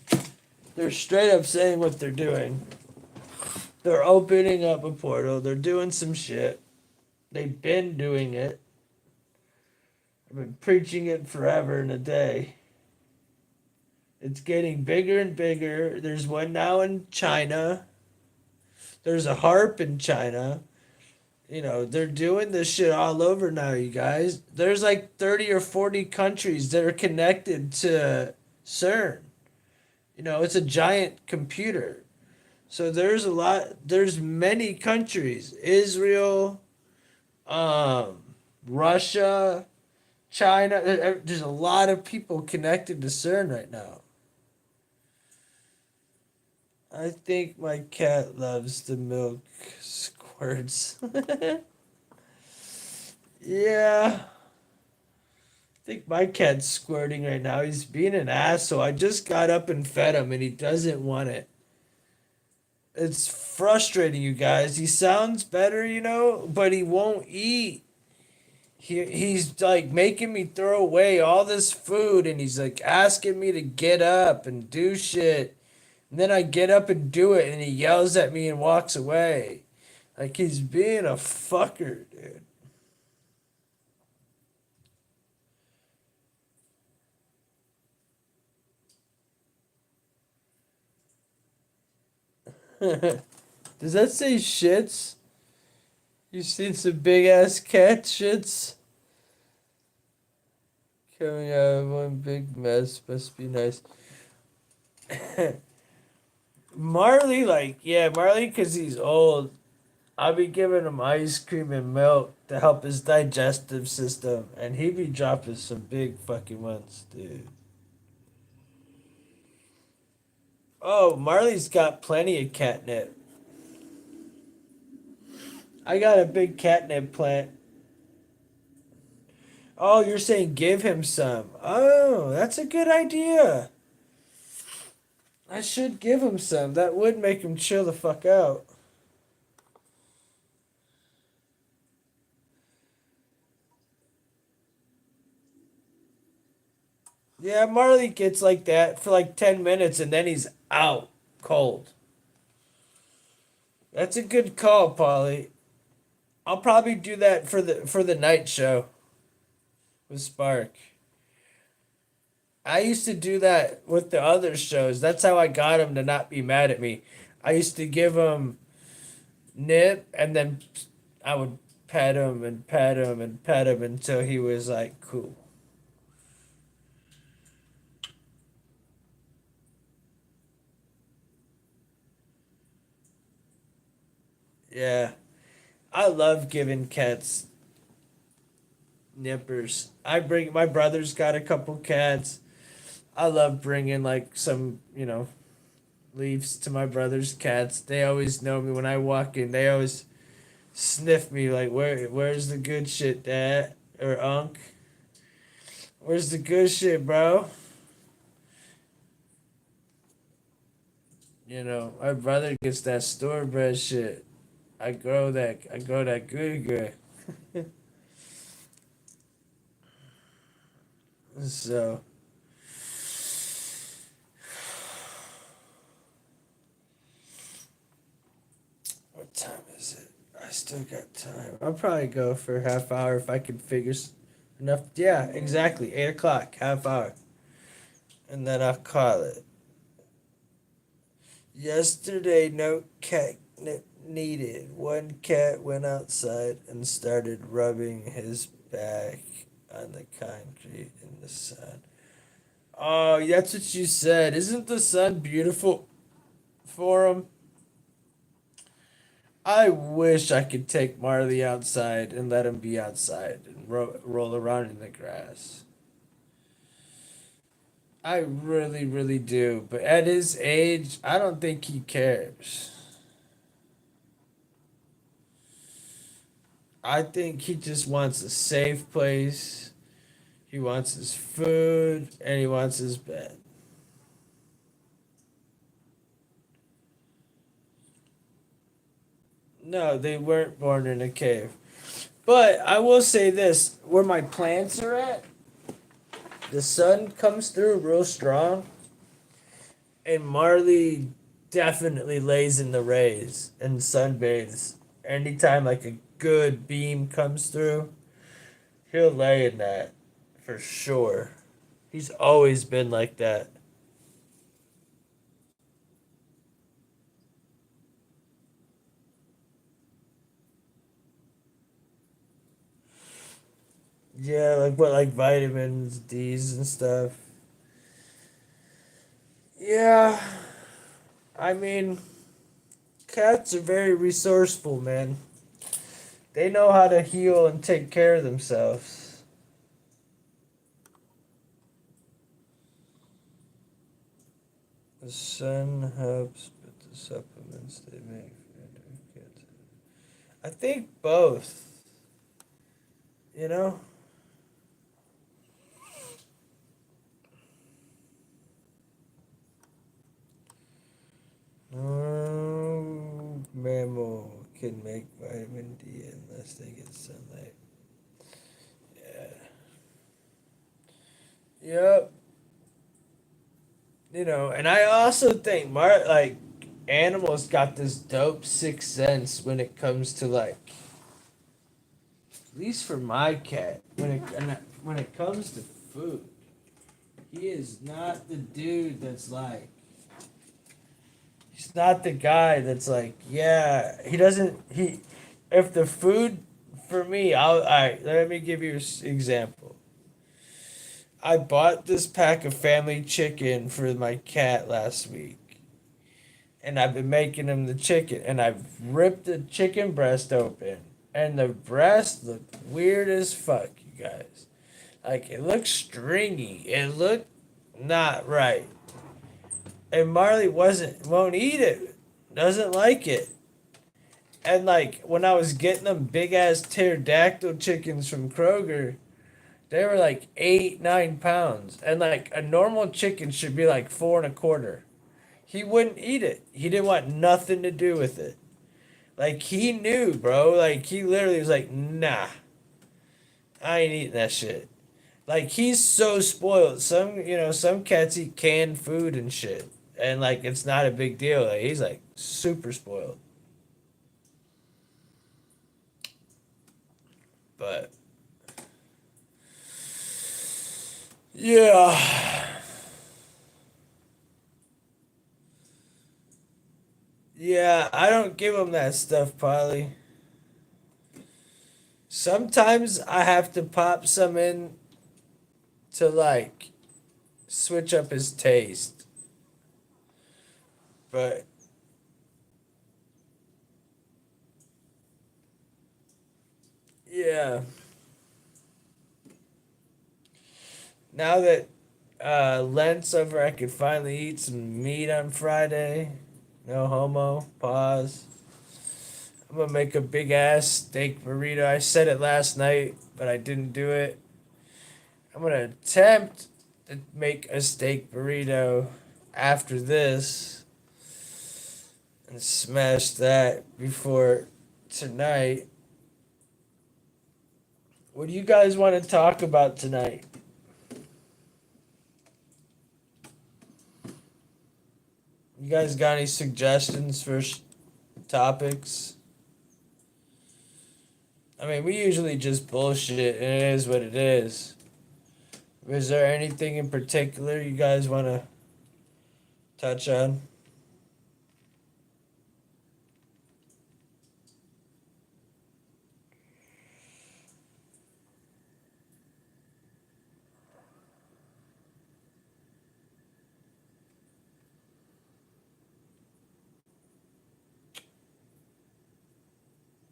They're straight up saying what they're doing. They're opening up a portal. They're doing some shit. They've been doing it. I've been preaching it forever and a day. It's getting bigger and bigger. There's one now in China. There's a harp in China. You know, they're doing this shit all over now, you guys. There's like 30 or 40 countries that are connected to CERN. You know, it's a giant computer. So there's many countries. Israel, Russia, China. There's a lot of people connected to CERN right now. I think my cat loves the milk squirts. Yeah. I think my cat's squirting right now. He's being an asshole. I just got up and fed him and he doesn't want it. It's frustrating, you guys. He sounds better, but he won't eat. He's like making me throw away all this food and he's like asking me to get up and do shit. And then I get up and do it and he yells at me and walks away. Like he's being a fucker, dude. Does that say shits? You seen some big ass cat shits coming out of one big mess. Must be nice. Marley, like, yeah, Marley, because he's old. I'll be giving him ice cream and milk to help his digestive system, and he be dropping some big fucking ones, dude. Oh, Marley's got plenty of catnip. I got a big catnip plant. Oh, you're saying give him some. Oh, that's a good idea. I should give him some. That would make him chill the fuck out. Yeah, Marley gets like that for like 10 minutes and then he's out cold. That's a good call, Polly. I'll probably do that for the night show with Spark. I used to do that with the other shows. That's how I got him to not be mad at me. I used to give him nip and then I would pet him and pet him and pet him until he was like cool. Yeah. I love giving cats nippers. I bring my brother's got a couple cats. I love bringing like some, leaves to my brother's cats. They always know me when I walk in. They always sniff me like, where's the good shit, Dad or Unc? Where's the good shit, bro? My brother gets that store bred shit. I grow that good good. So what time is it? I still got time. I'll probably go for a half hour if I can figure enough. Yeah, exactly. 8 o'clock, half hour. And then I'll call it. Yesterday, no cat needed. One cat went outside and started rubbing his back on the concrete in the sun. Oh, that's what you said. Isn't the sun beautiful for him? I wish I could take Marley outside and let him be outside and roll around in the grass. I really, really do. But at his age, I don't think he cares. I think he just wants a safe place. He wants his food and he wants his bed. No, they weren't born in a cave. But I will say this where my plants are at, the sun comes through real strong, and Marley definitely lays in the rays and sunbathes. Anytime like a good beam comes through, he'll lay in that for sure. He's always been like that. Yeah, like what, like vitamins, D's, and stuff. Yeah, I mean, cats are very resourceful, man. They know how to heal and take care of themselves. The sun helps, but the supplements they make for cats. I think both. You know? No mammal can make vitamin D unless they get sunlight. Yeah. Yep. And I also think like animals got this dope sixth sense when it comes to like, at least for my cat, when it comes to food, he is not the dude that's like, he's not the guy that's like, yeah, he doesn't, if the food for me, all right, let me give you an example. I bought this pack of family chicken for my cat last week, and I've been making him the chicken, and I've ripped the chicken breast open, and the breast looked weird as fuck, you guys. Like it looked stringy. It looked not right. And Marley won't eat it. Doesn't like it. And like when I was getting them big ass pterodactyl chickens from Kroger, they were like 8, 9 pounds. And like a normal chicken should be like 4 and a quarter. He wouldn't eat it. He didn't want nothing to do with it. Like he knew, bro. Like he literally was like, nah, I ain't eating that shit. Like he's so spoiled. Some cats eat canned food and shit. And like it's not a big deal. Like he's like super spoiled. But yeah. Yeah, I don't give him that stuff, Polly. Sometimes I have to pop some in to like switch up his taste. But yeah, now that Lent's over, I could finally eat some meat on Friday. No homo. Pause. I'm gonna make a big ass steak burrito. I said it last night, but I didn't do it. I'm gonna attempt to make a steak burrito after this and smash that before tonight. What do you guys want to talk about tonight? You guys got any suggestions for topics? I mean, we usually just bullshit, and it is what it is. Is there anything in particular you guys want to touch on?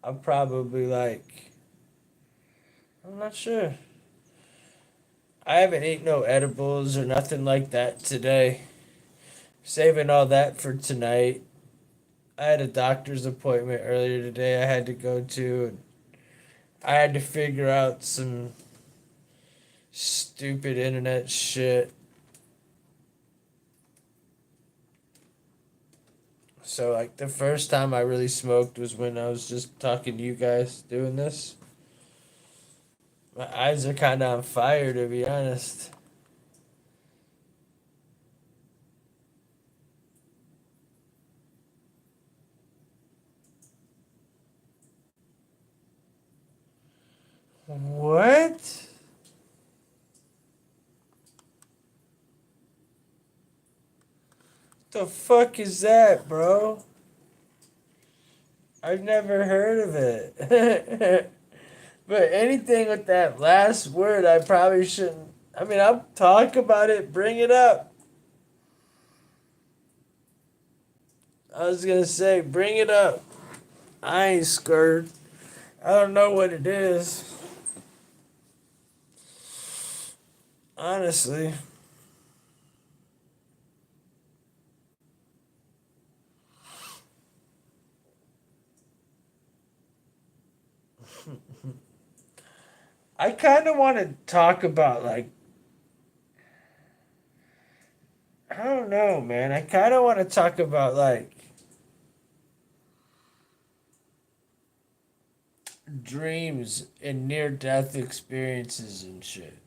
I'm probably like, I'm not sure. I haven't eaten no edibles or nothing like that today. Saving all that for tonight. I had a doctor's appointment earlier today I had to go to, and I had to figure out some stupid internet shit. So, like, the first time I really smoked was when I was just talking to you guys doing this. My eyes are kind of on fire, to be honest. What? The fuck is that, bro? I've never heard of it. But anything with that last word, I probably shouldn't. I mean, I'll talk about it, bring it up. I was gonna say, bring it up. I ain't scared. I don't know what it is. Honestly. I kind of want to talk about, like, I don't know, man. I kind of want to talk about, like, dreams and near death experiences and shit.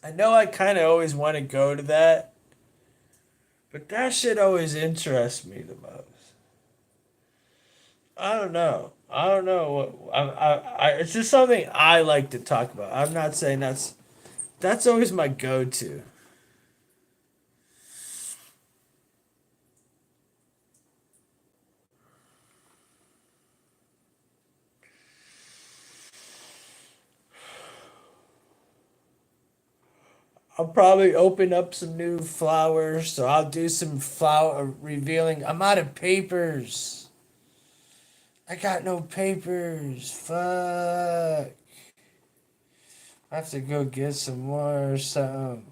I know I kind of always want to go to that, but that shit always interests me the most. I don't know. I don't know what it's just something I like to talk about. I'm not saying that's always my go-to. I'll probably open up some new flowers, so I'll do some flower revealing. I'm out of papers. I got no papers. Fuck. I have to go get some more or something.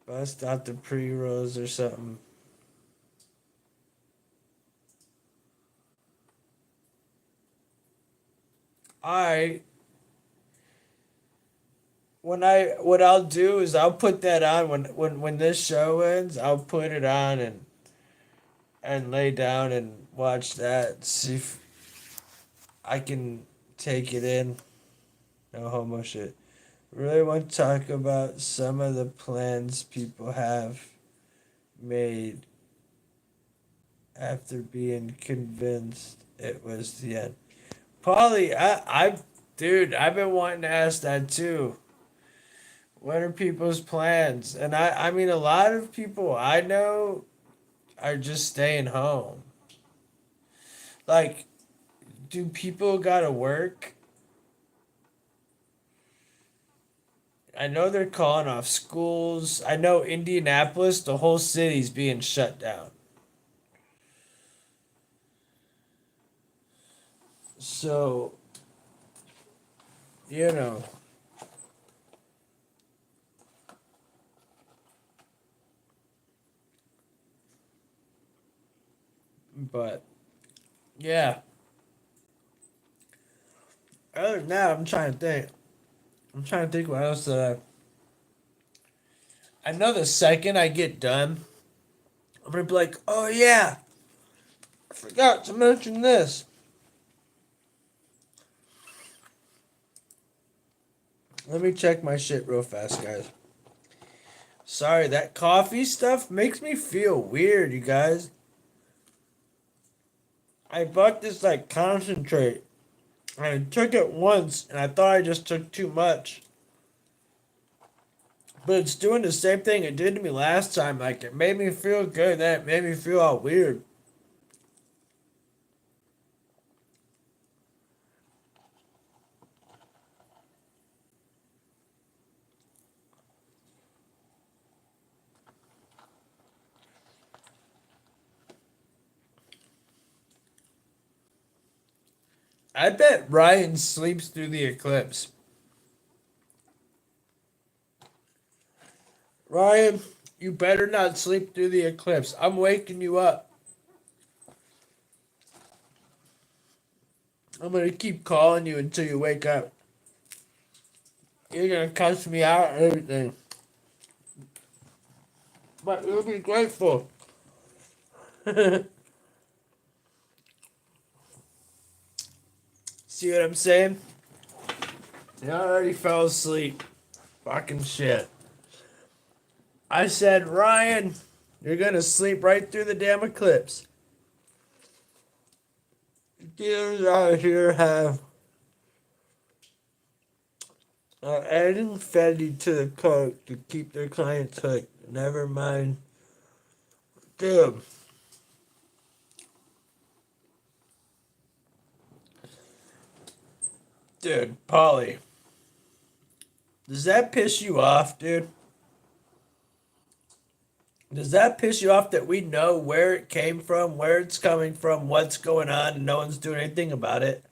Bust out the pre-rolls or something. Alright. What I'll do is I'll put that on when this show ends, I'll put it on and lay down and watch that. See if I can take it in. No homo shit. Really want to talk about some of the plans people have made after being convinced it was the end. Paulie, dude, I've been wanting to ask that too. What are people's plans? And I mean, a lot of people I know are just staying home. Like, do people gotta work? I know they're calling off schools. I know Indianapolis, the whole city's being shut down. So, you know, but yeah. Other than that, I'm trying to think. I'm trying to think what else. I know the second I get done, I'm gonna be like, oh yeah, I forgot to mention this. Let me check my shit real fast, guys. Sorry, that coffee stuff makes me feel weird, you guys. I bought this like concentrate. I took it once and I thought I just took too much. But it's doing the same thing it did to me last time. Like it made me feel good, then it made me feel all weird. I bet Ryan sleeps through the eclipse. Ryan, you better not sleep through the eclipse. I'm waking you up. I'm gonna keep calling you until you wake up. You're gonna cuss me out and everything. But you'll be grateful. See what I'm saying? I already fell asleep. Fucking shit. I said, Ryan, you're gonna sleep right through the damn eclipse. Dealers out here have adding Fetty to the cart to keep their clients hooked. Never mind. Dude. Dude, Polly. Does that piss you off, dude? Does that piss you off that we know where it came from, where it's coming from, what's going on, and no one's doing anything about it?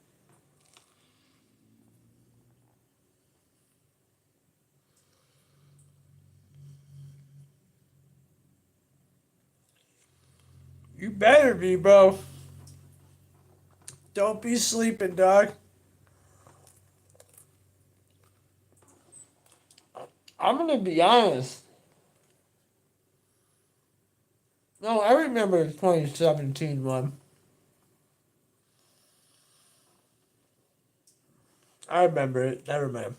You better be, bro. Don't be sleeping, dog. I'm gonna be honest. No, I remember the 2017 one. I remember it. Never mind.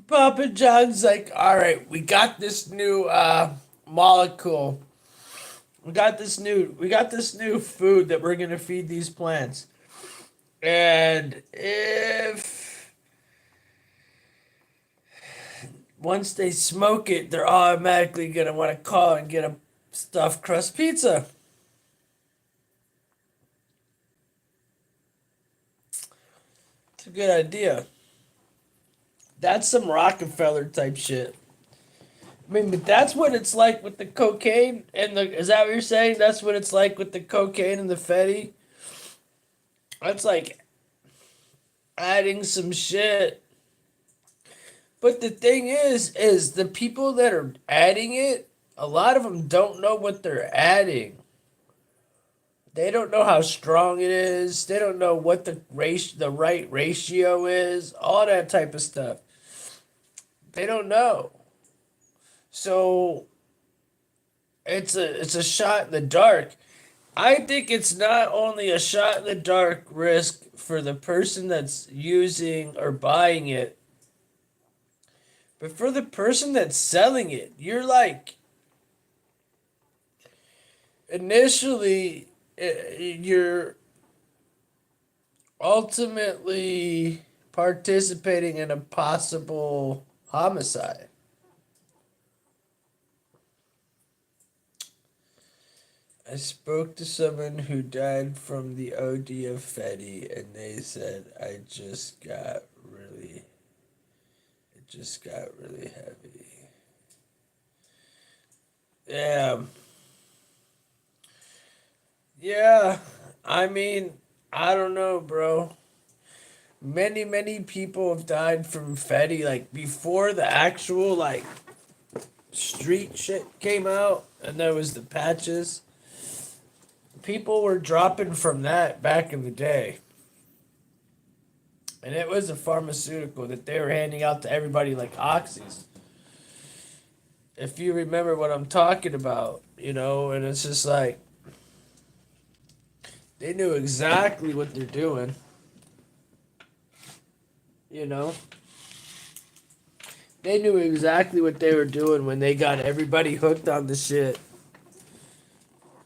Papa John's like, all right, we got this new molecule. We got this new food that we're gonna feed these plants. And if once they smoke it, they're automatically gonna want to call and get a stuffed crust pizza. It's a good idea. That's some Rockefeller type shit. I mean, but that's what it's like with the cocaine and the. Is that what you're saying? That's what it's like with the cocaine and the fetty. That's like adding some shit. But the thing is the people that are adding it, a lot of them don't know what they're adding. They don't know how strong it is. They don't know what the right ratio is. All that type of stuff. They don't know. So it's a shot in the dark. I think it's not only a shot in the dark risk for the person that's using or buying it, but for the person that's selling it. You're like initially you're ultimately participating in a possible homicide. I spoke to someone who died from the OD of Fetty, and they said, it just got really heavy. Yeah, yeah. I mean, I don't know, bro. Many people have died from Fetty, like before the actual like street shit came out, and there was the patches. People were dropping from that back in the day. And it was a pharmaceutical that they were handing out to everybody like oxys. If you remember what I'm talking about, and it's just like they knew exactly what they're doing, you know? They knew exactly what they were doing when they got everybody hooked on the shit,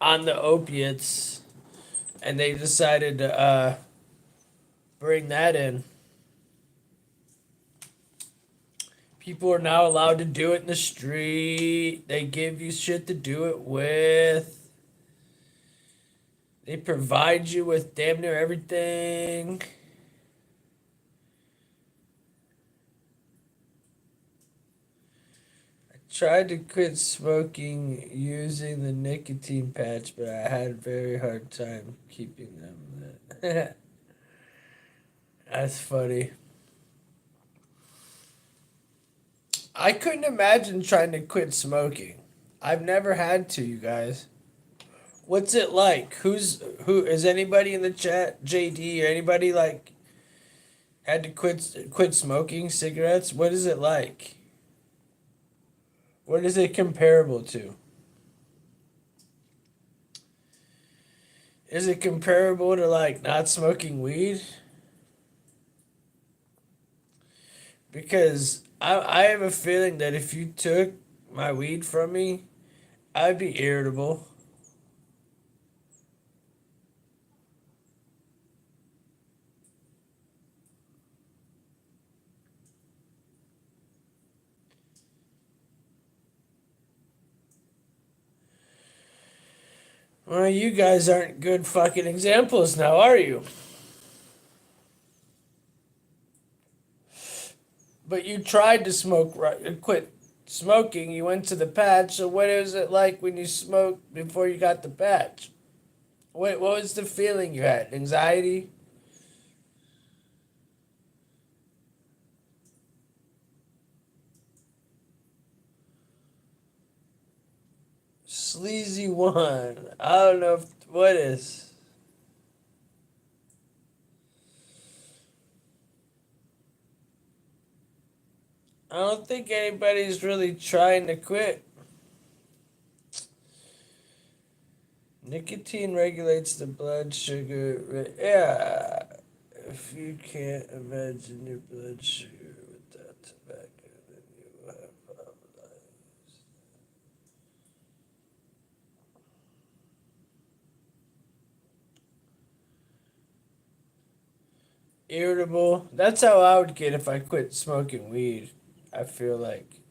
on the opiates, and they decided to bring that in. People are now allowed to do it in the street. They give you shit to do it with. They provide you with damn near everything. I tried to quit smoking using the nicotine patch, but I had a very hard time keeping them lit. That's funny. I couldn't imagine trying to quit smoking. I've never had to, you guys. What's it like? Who is anybody in the chat, JD or anybody like had to quit smoking cigarettes? What is it like? What is it comparable to? Is it comparable to like not smoking weed? Because I have a feeling that if you took my weed from me, I'd be irritable. Well, you guys aren't good fucking examples now, are you? But you tried to smoke, right? Quit smoking. You went to the patch. So what is it like when you smoked before you got the patch? What was the feeling you had? Anxiety? Sleazy one. I don't know what is. I don't think anybody's really trying to quit. Nicotine regulates the blood sugar. Yeah. If you can't imagine your blood sugar without tobacco, then you will have problems. Irritable. That's how I would get if I quit smoking weed. I feel like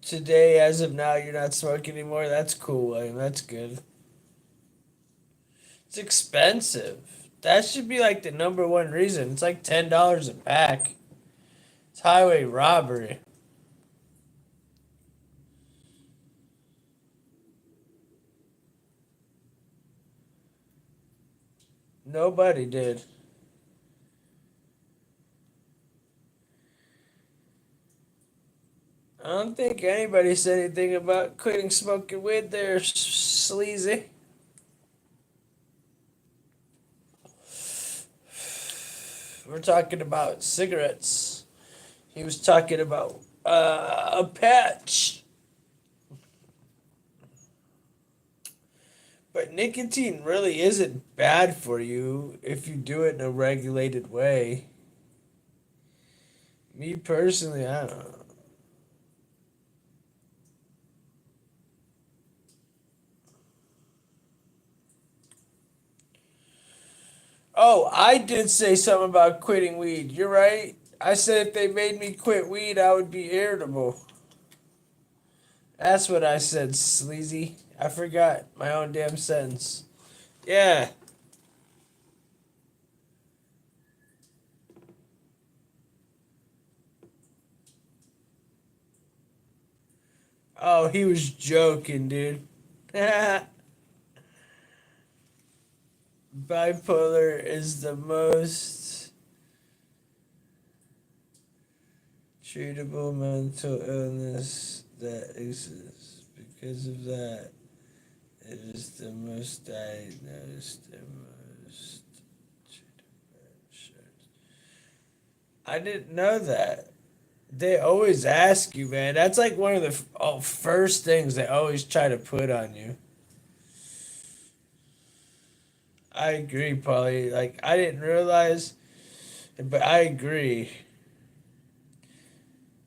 today, as of now, you're not smoking anymore. That's cool, William. That's good. It's expensive. That should be like the number one reason. It's like $10 a pack. It's highway robbery. Nobody did. I don't think anybody said anything about quitting smoking weed there, sleazy. We're talking about cigarettes. He was talking about a patch. But nicotine really isn't bad for you if you do it in a regulated way. Me personally, I don't know. Oh, I did say something about quitting weed. You're right. I said if they made me quit weed, I would be irritable. That's what I said, sleazy. I forgot my own damn sentence. Yeah. Oh, he was joking, dude. Bipolar is the most treatable mental illness that exists. Because of that, it is the most diagnosed and most treatable. I didn't know that. They always ask you, man. That's like one of the first things they always try to put on you. I agree, Polly. Like, I didn't realize, but I agree.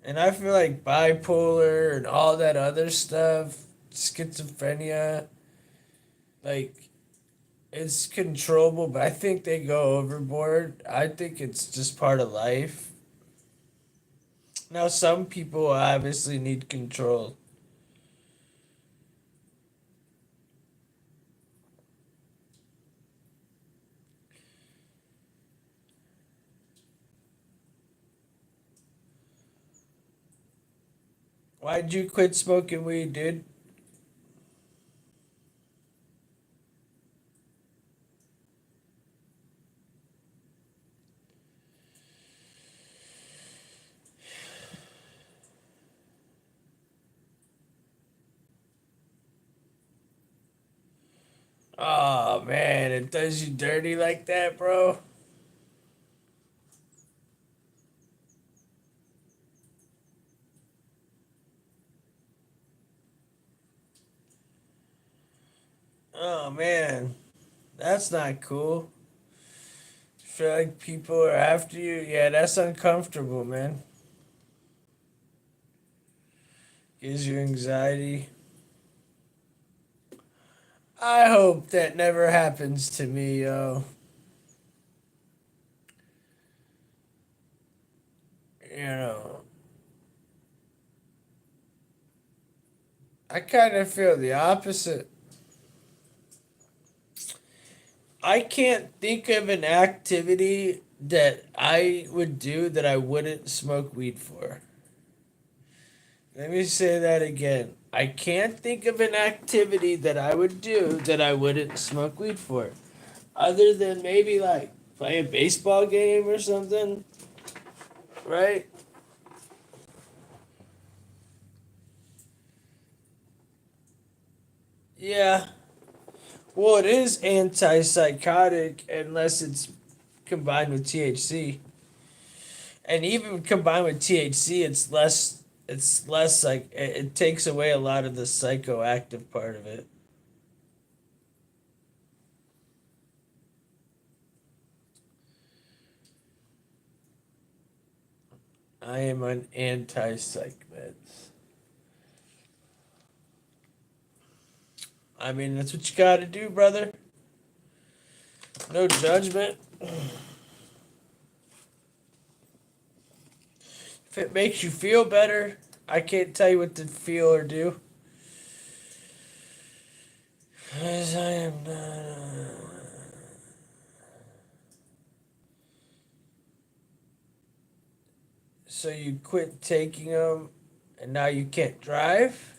And I feel like bipolar and all that other stuff, schizophrenia, like, it's controllable, but I think they go overboard. I think it's just part of life. Now, some people obviously need control. Why'd you quit smoking weed, dude? Oh man, it does you dirty like that, bro. Oh man, that's not cool. Feel like people are after you. Yeah, that's uncomfortable, man. Gives you anxiety. I hope that never happens to me, yo. You know, I kind of feel the opposite. I can't think of an activity that I would do that I wouldn't smoke weed for. Let me say that again. I can't think of an activity that I would do that I wouldn't smoke weed for. Other than maybe like play a baseball game or something, right? Yeah. Well, it is antipsychotic unless it's combined with THC. And even combined with THC, it's less like it takes away a lot of the psychoactive part of it. I am on anti-psych meds. I mean, that's what you got to do, brother. No judgment. If it makes you feel better, I can't tell you what to feel or do. 'Cause I am not. So you quit taking them, and now you can't drive?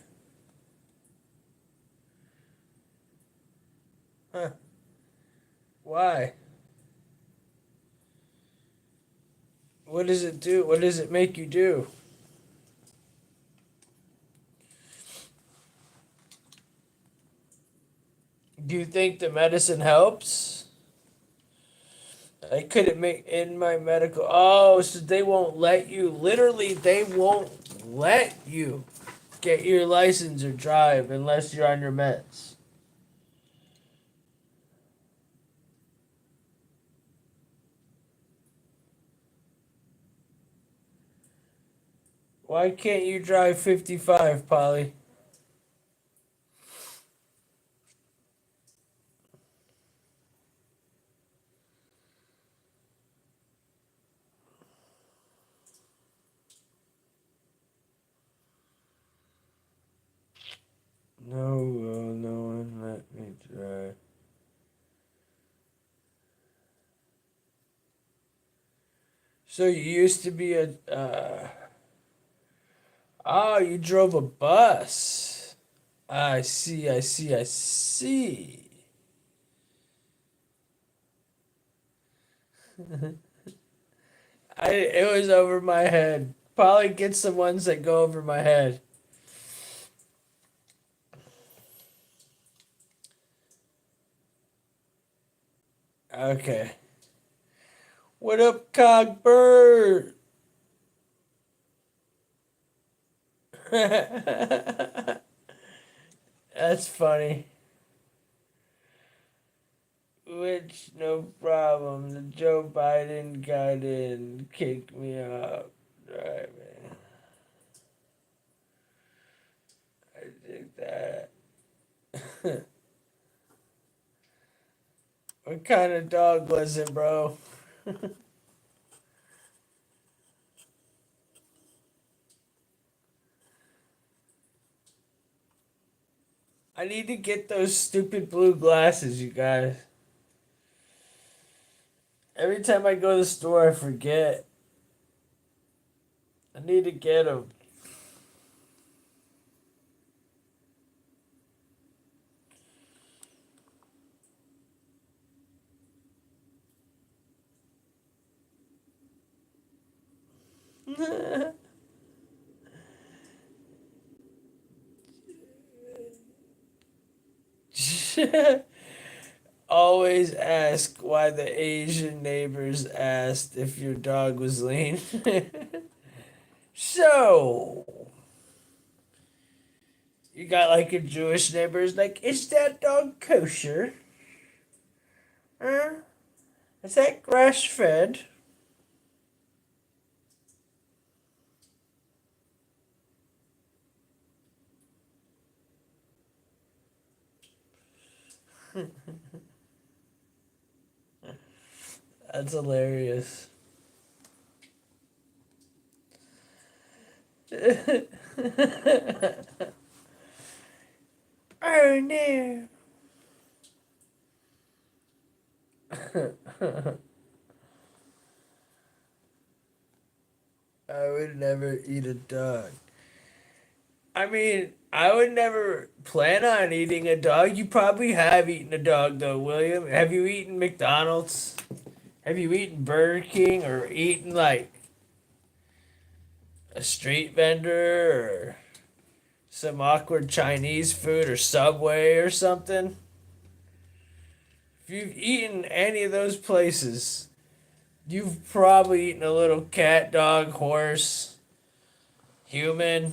Huh? Why? What does it do? What does it make you do? Do you think the medicine helps? I couldn't make in my medical. Oh, so they won't let you. Literally, they won't let you get your license or drive unless you're on your meds. Why can't you drive 55, Polly? No, no one let me drive. So you used to be a. Oh, you drove a bus. I see, I see, I see. It was over my head. Polly gets the ones that go over my head. Okay. What up, Cogbird? That's funny. Which, no problem. The Joe Biden got in, kicked me out. Driving. I think that. What kind of dog was it, bro? I need to get those stupid blue glasses, you guys. Every time I go to the store, I forget. I need to get them. Always ask why the Asian neighbors asked if your dog was lean. So, you got like a Jewish neighbors like, is that dog kosher? Huh? Is that grass fed? That's hilarious. Oh no. I would never eat a dog. I mean, I would never plan on eating a dog. You probably have eaten a dog though, William. Have you eaten McDonald's? Have you eaten Burger King or eaten like a street vendor or some awkward Chinese food or Subway or something? If you've eaten any of those places, you've probably eaten a little cat, dog, horse, human.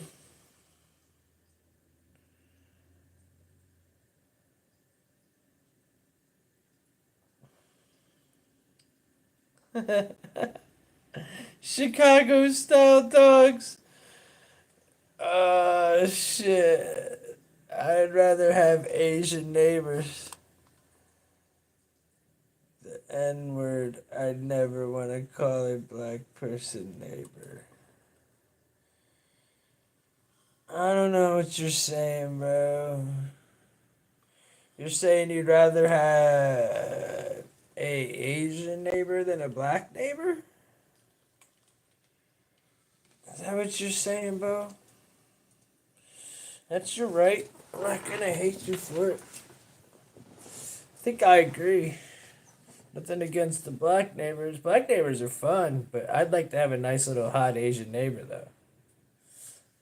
Chicago style dogs. Shit. I'd rather have Asian neighbors. The N word, I'd never want to call a black person neighbor. I don't know what you're saying, bro. You're saying you'd rather have a Asian neighbor than a black neighbor? Is that what you're saying, bro? That's your right. I'm not gonna hate you for it. I think I agree. Nothing against the black neighbors. Black neighbors are fun, but I'd like to have a nice little hot Asian neighbor, though.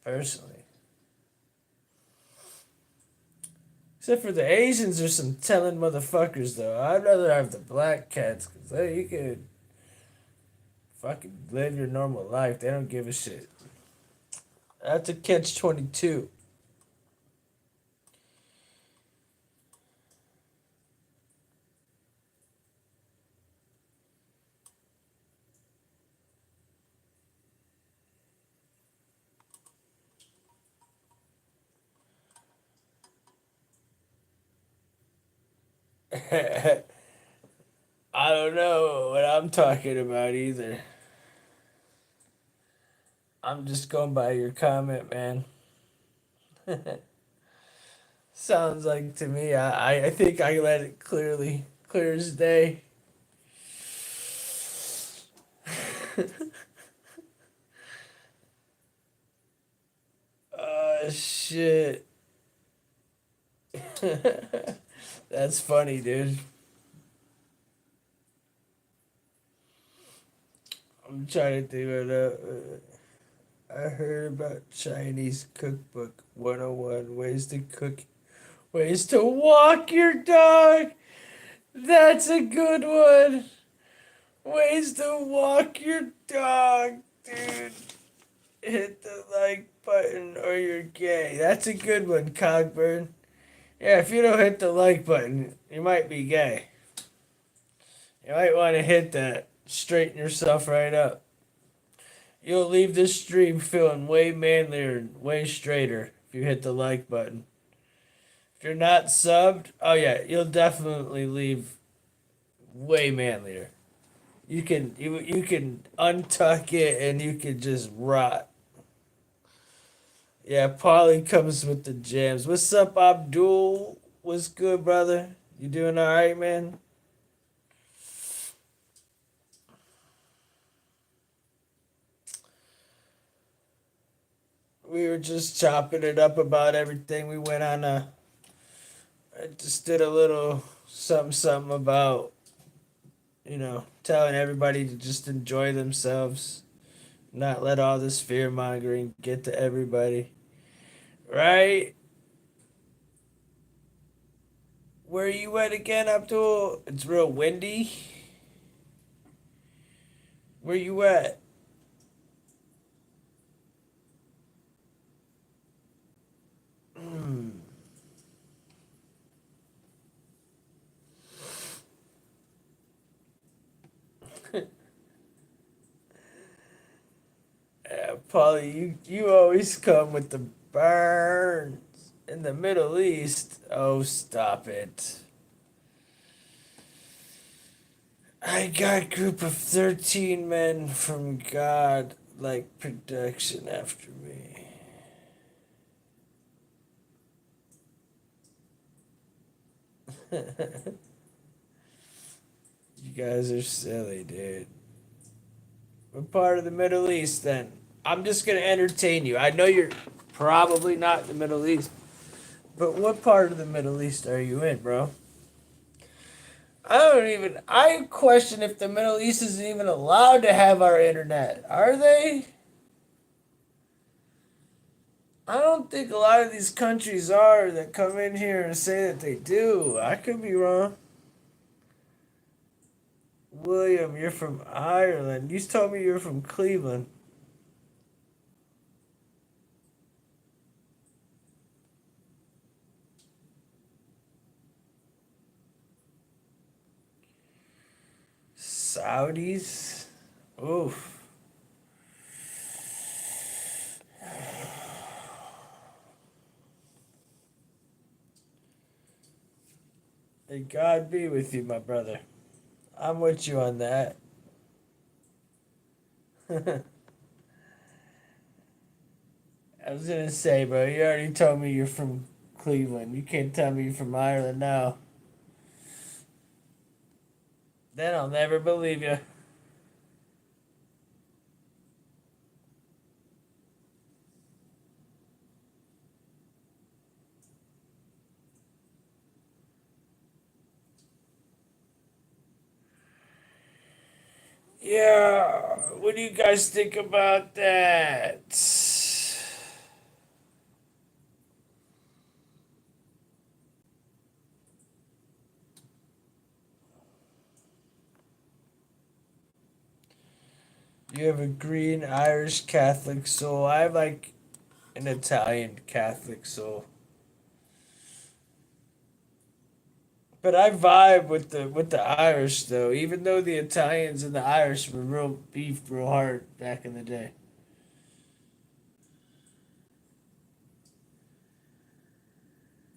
Personally. Except for the Asians, there's some telling motherfuckers, though. I'd rather have the black cats, because you could fucking live your normal life. They don't give a shit. That's a catch 22. I don't know what I'm talking about either. I'm just going by your comment, man. Sounds like to me, I think I let it clear as day. Oh, shit. That's funny, dude. I'm trying to do it up. I heard about Chinese cookbook 101 ways to walk your dog. That's a good one. Ways to walk your dog, dude. Hit the like button or you're gay. That's a good one, Cogburn. Yeah, if you don't hit the like button, you might be gay. You might want to hit that. Straighten yourself right up. You'll leave this stream feeling way manlier and way straighter if you hit the like button. If you're not subbed, oh yeah, you'll definitely leave way manlier. You can untuck it and you can just rot. Yeah, Polly comes with the jams. What's up, Abdul? What's good, brother? You doing all right, man? We were just chopping it up about everything. We went on a. I just did a little something about, telling everybody to just enjoy themselves, not let all this fear mongering get to everybody. Right? Where you at again, Abdul? It's real windy. Where you at? Hmm. Yeah, Polly, you always come with the burns in the Middle East. Oh, stop it. I got a group of 13 men from God like production after me. You guys are silly, dude. What part of the Middle East then? I'm just gonna entertain you. I know you're probably not in the Middle East, but what part of the Middle East are you in, bro? I question if the Middle East isn't even allowed to have our internet. Are they? I don't think a lot of these countries are that come in here and say that they do. I could be wrong. William, you're from Ireland. You told me you're from Cleveland. Saudis? Oof. May God be with you, my brother. I'm with you on that. I was gonna say, bro, you already told me you're from Cleveland. You can't tell me you're from Ireland now. Then I'll never believe you. Yeah, what do you guys think about that? You have a green Irish Catholic soul. I have like an Italian Catholic soul. But I vibe with the Irish though, even though the Italians and the Irish were real beef real hard back in the day.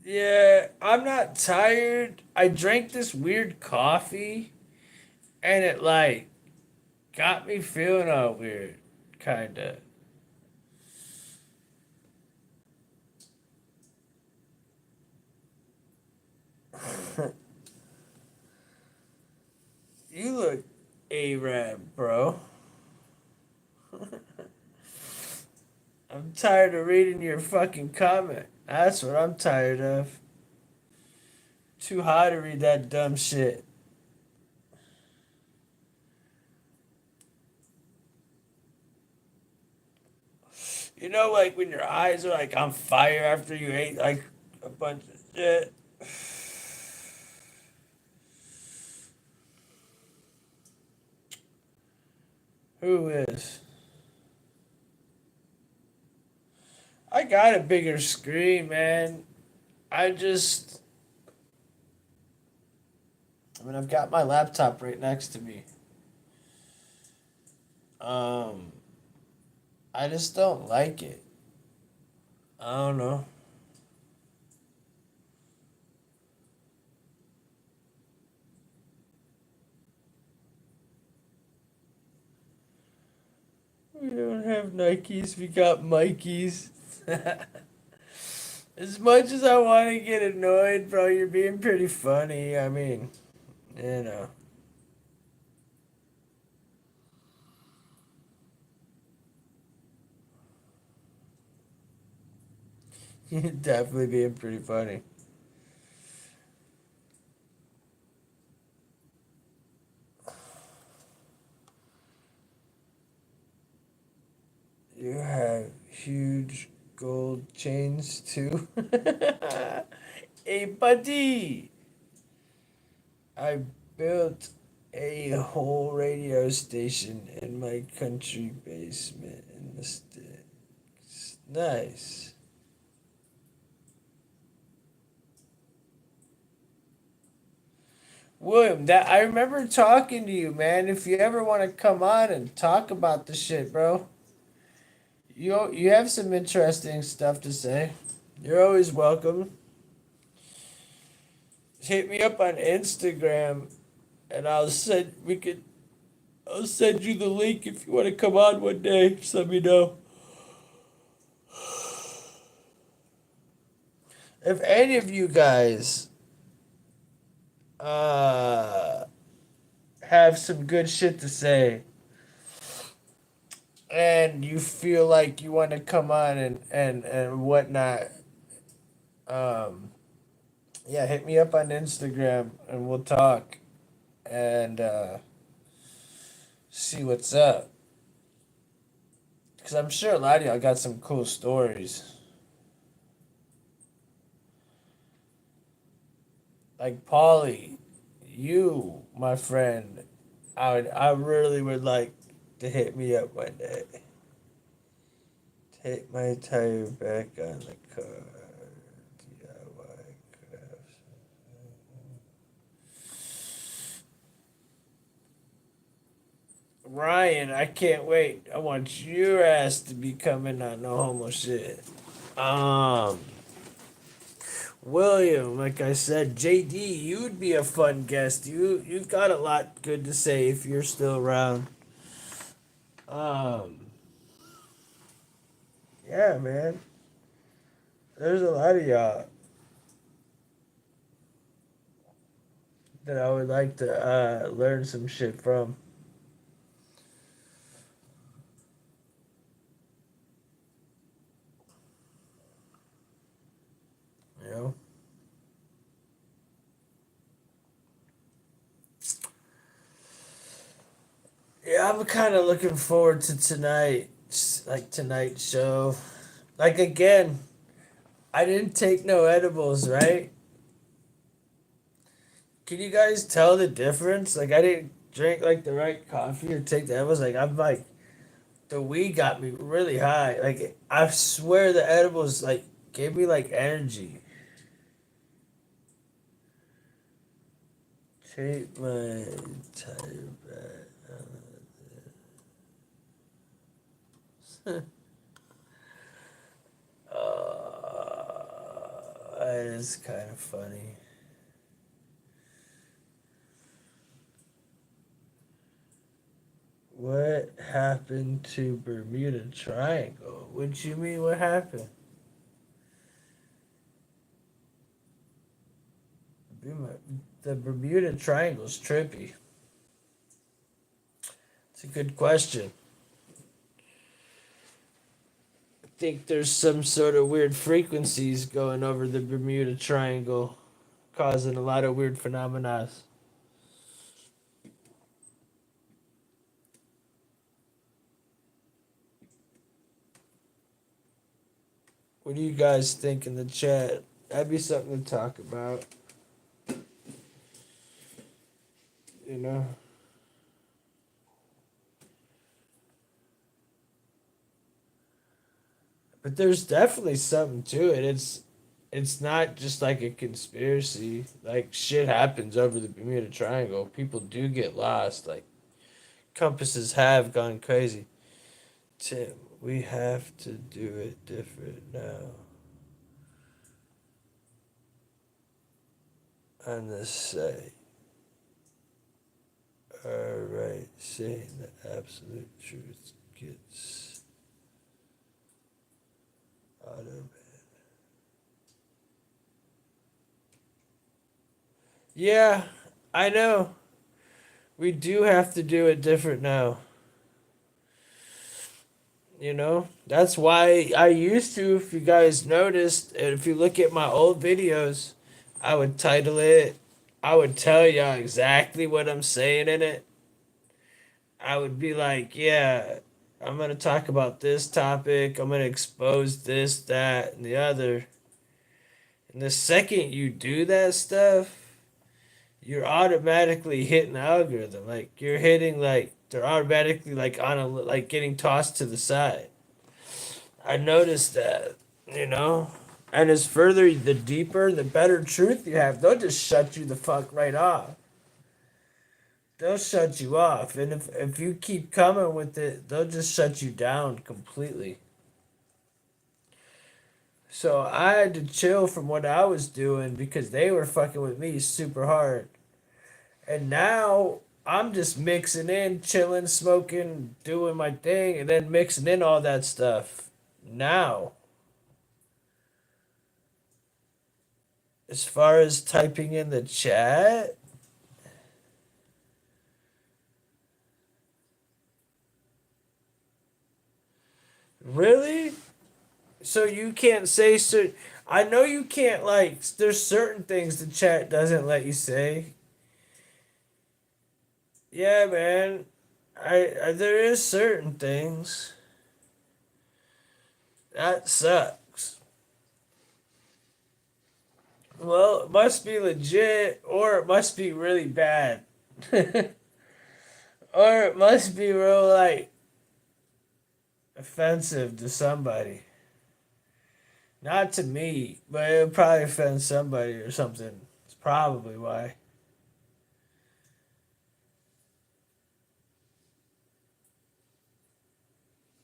Yeah, I'm not tired. I drank this weird coffee and it like got me feeling all weird, kinda. You look Arab, bro. I'm tired of reading your fucking comment. That's what I'm tired of. Too high to read that dumb shit. You know, like when your eyes are like on fire after you ate like a bunch of shit. Who is? I got a bigger screen, man. I just, I mean, I've got my laptop right next to me. Um, I just don't like it. I don't know. We don't have Nikes, we got Mikeys. As much as I want to get annoyed, bro, you're being pretty funny. I mean, you know, you're definitely being pretty funny. You have huge gold chains too. Hey, buddy! I built a whole radio station in my country basement in the sticks. Nice. William, that I remember talking to you, man. If you ever want to come on and talk about the shit, bro, you have some interesting stuff to say. You're always welcome. Hit me up on Instagram, and I'll send you the link if you want to come on one day. Just let me know. If any of you guys uh have some good shit to say and you feel like you want to come on and whatnot, um yeah, hit me up on Instagram and we'll talk and see what's up. Because I'm sure a lot of y'all got some cool stories. Like Paulie, you, my friend, I really would like to hit me up one day. Take my tire back on the car. DIY crafts. Ryan, I can't wait. I want your ass to be coming on no homo shit. Um, William, like I said, JD, you'd be a fun guest. You've got a lot good to say if you're still around. Um, yeah, man. There's a lot of y'all that I would like to learn some shit from. You know? Yeah, I'm kind of looking forward to tonight, like tonight's show. Like again, I didn't take no edibles, right? Can you guys tell the difference? Like I didn't drink like the right coffee or take the edibles. Like I'm like the weed got me really high. Like I swear the edibles like gave me like energy. Take my time back. That is kind of funny. What happened to Bermuda Triangle? What you mean? What happened? The Bermuda Triangle's trippy. It's a good question. I think there's some sort of weird frequencies going over the Bermuda Triangle, causing a lot of weird phenomena. What do you guys think in the chat? That'd be something to talk about. You know? But there's definitely something to it. It's not just like a conspiracy. Like shit happens over the Bermuda Triangle. People do get lost. Like compasses have gone crazy. Tim, we have to do it different now. On the site. Alright, saying the absolute truth gets auto. Yeah, I know. We do have to do it different now. You know? That's why I used to, if you guys noticed, and if you look at my old videos, I would title it, I would tell y'all exactly what I'm saying in it. I would be like, yeah, I'm going to talk about this topic. I'm going to expose this, that, and the other. And the second you do that stuff, you're automatically hitting the algorithm. Like you're hitting like they're automatically like on a like getting tossed to the side. I noticed that, you know. And as further the deeper, the better truth you have, they'll just shut you the fuck right off. They'll shut you off. And if you keep coming with it, they'll just shut you down completely. So I had to chill from what I was doing because they were fucking with me super hard. And now I'm just mixing in, chilling, smoking, doing my thing, and then mixing in all that stuff. Now, as far as typing in the chat, really? So you can't say certain. I know you can't like. There's certain things the chat doesn't let you say. Yeah, man. I there is certain things that sucks. Well, it must be legit, or it must be really bad, or it must be real like offensive to somebody. Not to me, but it'll probably offend somebody or something. It's probably why.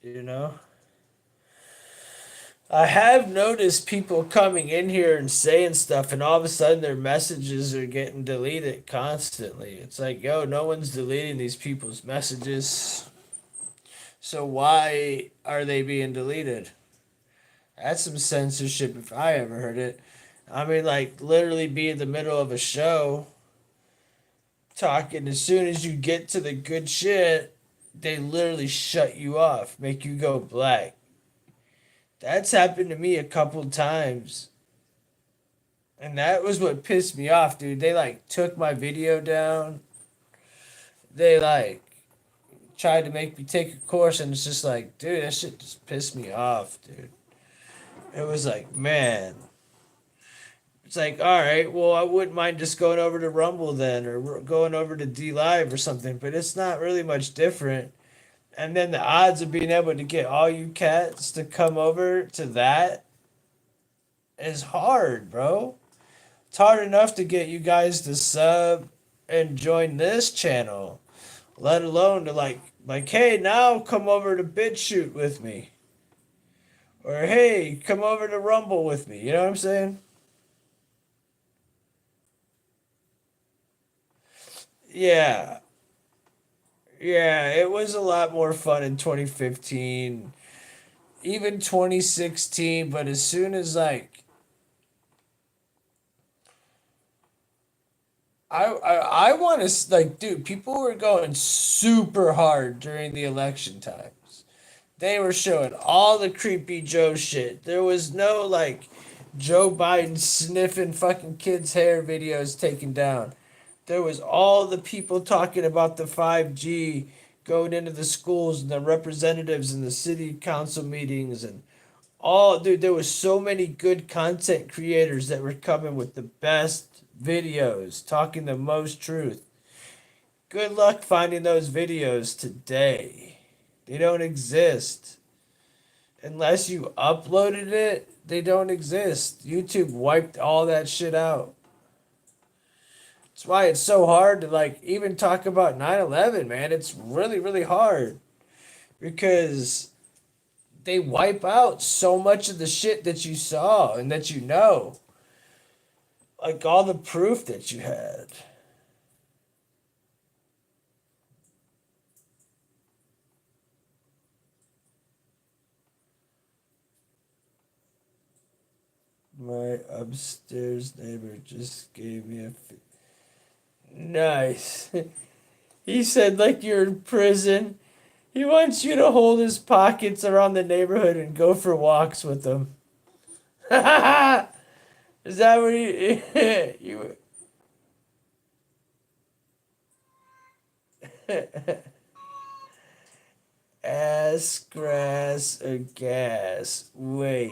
You know? I have noticed people coming in here and saying stuff, and all of a sudden their messages are getting deleted constantly. It's like, yo, no one's deleting these people's messages. So why are they being deleted? That's some censorship if I ever heard it. I mean, like, literally be in the middle of a show talking. As soon as you get to the good shit, they literally shut you off, make you go black. That's happened to me a couple times. And that was what pissed me off, dude. They like took my video down. They like tried to make me take a course, and it's just like, dude, that shit just pissed me off, dude. It was like, man, it's like, all right, well, I wouldn't mind just going over to Rumble then, or going over to D Live or something, but it's not really much different. And then the odds of being able to get all you cats to come over to that is hard, bro. It's hard enough to get you guys to sub and join this channel, let alone to like, hey, now come over to BitChute with me, or hey, come over to Rumble with me. You know what I'm saying? Yeah, yeah. It was a lot more fun in 2015, even 2016. But as soon as like I want to like, dude, people were going super hard during the election times. They were showing all the creepy Joe shit. There was no like Joe Biden sniffing fucking kids' hair videos taken down. There was all the people talking about the 5G going into the schools and the representatives in the city council meetings and all, dude, there was so many good content creators that were coming with the best videos, talking the most truth. Good luck finding those videos today. They don't exist. Unless you uploaded it, they don't exist. YouTube wiped all that shit out. That's why it's so hard to like even talk about 9/11, man. It's really, really hard because they wipe out so much of the shit that you saw and that you know. Like all the proof that you had. My upstairs neighbor just gave me a. Nice. He said, like you're in prison. He wants you to hold his pockets around the neighborhood and go for walks with him. Is that what you. Ass, grass, or gas? Wait.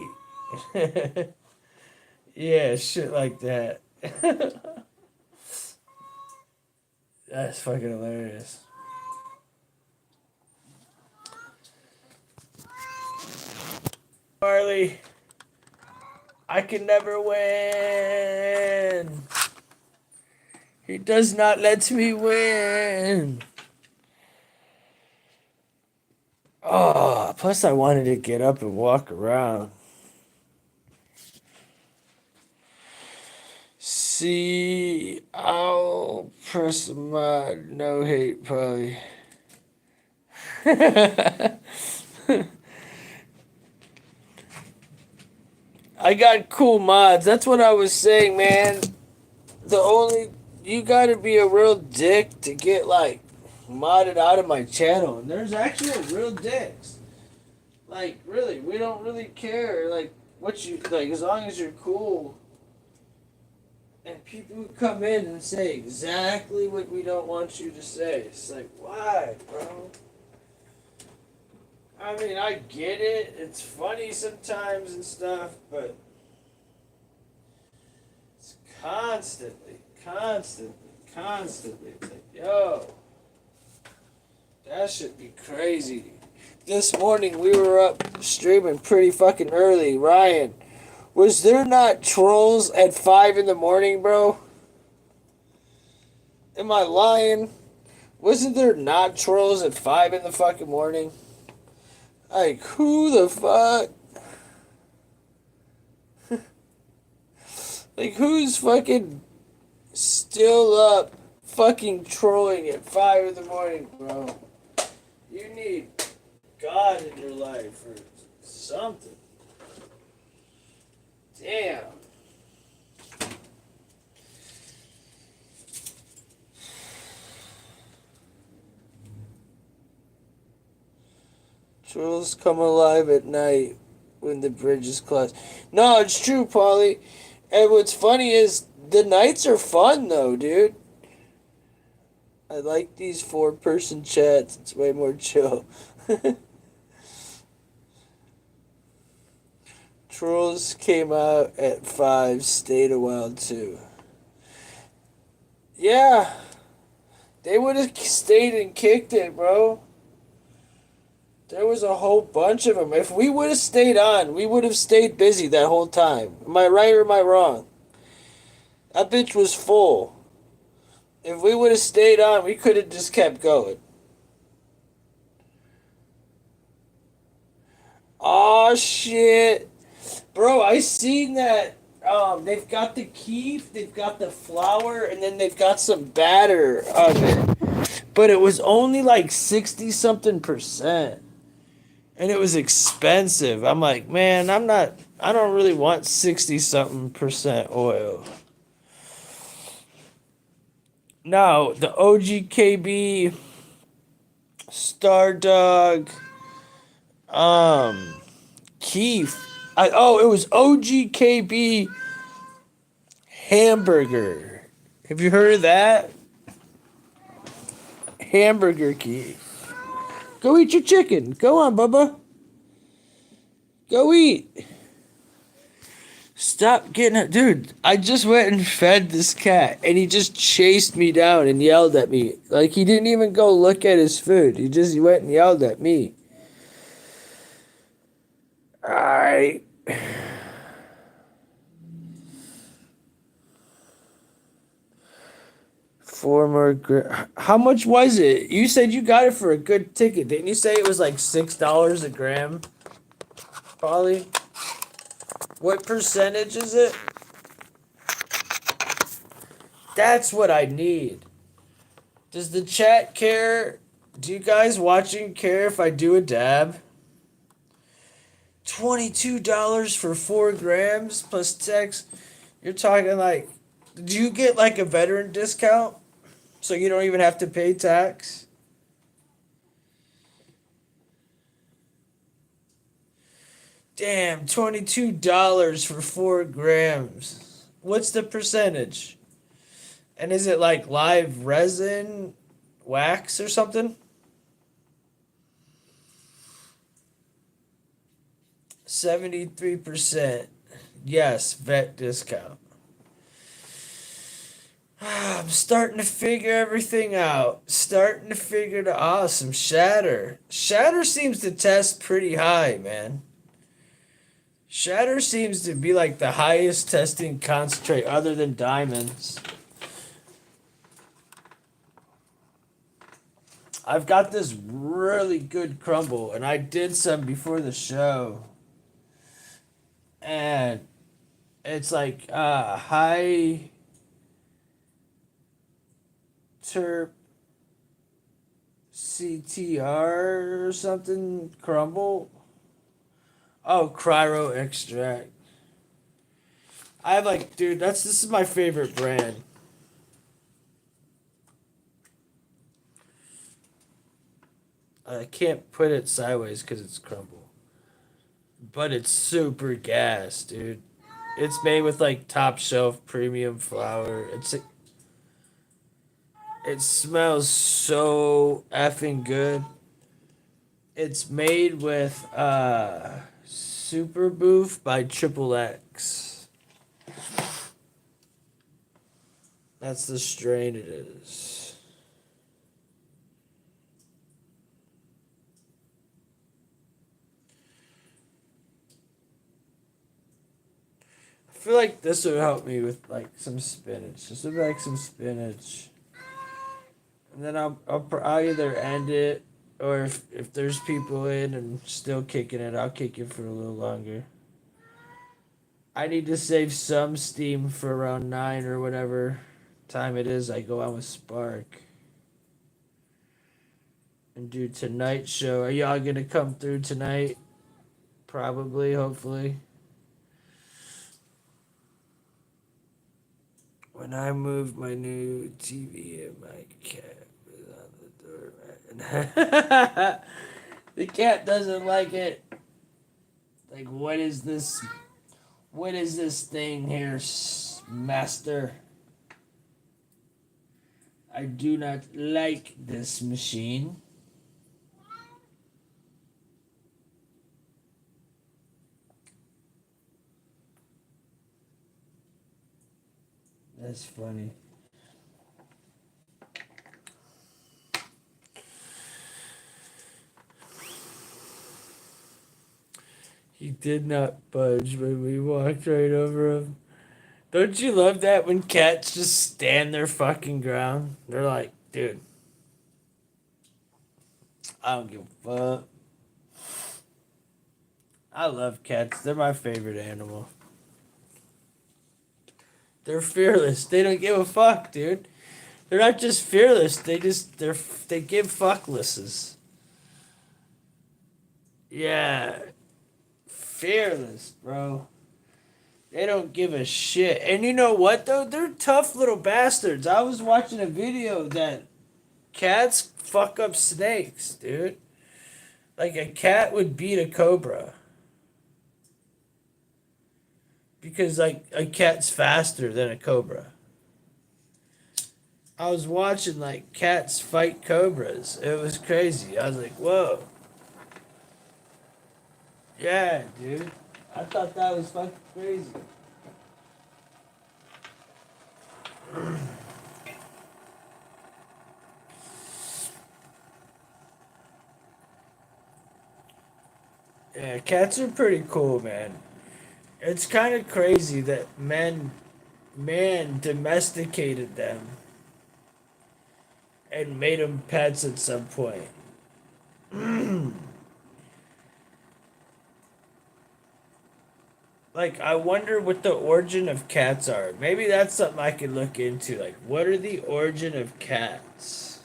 Yeah, shit like that. That's fucking hilarious. Marley, I can never win. He does not let me win. Oh, plus I wanted to get up and walk around. See, I'll press my no hate probably. I got cool mods. That's what I was saying, man. The only you gotta be a real dick to get like modded out of my channel. And there's actual real dicks. Like really, we don't really care. Like what you like, as long as you're cool. And people who come in and say exactly what we don't want you to say. It's like, why, bro? I mean, I get it. It's funny sometimes and stuff, but it's constantly. It's like, yo, that should be crazy. This morning we were up streaming pretty fucking early. Ryan, was there not trolls at 5 in the morning, bro? Am I lying? Wasn't there not trolls at 5 in the fucking morning? Like, who the fuck? Like, who's fucking still up fucking trolling at 5 in the morning, bro? You need God in your life or something. Damn. Trolls come alive at night when the bridge is closed. No, it's true, Polly. And what's funny is the nights are fun though, dude. I like these four-person chats. It's way more chill. Trolls came out at 5, stayed a while too. Yeah, they would have stayed and kicked it, bro. There was a whole bunch of them. If we would have stayed on, we would have stayed busy that whole time. Am I right or am I wrong? That bitch was full. If we would have stayed on, we could have just kept going. Oh shit. Bro, I seen that they've got the keef, they've got the flour, and then they've got some batter of it. But it was only like 60 something percent. And it was expensive. I'm like, man, I don't really want 60 something percent oil. No, the OGKB Stardog Keef. It was OGKB hamburger. Have you heard of that? Hamburger Keef. Go eat your chicken. Go on, Bubba. Go eat. Stop getting it. Dude, I just went and fed this cat, and he just chased me down and yelled at me. Like, he didn't even go look at his food. He went and yelled at me. Alright. Four more. How much was it? You said you got it for a good ticket. Didn't you say it was like $6 a gram? Probably. What percentage is it? That's what I need. Does the chat care? Do you guys watching care if I do a dab? $22 for 4 grams plus tax. You're talking like, did you get like a veteran discount? So you don't even have to pay tax? Damn, $22 for 4 grams. What's the percentage? And is it like live resin wax or something? 73%. Yes, vet discount. I'm starting to figure everything out. Starting to figure the awesome shatter. Shatter seems to test pretty high, man. Shatter seems to be like the highest testing concentrate other than diamonds. I've got this really good crumble, and I did some before the show. And it's like high terp CTR or something crumble. Oh, cryo extract. I have like, dude, this is my favorite brand. I can't put it sideways because it's crumble. But it's super gas, dude. It's made with like top shelf premium flour. It smells so effing good. It's made with Super Boof by Triple X. That's the strain it is. I feel like this would help me with like some spinach. This would be like some spinach. And then I'll either end it, or if there's people in and still kicking it, I'll kick it for a little longer. I need to save some steam for around 9 or whatever time it is I go on with Spark. And do tonight's show. Are y'all gonna come through tonight? Probably, hopefully. When I moved my new TV and my cat was on the door, the cat doesn't like it. Like, what is this? What is this thing here, master? I do not like this machine. That's funny. He did not budge when we walked right over him. Don't you love that when cats just stand their fucking ground? They're like, dude, I don't give a fuck. I love cats. They're my favorite animal. They're fearless. They don't give a fuck, dude. They're not just fearless. They give fucklesses. Yeah, fearless, bro. They don't give a shit. And you know what though? They're tough little bastards. I was watching a video that cats fuck up snakes, dude. Like a cat would beat a cobra. Because like a cat's faster than a cobra. I was watching like cats fight cobras. It was crazy. I was like, whoa. Yeah, dude. I thought that was fucking crazy. Yeah, cats are pretty cool, man. It's kind of crazy that man domesticated them and made them pets at some point. Like, I wonder what the origin of cats are. Maybe that's something I could look into. Like, what are the origin of cats?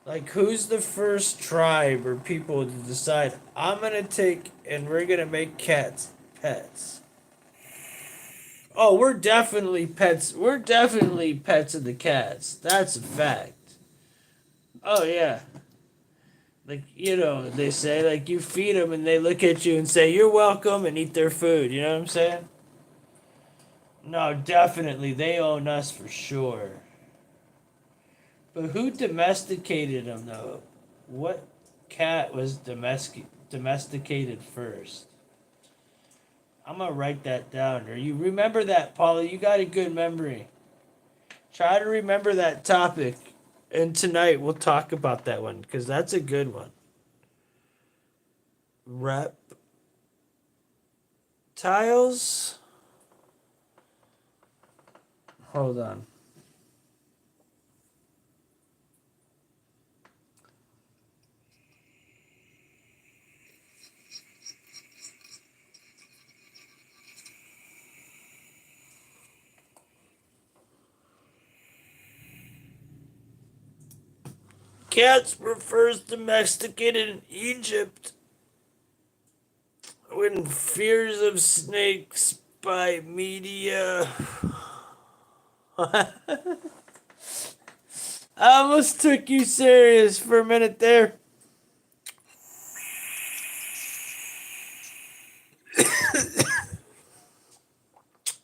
Like, who's the first tribe or people to decide, I'm gonna take and we're gonna make cats pets? Oh, we're definitely pets. We're definitely pets of the cats. That's a fact. Oh, yeah. Like, they say, like, you feed them and they look at you and say, you're welcome and eat their food. You know what I'm saying? No, definitely. They own us for sure. But who domesticated them, though? What cat was domesticated first? I'm going to write that down. Or you remember that, Paula? You got a good memory. Try to remember that topic. And tonight we'll talk about that one because that's a good one. Reptiles. Hold on. Cats were first domesticated in Egypt when fears of snakes by media. I almost took you serious for a minute there.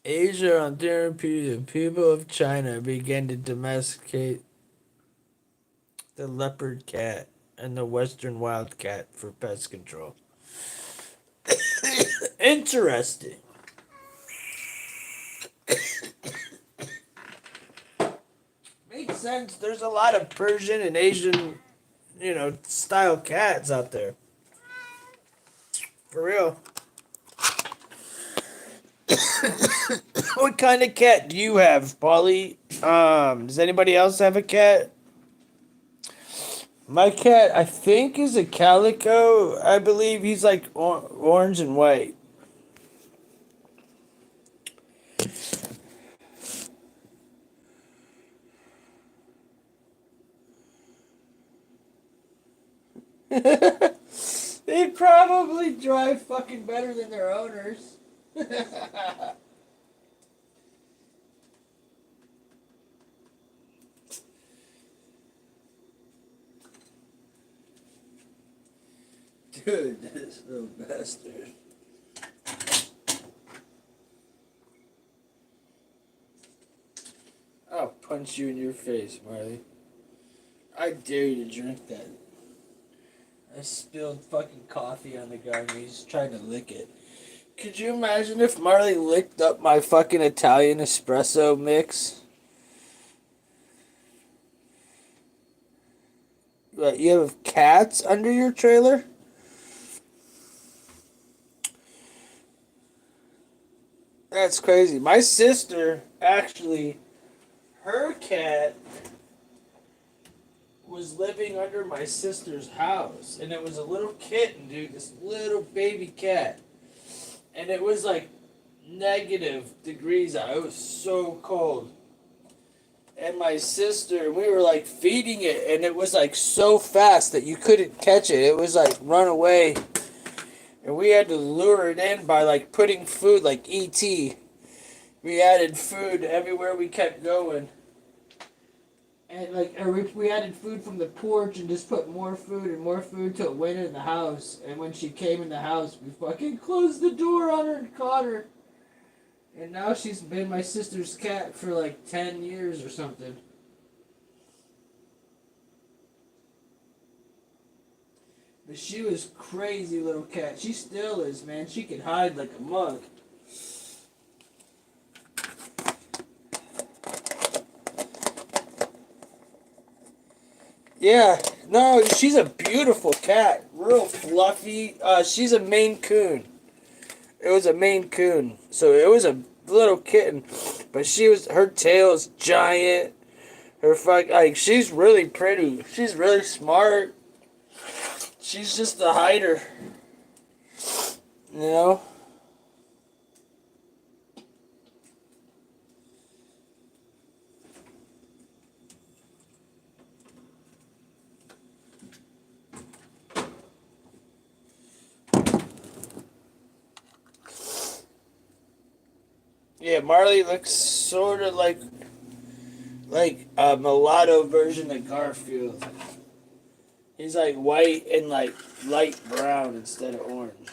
Asia on therapy, the people of China began to domesticate the leopard cat and the western wildcat for pest control. Interesting. Makes sense. There's a lot of Persian and Asian, style cats out there. For real. What kind of cat do you have, Polly? Does anybody else have a cat? My cat, I think, is a calico. I believe he's like orange and white. They probably drive fucking better than their owners. Dude, this little bastard. I'll punch you in your face, Marley. I dare you to drink that. I spilled fucking coffee on the guy and he's trying to lick it. Could you imagine if Marley licked up my fucking Italian espresso mix? What, you have cats under your trailer? That's crazy. My sister, actually, her cat was living under my sister's house. And it was a little kitten, dude. This little baby cat. And it was like -degrees out. It was so cold. And my sister, we were like feeding it. And it was like so fast that you couldn't catch it. It was like run away. And we had to lure it in by like putting food like E.T. We added food everywhere we kept going. And like we added food from the porch and just put more food till it went in the house. And when she came in the house, we fucking closed the door on her and caught her. And now she's been my sister's cat for like 10 years or something. But she was crazy little cat. She still is, man. She can hide like a mug. Yeah, no, she's a beautiful cat. Real fluffy. She's a Maine Coon. It was a Maine Coon. So it was a little kitten. But her tail's giant. She's really pretty. She's really smart. She's just a hider. You know? Yeah, Marley looks sort of like a mulatto version of Garfield. He's like white and like light brown instead of orange.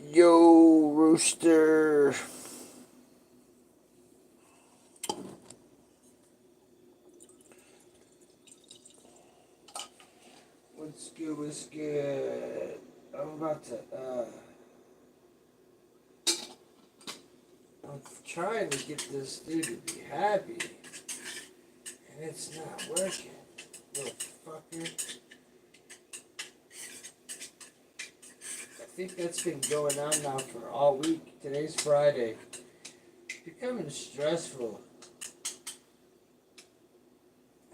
Yo, Rooster. What's good, what's good? I'm about to, I'm trying to get this dude to be happy. And it's not working. Little fucker. I think that's been going on now for all week. Today's Friday. It's becoming stressful.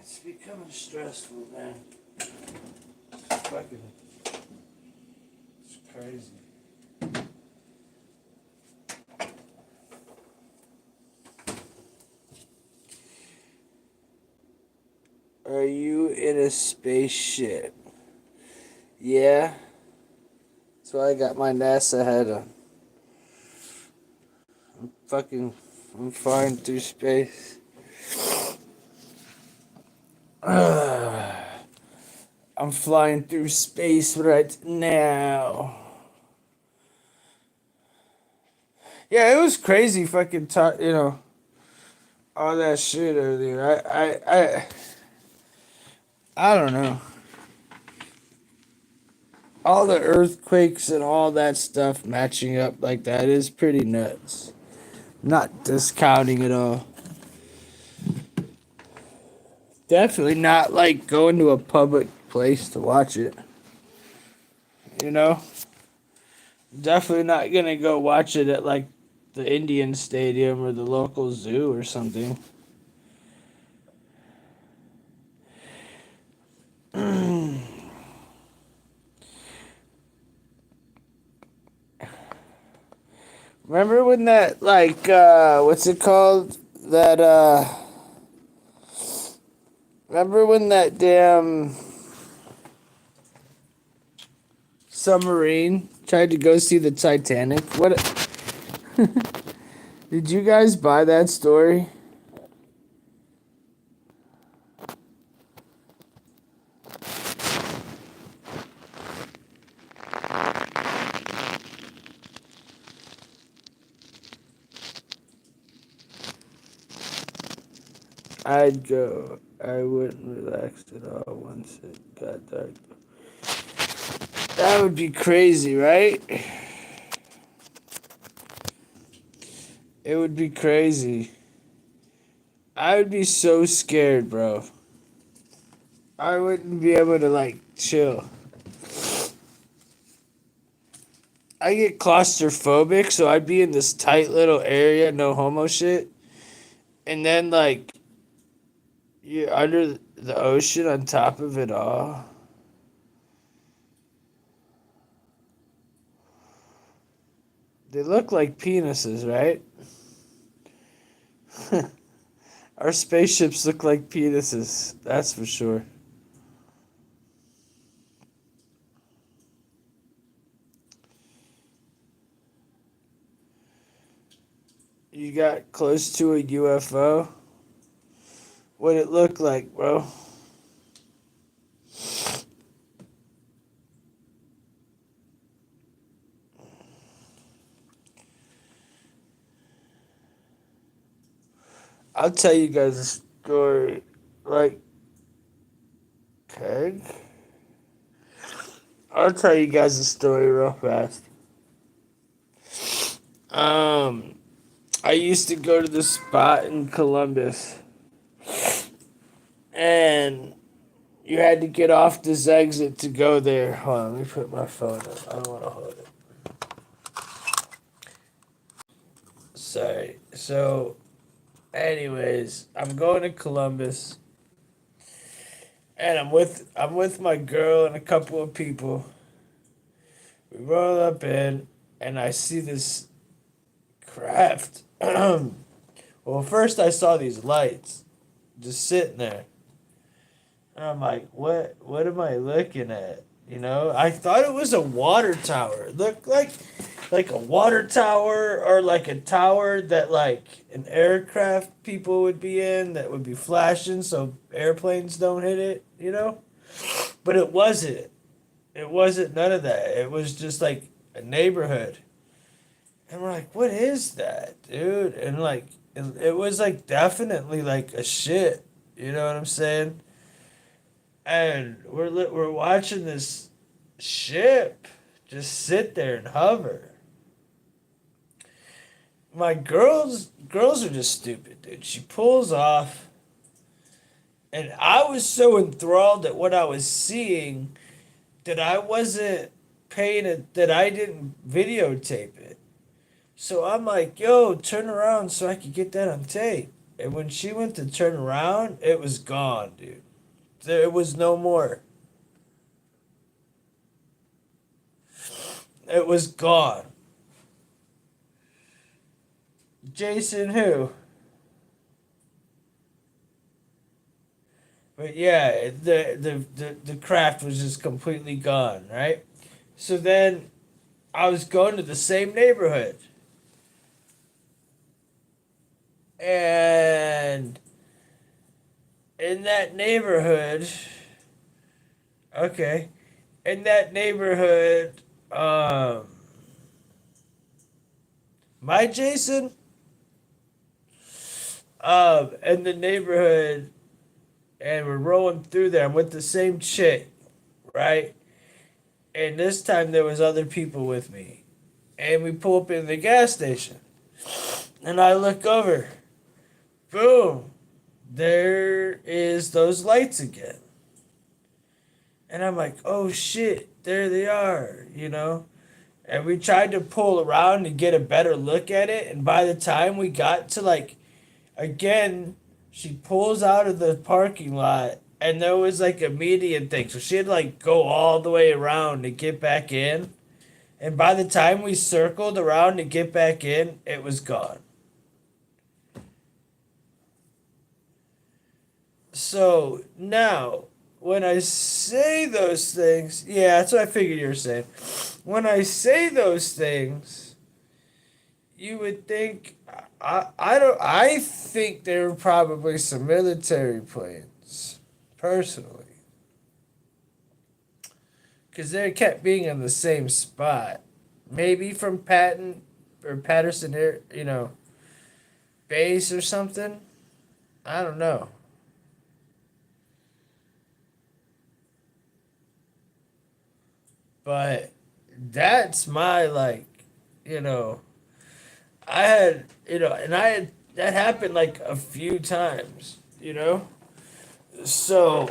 It's becoming stressful, man. It's fucking... It's crazy. Are you in a spaceship? Yeah. That's why I got my NASA hat on. I'm flying through space. I'm flying through space right now. Yeah, it was crazy fucking all that shit earlier. I don't know. All the earthquakes and all that stuff matching up like that is pretty nuts. Not discounting it all. Definitely not like going to a public place to watch it. You know? Definitely not gonna go watch it at like the Indian Stadium or the local zoo or something. Remember when that what's it called? That Remember when that damn submarine tried to go see the Titanic? What did you guys buy that story? I'd go. I wouldn't relax at all once it got dark. That would be crazy, right? It would be crazy. I would be so scared, bro. I wouldn't be able to like chill. I get claustrophobic, so I'd be in this tight little area, no homo shit. And then like you're under the ocean on top of it all. They look like penises, right? Our spaceships look like penises, that's for sure. You got close to a UFO? What'd it look like, bro? I'll tell you guys a story. Like, okay. I'll tell you guys a story real fast. Um, I used to go to this spot in Columbus, and you had to get off this exit to go there. Hold on, let me put my phone up. I don't want to hold it. Sorry. So, anyways, I'm going to Columbus, and I'm with my girl and a couple of people. We roll up in, and I see this craft. Well, first I saw these lights just sitting there. And I'm like, what am I looking at? You know, I thought it was a water tower. It looked like a water tower or like a tower that like an aircraft people would be in that would be flashing so airplanes don't hit it, you know? But it wasn't. It wasn't none of that. It was just like a neighborhood. And we're like, what is that, dude? And like, it was like definitely like a shit. You know what I'm saying? And we're watching this ship just sit there and hover. My girls are just stupid, dude. She pulls off, and I was so enthralled at what I was seeing that I wasn't paying it, that I didn't videotape it. So I'm like, yo, turn around so I could get that on tape. And when she went to turn around, it was gone, dude. There was no more. It was gone. Jason who? But yeah, the craft was just completely gone, right? So then I was going to the same neighborhood. And in that neighborhood, okay, in that neighborhood, my Jason, in the neighborhood, and we're rolling through there. I'm with the same chick, right? And this time there was other people with me, and we pull up in the gas station, and I look over, boom, there is those lights again. And I'm like, oh shit, there they are, you know? And we tried to pull around to get a better look at it. And by the time we got to like, again, she pulls out of the parking lot and there was like a median thing. So she had to like go all the way around to get back in. And by the time we circled around to get back in, it was gone. So now, when I say those things, yeah, that's what I figured you were saying. When I say those things, you would think I don't I think there were probably some military planes, personally, because they kept being in the same spot. Maybe from Patterson Air, base or something. I don't know. But that's my, like, you know, I had, and I had, that happened like a few times. So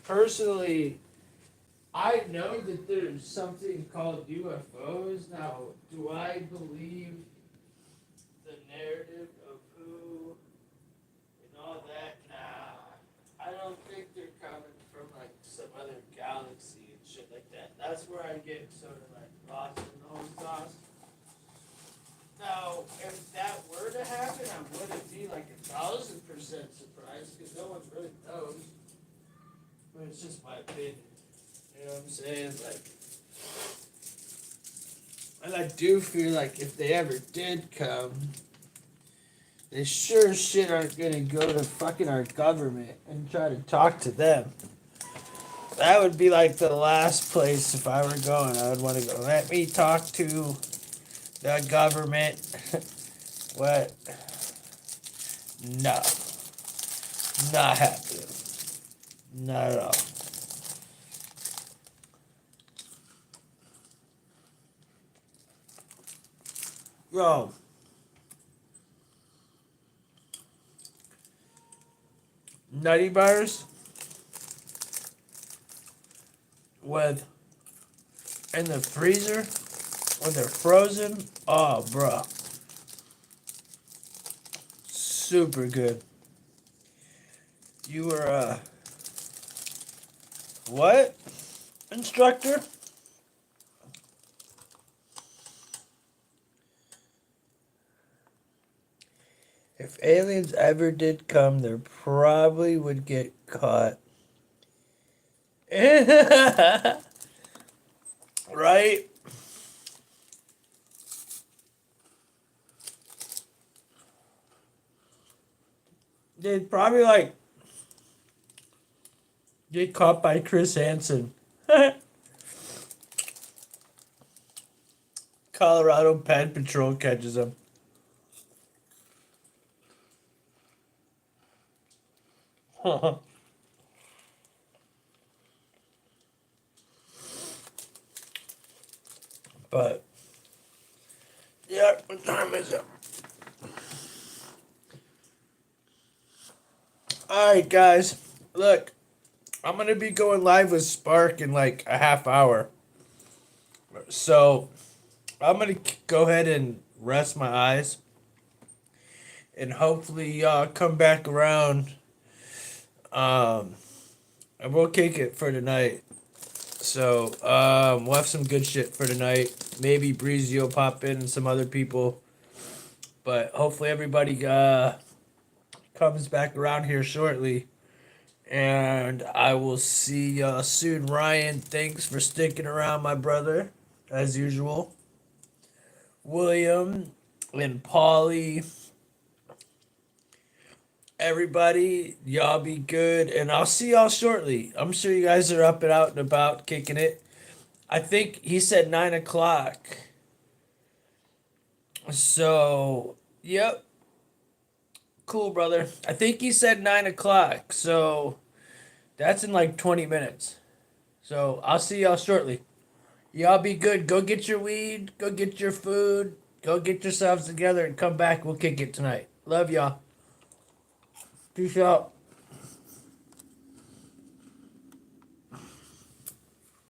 personally, I know that there's something called UFOs. Now, do I believe the narrative of who and all that? Nah, I don't think they're coming from like some other galaxy and shit like that. That's where I get sort of like lost in the whole sauce. Now, if that were to happen, I wouldn't be like 1,000% surprised because no one really knows. But it's just my opinion. You know what I'm saying? Like, and I do feel like if they ever did come, they sure as shit aren't gonna go to fucking our government and try to talk to them. That would be like the last place if I were going. I would want to go. Let me talk to the government. What? No. Not happening. Not at all. Yo. Nutty bars with in the freezer when they're frozen. Oh, bro. Super good. You were what? Instructor? If aliens ever did come, they probably would get caught. Right? They'd probably like get caught by Chris Hansen. Colorado Pet Patrol catches them. But yeah, what time is it? Alright, guys. Look, I'm gonna be going live with Spark in like a half hour. So I'm gonna go ahead and rest my eyes. And hopefully come back around. Um and we'll kick it for tonight. So we'll have some good shit for tonight. Maybe Breezy will pop in and some other people. But hopefully everybody comes back around here shortly. And I will see y'all soon. Ryan, thanks for sticking around, my brother, as usual. William and Paulie, everybody, y'all be good. And I'll see y'all shortly. I'm sure you guys are up and out and about kicking it. I think he said 9 o'clock. So, yep. Cool, brother. I think he said 9 o'clock. So, that's in like 20 minutes. So, I'll see y'all shortly. Y'all be good. Go get your weed. Go get your food. Go get yourselves together and come back. We'll kick it tonight. Love y'all. Peace out.